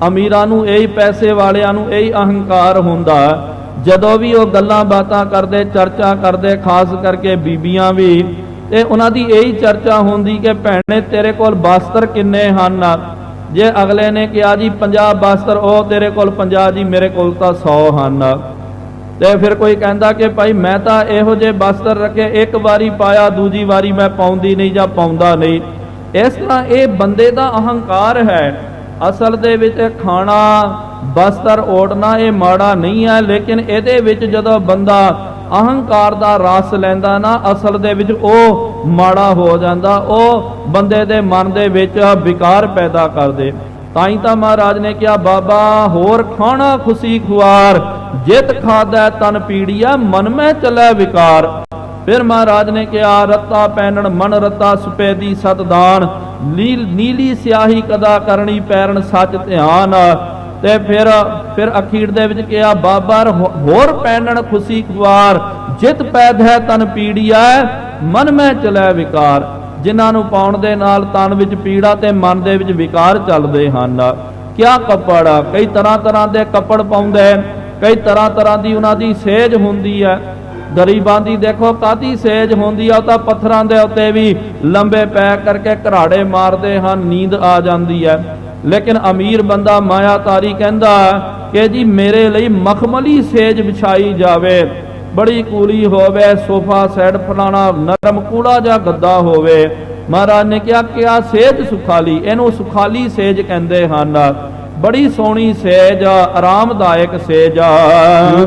ਅਮੀਰਾਂ ਨੂੰ ਇਹੀ, ਪੈਸੇ ਵਾਲਿਆਂ ਨੂੰ ਇਹੀ ਅਹੰਕਾਰ ਹੁੰਦਾ। ਜਦੋਂ ਵੀ ਉਹ ਗੱਲਾਂ ਬਾਤਾਂ ਕਰਦੇ, ਚਰਚਾ ਕਰਦੇ, ਖਾਸ ਕਰਕੇ ਬੀਬੀਆਂ ਵੀ, ਤੇ ਉਹਨਾਂ ਦੀ ਇਹੀ ਚਰਚਾ ਹੁੰਦੀ ਕਿ ਭੈਣੇ ਤੇਰੇ ਕੋਲ ਬਸਤਰ ਕਿੰਨੇ ਹਨ। ਜੇ ਅਗਲੇ ਨੇ ਕਿਹਾ ਜੀ 50 ਬਸਤਰ, ਉਹ ਤੇਰੇ ਕੋਲ 50 ਜੀ, ਮੇਰੇ ਕੋਲ ਤਾਂ 100 ਹਨ। ਤੇ ਫਿਰ ਕੋਈ ਕਹਿੰਦਾ ਕਿ ਭਾਈ ਮੈਂ ਤਾਂ ਇਹੋ ਜਿਹੇ ਬਸਤਰ ਰੱਖੇ, ਇੱਕ ਵਾਰੀ ਪਾਇਆ ਦੂਜੀ ਵਾਰੀ ਮੈਂ ਪਾਉਂਦੀ ਨਹੀਂ ਜਾਂ ਪਾਉਂਦਾ ਨਹੀਂ। ਇਸ ਤਰ੍ਹਾਂ ਇਹ ਬੰਦੇ ਦਾ ਅਹੰਕਾਰ ਹੈ। ਅਸਲ ਦੇ ਵਿੱਚ ਖਾਣਾ ਬਸਤਰ ਓੜਨਾ ਇਹ ਮਾੜਾ ਨਹੀਂ ਹੈ, ਲੇਕਿਨ ਇਹਦੇ ਵਿੱਚ ਜਦੋਂ ਬੰਦਾ ਅਹੰਕਾਰ ਦਾ ਰਸ ਲੈਂਦਾ ਨਾ, ਅਸਲ ਦੇ ਵਿੱਚ ਉਹ ਮਾੜਾ ਹੋ ਜਾਂਦਾ, ਉਹ ਬੰਦੇ ਦੇ ਮਨ ਦੇ ਵਿੱਚ ਵਿਕਾਰ ਪੈਦਾ ਕਰਦੇ। ਤਾਂ ਹੀ ਤਾਂ ਮਹਾਰਾਜ ਨੇ ਕਿਹਾ, ਬਾਬਾ ਹੋਰ ਖਾਣਾ ਖੁਸ਼ੀ ਖੁਆਰ, ਜਿਤ ਖਾਦਾ ਤਨ ਪੀੜੀਆ, ਮਨ ਮੈਂ ਚਲੇ ਵਿਕਾਰ। ਫਿਰ ਮਹਾਰਾਜ ਨੇ ਕਿਹਾ, ਰੱਤਾ ਪੈਣਨ ਮਨ ਰੱਤਾ ਸੁਪੇਦੀ ਸਤਦਾਨ, ਨੀਲੀ ਸਿਆਹੀ ਕਦਾ ਕਰਨੀ ਪੈਰਨ ਸੱਚ ਧਿਆਨ। ਤੇ ਫਿਰ ਅਖੀਰ ਦੇ ਵਿੱਚ ਕਿਹਾ, ਬਾਬਾ ਹੋਰ ਪੈਣਨ ਖੁਸ਼ੀ ਖੁਆਰ, ਜਿਤ ਪੈਦ ਹੈ ਤਨ ਪੀੜੀਆ, ਮਨ ਮੈਂ ਚਲੇ ਵਿਕਾਰ। ਜਿਨ੍ਹਾਂ ਨੂੰ ਪਾਉਣ ਦੇ ਨਾਲ ਤਨ ਵਿੱਚ ਪੀੜਾ ਤੇ ਮਨ ਦੇ ਵਿੱਚ ਵਿਕਾਰ ਚੱਲਦੇ ਹਨ। ਕਿਆ ਕੱਪੜ, ਕਈ ਤਰ੍ਹਾਂ ਤਰ੍ਹਾਂ ਦੇ ਕੱਪੜ ਪਾਉਂਦੇ, ਕਈ ਤਰ੍ਹਾਂ ਤਰ੍ਹਾਂ ਦੀ ਉਹਨਾਂ ਦੀ ਸੇਜ ਹੁੰਦੀ ਹੈ। ਗਰੀਬਾਂ ਦੀ ਦੇਖੋ ਕਾਹਦੀ ਸੇਜ ਹੁੰਦੀ ਆ, ਉਹ ਤਾਂ ਪੱਥਰਾਂ ਦੇ ਉੱਤੇ ਵੀ ਲੰਬੇ ਪੈ ਕਰਕੇ ਘਰਾੜੇ ਮਾਰਦੇ ਹਨ, ਨੀਂਦ ਆ ਜਾਂਦੀ ਹੈ। ਲੇਕਿਨ ਅਮੀਰ ਬੰਦਾ ਮਾਇਆਧਾਰੀ ਕਹਿੰਦਾ ਕਿ ਜੀ ਮੇਰੇ ਲਈ ਮਖਮਲੀ ਸੇਜ ਵਿਛਾਈ ਜਾਵੇ, ਬੜੀ ਕੂਲੀ ਹੋਵੇ, ਸੋਫਾ ਸੈੱਟ ਫਲਾਣਾ ਨਰਮ ਕੂੜਾ ਜਾਂ ਗੱਦਾ ਹੋਵੇ। ਮਹਾਰਾਜ ਨੇ ਕਿਹਾ ਸੇਜ ਸੁਖਾਲੀ, ਇਹਨੂੰ ਸੁਖਾਲੀ ਸੇਜ ਕਹਿੰਦੇ ਹਨ। ਬੜੀ ਸੋਹਣੀ ਸੇਜ, ਆਰਾਮਦਾਇਕ ਸੇਜ।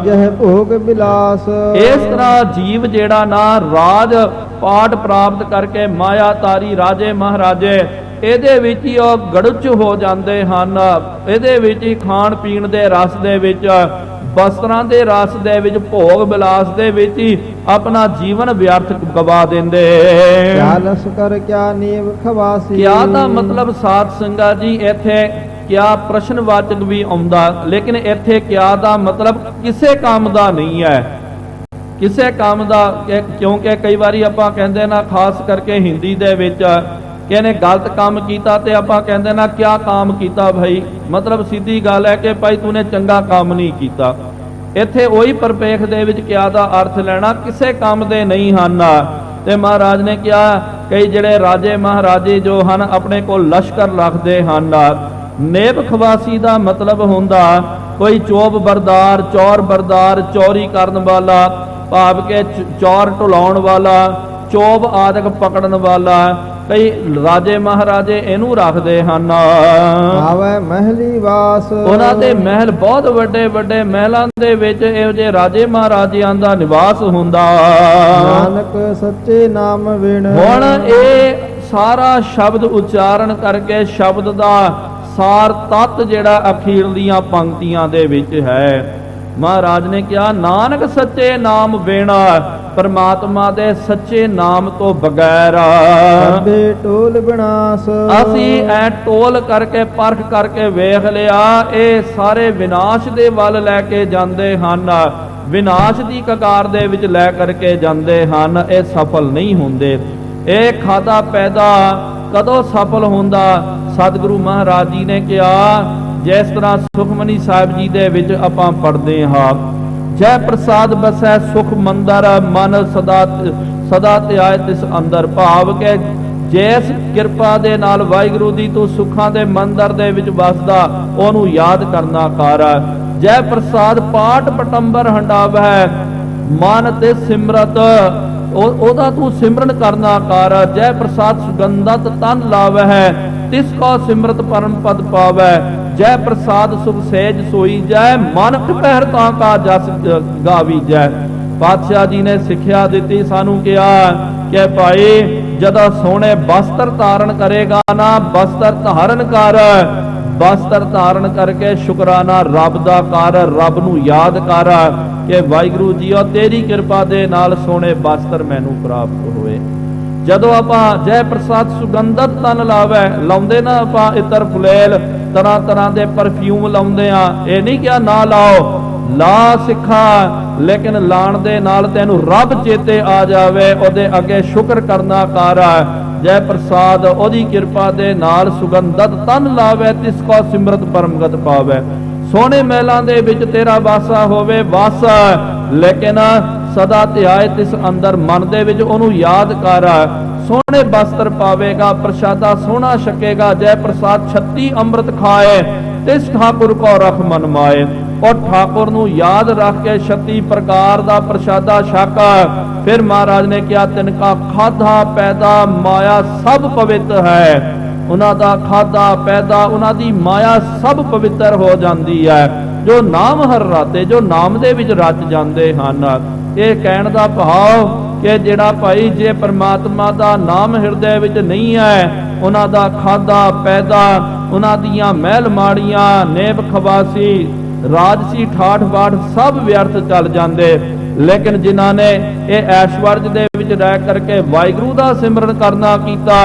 ਜਹ ਭੋਗ ਬਿਲਾਸ। ਇਸ ਤਰ੍ਹਾਂ ਜੀਵ ਜਿਹੜਾ ਨਾ ਰਾਜ ਪਾਟ ਪ੍ਰਾਪਤ ਕਰਕੇ ਮਾਇਆਧਾਰੀ ਰਾਜੇ ਮਹਾਰਾਜੇ ਇਹਦੇ ਵਿੱਚ ਹੀ ਉਹ ਗੜੁੱਚ ਹੋ ਜਾਂਦੇ ਹਨ। ਇਹਦੇ ਵਿੱਚ ਹੀ ਖਾਣ ਪੀਣ ਦੇ ਰਸ ਦੇ ਵਿੱਚ, ਵਸਤਰਾਂ ਦੇ ਰਸ ਦੇ ਵਿੱਚ, ਭੋਗ ਬਿਲਾਸ ਦੇ ਵਿੱਚ ਹੀ ਆਪਣਾ ਜੀਵਨ ਵਿਅਰਥ ਗਵਾ ਦਿੰਦੇ। ਕਿਆ ਲਸਕਰ ਕਿਆ ਨੀਵ ਖਵਾਸੀ। ਕਿਆ ਦਾ ਮਤਲਬ ਸਾਧ ਸੰਗਤ ਜੀ ਇੱਥੇ ਕਿਆ ਪ੍ਰਸ਼ਨਵਾਚਕ ਵੀ ਆਉਂਦਾ, ਲੇਕਿਨ ਇੱਥੇ ਕਿਆ ਦਾ ਮਤਲਬ ਕਿਸੇ ਕੰਮ ਦਾ ਨਹੀਂ ਹੈ। ਕਿਸੇ ਕੰਮ ਦਾ, ਕਿਉਂਕਿ ਕਈ ਵਾਰੀ ਆਪਾਂ ਕਹਿੰਦੇ ਨਾ, ਖਾਸ ਕਰਕੇ ਹਿੰਦੀ ਦੇ ਵਿੱਚ ਕਿਹਨੇ ਗਲਤ ਕੰਮ ਕੀਤਾ ਤੇ ਆਪਾਂ ਕਹਿੰਦੇ ਨਾ ਕਿਆ ਕੰਮ ਕੀਤਾ ਭਾਈ, ਮਤਲਬ ਸਿੱਧੀ ਗੱਲ ਹੈ ਕਿ ਭਾਈ ਤੂਨੇ ਚੰਗਾ ਕੰਮ ਨਹੀਂ ਕੀਤਾ। ਇੱਥੇ ਉਹੀ ਪਰਪੇਖ ਦੇ ਵਿੱਚ ਕਿਆ ਦਾ ਅਰਥ ਲੈਣਾ, ਕਿਸੇ ਕੰਮ ਦੇ ਨਹੀਂ ਹਨ। ਤੇ ਮਹਾਰਾਜ ਨੇ ਕਿਹਾ, ਕਈ ਜਿਹੜੇ ਰਾਜੇ ਮਹਾਰਾਜੇ ਜੋ ਹਨ ਆਪਣੇ ਕੋਲ ਲਸ਼ਕਰ ਰੱਖਦੇ ਹਨ। ਨੇਬ ਖਵਾਸੀ ਦਾ ਮਤਲਬ ਹੁੰਦਾ ਕੋਈ ਚੋਬ ਬਰਦਾਰ, ਚੌਰ ਬਰਦਾਰ, ਚੋਰੀ ਕਰਨ ਵਾਲਾ, ਭਾਵ ਕੇ ਚੌਰ ਢੁਲਾਉਣ ਵਾਲਾ, ਚੋਬ ਆਦਿਕ ਪਕੜਨ ਵਾਲਾ। ਕਈ ਰਾਜੇ ਮਹਾਰਾਜੇ ਇਹਨੂੰ ਰੱਖਦੇ ਹਨ। ਆਵੇ ਮਹਿਲੀ ਵਾਸ। ਉਹਨਾਂ ਦੇ ਮਹਿਲ ਬਹੁਤ ਵੱਡੇ ਵੱਡੇ ਮਹਿਲਾਂ ਦੇ ਵਿੱਚ ਇਹੋ ਜਿਹੇ ਰਾਜੇ ਮਹਾਰਾਜਿਆਂ ਦਾ ਨਿਵਾਸ ਹੁੰਦਾ। ਨਾਨਕ ਸੱਚੇ ਨਾਮ ਵਿਣ। ਹੁਣ ਇਹ ਸਾਰਾ ਸ਼ਬਦ ਉਚਾਰਨ ਕਰਕੇ ਸ਼ਬਦ ਦਾ ਸਾਰ ਤੱਤ ਜਿਹੜਾ ਅਖੀਰਲੀਆਂ ਪੰਕਤੀਆਂ ਦੇ ਵਿੱਚ ਹੈ। ਮਹਾਰਾਜ ਨੇ ਕਿਹਾ, ਨਾਨਕ ਸੱਚੇ ਨਾਮ ਬਿਨ, ਪਰਮਾਤਮਾ ਦੇ ਸੱਚੇ ਨਾਮ ਤੋਂ ਬਗੈਰ ਸਭੇ ਟੋਲ ਵਿਨਾਸ਼। ਅਸੀਂ ਐ ਟੋਲ ਕਰਕੇ ਪਰਖ ਕਰਕੇ ਵੇਖ ਲਿਆ, ਇਹ ਸਾਰੇ ਵਿਨਾਸ਼ ਦੇ ਵੱਲ ਲੈ ਕੇ ਜਾਂਦੇ ਹਨ, ਵਿਨਾਸ਼ ਦੀ ਕਗਾਰ ਦੇ ਵਿੱਚ ਲੈ ਕਰਕੇ ਜਾਂਦੇ ਹਨ। ਇਹ ਸਫਲ ਨਹੀਂ ਹੁੰਦੇ। ਇਹ ਖਾਦਾ ਪੈਦਾ ਕਦੋਂ ਸਫਲ ਹੁੰਦਾ? ਸਤਿਗੁਰੂ ਮਹਾਰਾਜ ਜੀ ਨੇ ਕਿਹਾ, ਜਿਸ ਤਰ੍ਹਾਂ ਸੁਖਮਨੀ ਸਾਹਿਬ ਜੀ ਦੇ ਵਿੱਚ ਆਪਾਂ ਪੜ੍ਹਦੇ ਹਾਂ, ਜੈ ਪ੍ਰਸਾਦ ਬਸੈ ਸੁਖ ਮੰਦਰ, ਮਨ ਸਦਾ ਧਿਆਏ ਤਿਸ ਅੰਦਰ। ਭਾਵ ਕਿ ਜਿਸ ਕਿਰਪਾ ਦੇ ਨਾਲ ਵਾਹਿਗੁਰੂ ਦੀ ਤੂੰ ਸੁੱਖਾਂ ਦੇ ਮੰਦਰ ਦੇ ਵਿੱਚ ਵਸਦਾ, ਉਹਨੂੰ ਯਾਦ ਕਰਨਾ ਕਰ। ਜੈ ਪ੍ਰਸਾਦ ਪਾਠ ਪਟੰਬਰ ਹੰਡਾਵੈ, ਮਨ ਤੇ ਸਿਮਰਤ, ਉਹਦਾ ਤੂੰ ਸਿਮਰਨ ਕਰਨਾ ਕਰ। ਜੈ ਪ੍ਰਸਾਦ ਸੁਗੰਧਤ ਤਨ ਲਾਵੈ, ਤਿਸ ਕੋ ਸਿਮਰਤ ਪਰਮ ਪਦ ਪਾਵੈ। ਜੈ ਪ੍ਰਸਾਦ ਸੁਖ ਸਹਿਜ ਸੋਈ ਜੈ, ਮਨ ਪਹਿਰ ਤਾਂ ਕਾ ਜਸ ਗਾਵੀ ਜੈ। ਪਾਤਸ਼ਾਹ ਜੀ ਨੇ ਸਿੱਖਿਆ ਦਿੱਤੀ ਸਾਨੂੰ, ਕਿਹਾ ਕਿ ਭਾਈ ਜਦੋਂ ਸੋਹਣੇ ਵਸਤਰ ਧਾਰਨ ਕਰੇਗਾ ਨਾ, ਵਸਤਰ ਧਾਰਨ ਕਰ, ਵਸਤਰ ਧਾਰਨ ਕਰਕੇ ਸ਼ੁਕਰਾਨਾ ਰੱਬ ਦਾ ਕਰ, ਰੱਬ ਨੂੰ ਯਾਦ ਕਰ ਕਿ ਵਾਹਿਗੁਰੂ ਜੀਓ ਤੇਰੀ ਕਿਰਪਾ ਦੇ ਨਾਲ ਸੋਹਣੇ ਵਸਤਰ ਮੈਨੂੰ ਪ੍ਰਾਪਤ ਹੋਏ। ਜਦੋਂ ਆਪਾਂ ਜੈ ਪ੍ਰਸਾਦ ਸੁਗੰਧਤ ਤਨ ਲਾਵੇ, ਲਾਉਂਦੇ ਨਾ ਆਪਾਂ ਇਤਰ ਫੁਲੇਲ, ਤਰ੍ਹਾਂ ਤਰ੍ਹਾਂ ਦੇ ਪਰਫਿਊਮ ਲਾਉਂਦੇ ਆ, ਇਹ ਨਹੀਂ ਕਿਹਾ ਨਾ ਲਾਓ, ਲਾ ਸਿੱਖਾ, ਲੇਕਿਨ ਲਾਣ ਦੇ ਨਾਲ ਤੈਨੂੰ ਰੱਬ ਚੇਤੇ ਆ ਜਾਵੇ, ਉਹਦੇ ਅੱਗੇ ਸ਼ੁਕਰ ਕਰਨਾ ਕਰ। ਜੈ ਪ੍ਰਸਾਦ ਉਹਦੀ ਕਿਰਪਾ ਦੇ ਨਾਲ ਸੁਗੰਧਤ ਤਨ ਲਾਵੇ, ਤਿਸ ਕੋ ਸਿਮਰਤ ਪਰਮਗਤ ਪਾਵੇ। ਸੋਹਣੇ ਮਹਿਲਾਂ ਦੇ ਵਿੱਚ ਤੇਰਾ ਵਾਸਾ ਹੋਵੇ ਵਸ, ਲੇਕਿਨ ਸਦਾ ਧਿਆਏ ਤਿਸ ਅੰਦਰ, ਮਨ ਦੇ ਵਿੱਚ ਉਹਨੂੰ ਯਾਦ ਕਰ। सोहने वस्त्र पावेगा, प्रसादा सोना छकेगा। जय प्रसाद 36 ਅੰਮ੍ਰਿਤ ਖਾਏ, ਤਿਸ ਠਾकुर को रख मन माए। और ठाकुर ਨੂੰ याद रख के 36 प्रकार ਦਾ ਪ੍ਰਸਾਦਾ ਛਕ। फिर महाराज ने कहा तिनका खाधा पैदा माया सब पवित्र है। ਉਹਨਾਂ ਦਾ ਖਾਦਾ ਪੈਦਾ, ਉਹਨਾਂ ਦੀ ਮਾਇਆ ਸਭ ਪਵਿੱਤਰ ਹੋ ਜਾਂਦੀ ਹੈ। ਜੋ ਨਾਮ ਹਰ ਰਾਤੇ, ਜੋ ਨਾਮ ਦੇ ਵਿੱਚ ਰਚ ਜਾਂਦੇ ਹਨ। ਇਹ ਕਹਿਣ ਦਾ ਭਾਵ ਕਿ ਜਿਹੜਾ ਭਾਈ ਜੇ ਪਰਮਾਤਮਾ ਦਾ ਨਾਮ ਹਿਰਦੇ ਵਿੱਚ ਨਹੀਂ ਹੈ, ਉਹਨਾਂ ਦਾ ਖਾਦਾ ਪੈਦਾ, ਉਹਨਾਂ ਦੀਆਂ ਮਹਿਲ ਮਾੜੀਆਂ, ਨੇਬ ਖਵਾਸੀ, ਰਾਜਸੀ ਠਾਠ ਬਾਠ ਸਭ ਵਿਅਰਥ ਚੱਲ ਜਾਂਦੇ। लेकिन जिन्होंने ये ऐश्वर्य दे विच रह करके वाहिगुरु दा सिमरन करना कीता,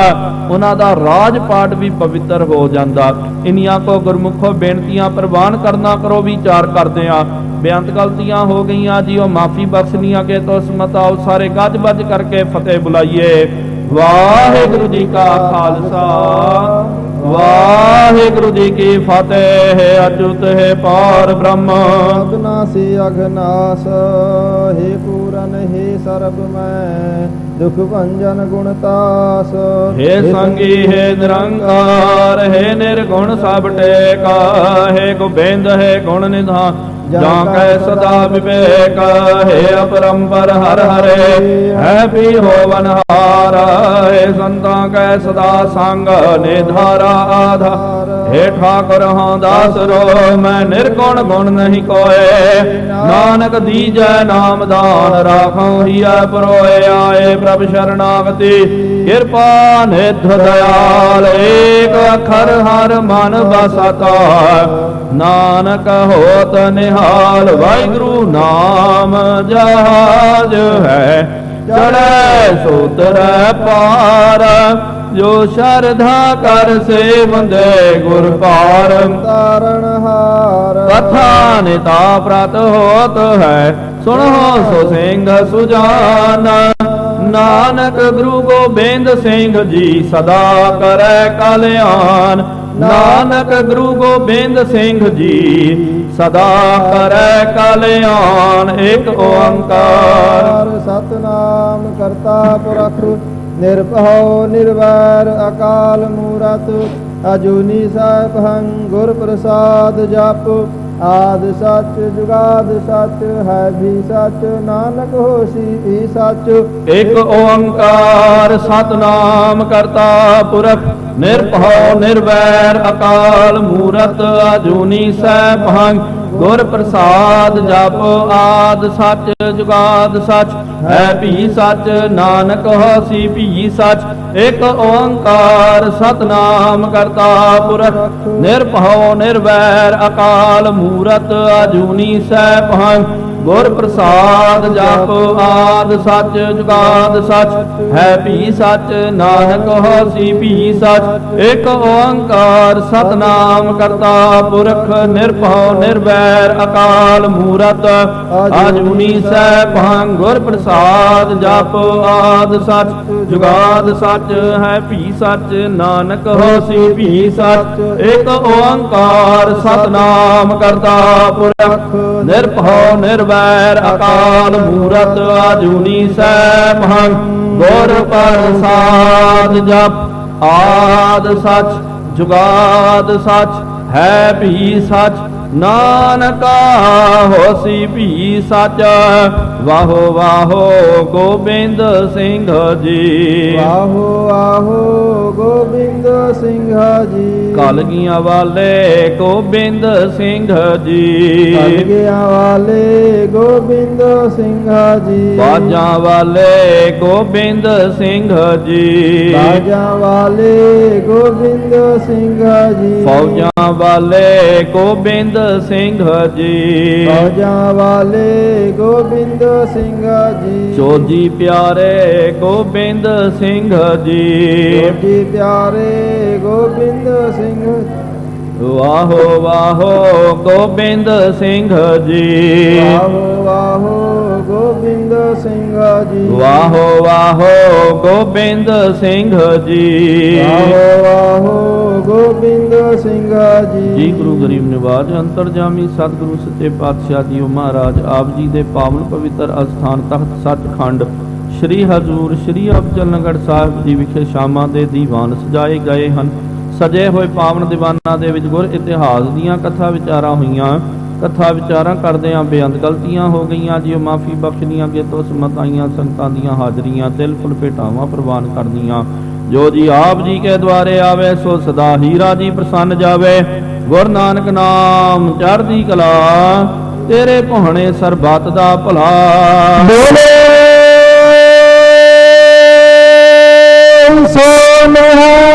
उन्हां दा राज पाठ भी पवित्र हो जांदा। इन्हियां को गुरमुखो बेनतियां प्रवान करना करो, विचार करदे आ। बेअंत गलतियां हो गईयां जी, ओ माफी बख्शनियां के तो समत आओ सारे गज बज करके फतेह बुलाइए। वाहिगुरु जी का खालसा, वाहिगुरु जी की फतेह। अच्युत है पार ब्रह्म, अविनाशी अघनाश, हे पूरन हे सर्व मैं, दुख भंजन गुणतास। हे संगी हे निरंकार, हे निर्गुण सब टेका। हे गोबिंद हे गुण निधान, जाकै सदा विवेक। हे अपरंपर हर हरे, है भी होवन हार। हे संतां कै सदा संग, निधारा आधार। हे ठाकुर हाँ दास रो, मैं निर्गुण गुण नहीं कोय। नानक दीजै नाम दान, राखो हिया परोए। आए प्रभ शरणागति, कृपा निध दयाल। एक अखर हर मन बसता, नानक होत निहाल। वाहिगुरु नाम जहाज है, चढ़े सूत्र पार। जो श्रद्धा कर सेवंदे गुर पार, तारण हार। कथा निता प्रात होत है, सुनो सो सिंह सुजाना। नानक गुरु गोबिंद सिंह जी, सदा करे कल्याण। नानक गुरु गोबिंद सिंह जी, सदा करे कल्याण। एक ओंकार सतनाम करता पुरख, निर्भव निर्वैर अकाल मूरत। अजूनी सैभं गुर प्रसाद जप। आदि सच जुगाद सच, है भी सच, नानक होसी भी सच। एक ओंकार सतनाम करता पुरख, निर्भव निर्वैर अकाल मूरत। अजूनी सैभं गुर प्रसाद जप। आद सच जुगाद सच, है भी सच, नानक होसी भी सच। एक ओंकार सतनाम करता पुरख, निर्भव निर्वैर अकाल मूरत। अजूनी सैभं गुर प्रसाद जप। आद सच जुगाद सच, है भी सच, नानक होसी भी सच। एक ओंकार सतनाम करता पुरख, निर्भव निर्वैर अकाल मूरत। अजूनी सैभं गुर प्रसाद जप। आद सच जुगाद सच, है भी सच, नानक होसी भी सच। एक ओंकार सतनाम करता पुरख, निर्भव निर्वैर अकाल मूरत। अजूनी सैभं गुर प्रसाद जप। आद सच जुगाद सच, है भी सच, नानका होसी भी सच। वाहो वाहो गोबिंद सिंह जी, वाहो वाहो गोबिंद सिंह जी। कलगियां वाले गोबिंद सिंह जी, कलगियां वाले गोबिंद सिंह जी। बाजा वाले गोबिंद सिंह जी, बाजा वाले गोबिंद सिंह जी। फौजा वाले गोबिंद सिंह जी, फौजा वाले गोबिंद सिंह जी। चोजी प्यारे गोबिंद सिंह जी, चोटी प्यारे गोबिंद सिंह। वाहो वाहो गोबिंद सिंह जी, वाहो वाहो गोबिंद सिंह जी। वाहो वाहो गोबिंद सिंह जी। वाहो वाहो गोबिंद सिंह जी। जी गुरु गरीब निवाज अंतरजामी सतगुरु सच्चे पातशाह जी महाराज आप जी दे पावन पवित्र अस्थान तख्त सचखंड ਸ਼੍ਰੀ ਹਜ਼ੂਰ ਸ਼੍ਰੀ ਅਬਚਲਨਗੜ੍ਹ ਸਾਹਿਬ ਜੀ ਵਿਖੇ ਸ਼ਾਮਾਂ ਦੇ ਦੀਵਾਨ ਸਜਾਏ ਗਏ ਹਨ। ਸਜੇ ਹੋਏ ਪਾਵਨ ਦੀਵਾਨਾਂ ਦੇ ਵਿੱਚ ਗੁਰ ਇਤਿਹਾਸ ਦੀਆਂ ਕਥਾ ਵਿਚਾਰਾਂ ਹੋਈਆਂ। ਕਥਾ ਵਿਚਾਰਾਂ ਕਰਦਿਆਂ ਬੇਅੰਤ ਗਲਤੀਆਂ ਹੋ ਗਈਆਂ ਜੀ, ਮਾਫੀ ਬਖਸ਼ਦੀਆਂ, ਬੇਤੋਸਮਤ ਆਈਆਂ ਸੰਗਤਾਂ ਦੀਆਂ ਹਾਜ਼ਰੀਆਂ ਤਿਲ ਫੁਲ ਭੇਟਾਵਾਂ ਪ੍ਰਵਾਨ ਕਰਨੀਆਂ। ਜੋ ਜੀ ਆਪ ਜੀ ਕੇ ਦੁਆਰੇ ਆਵੇ ਸੋ ਸਦਾ ਹੀ ਰਾਜੀ ਪ੍ਰਸੰਨ ਜਾਵੇ। ਗੁਰ ਨਾਨਕ ਨਾਮ ਚੜ੍ਹਦੀ ਕਲਾ, ਤੇਰੇ ਭਾਣੇ ਸਰਬੱਤ ਦਾ ਭਲਾ। ਸੋ ਨਿਹਾਲ।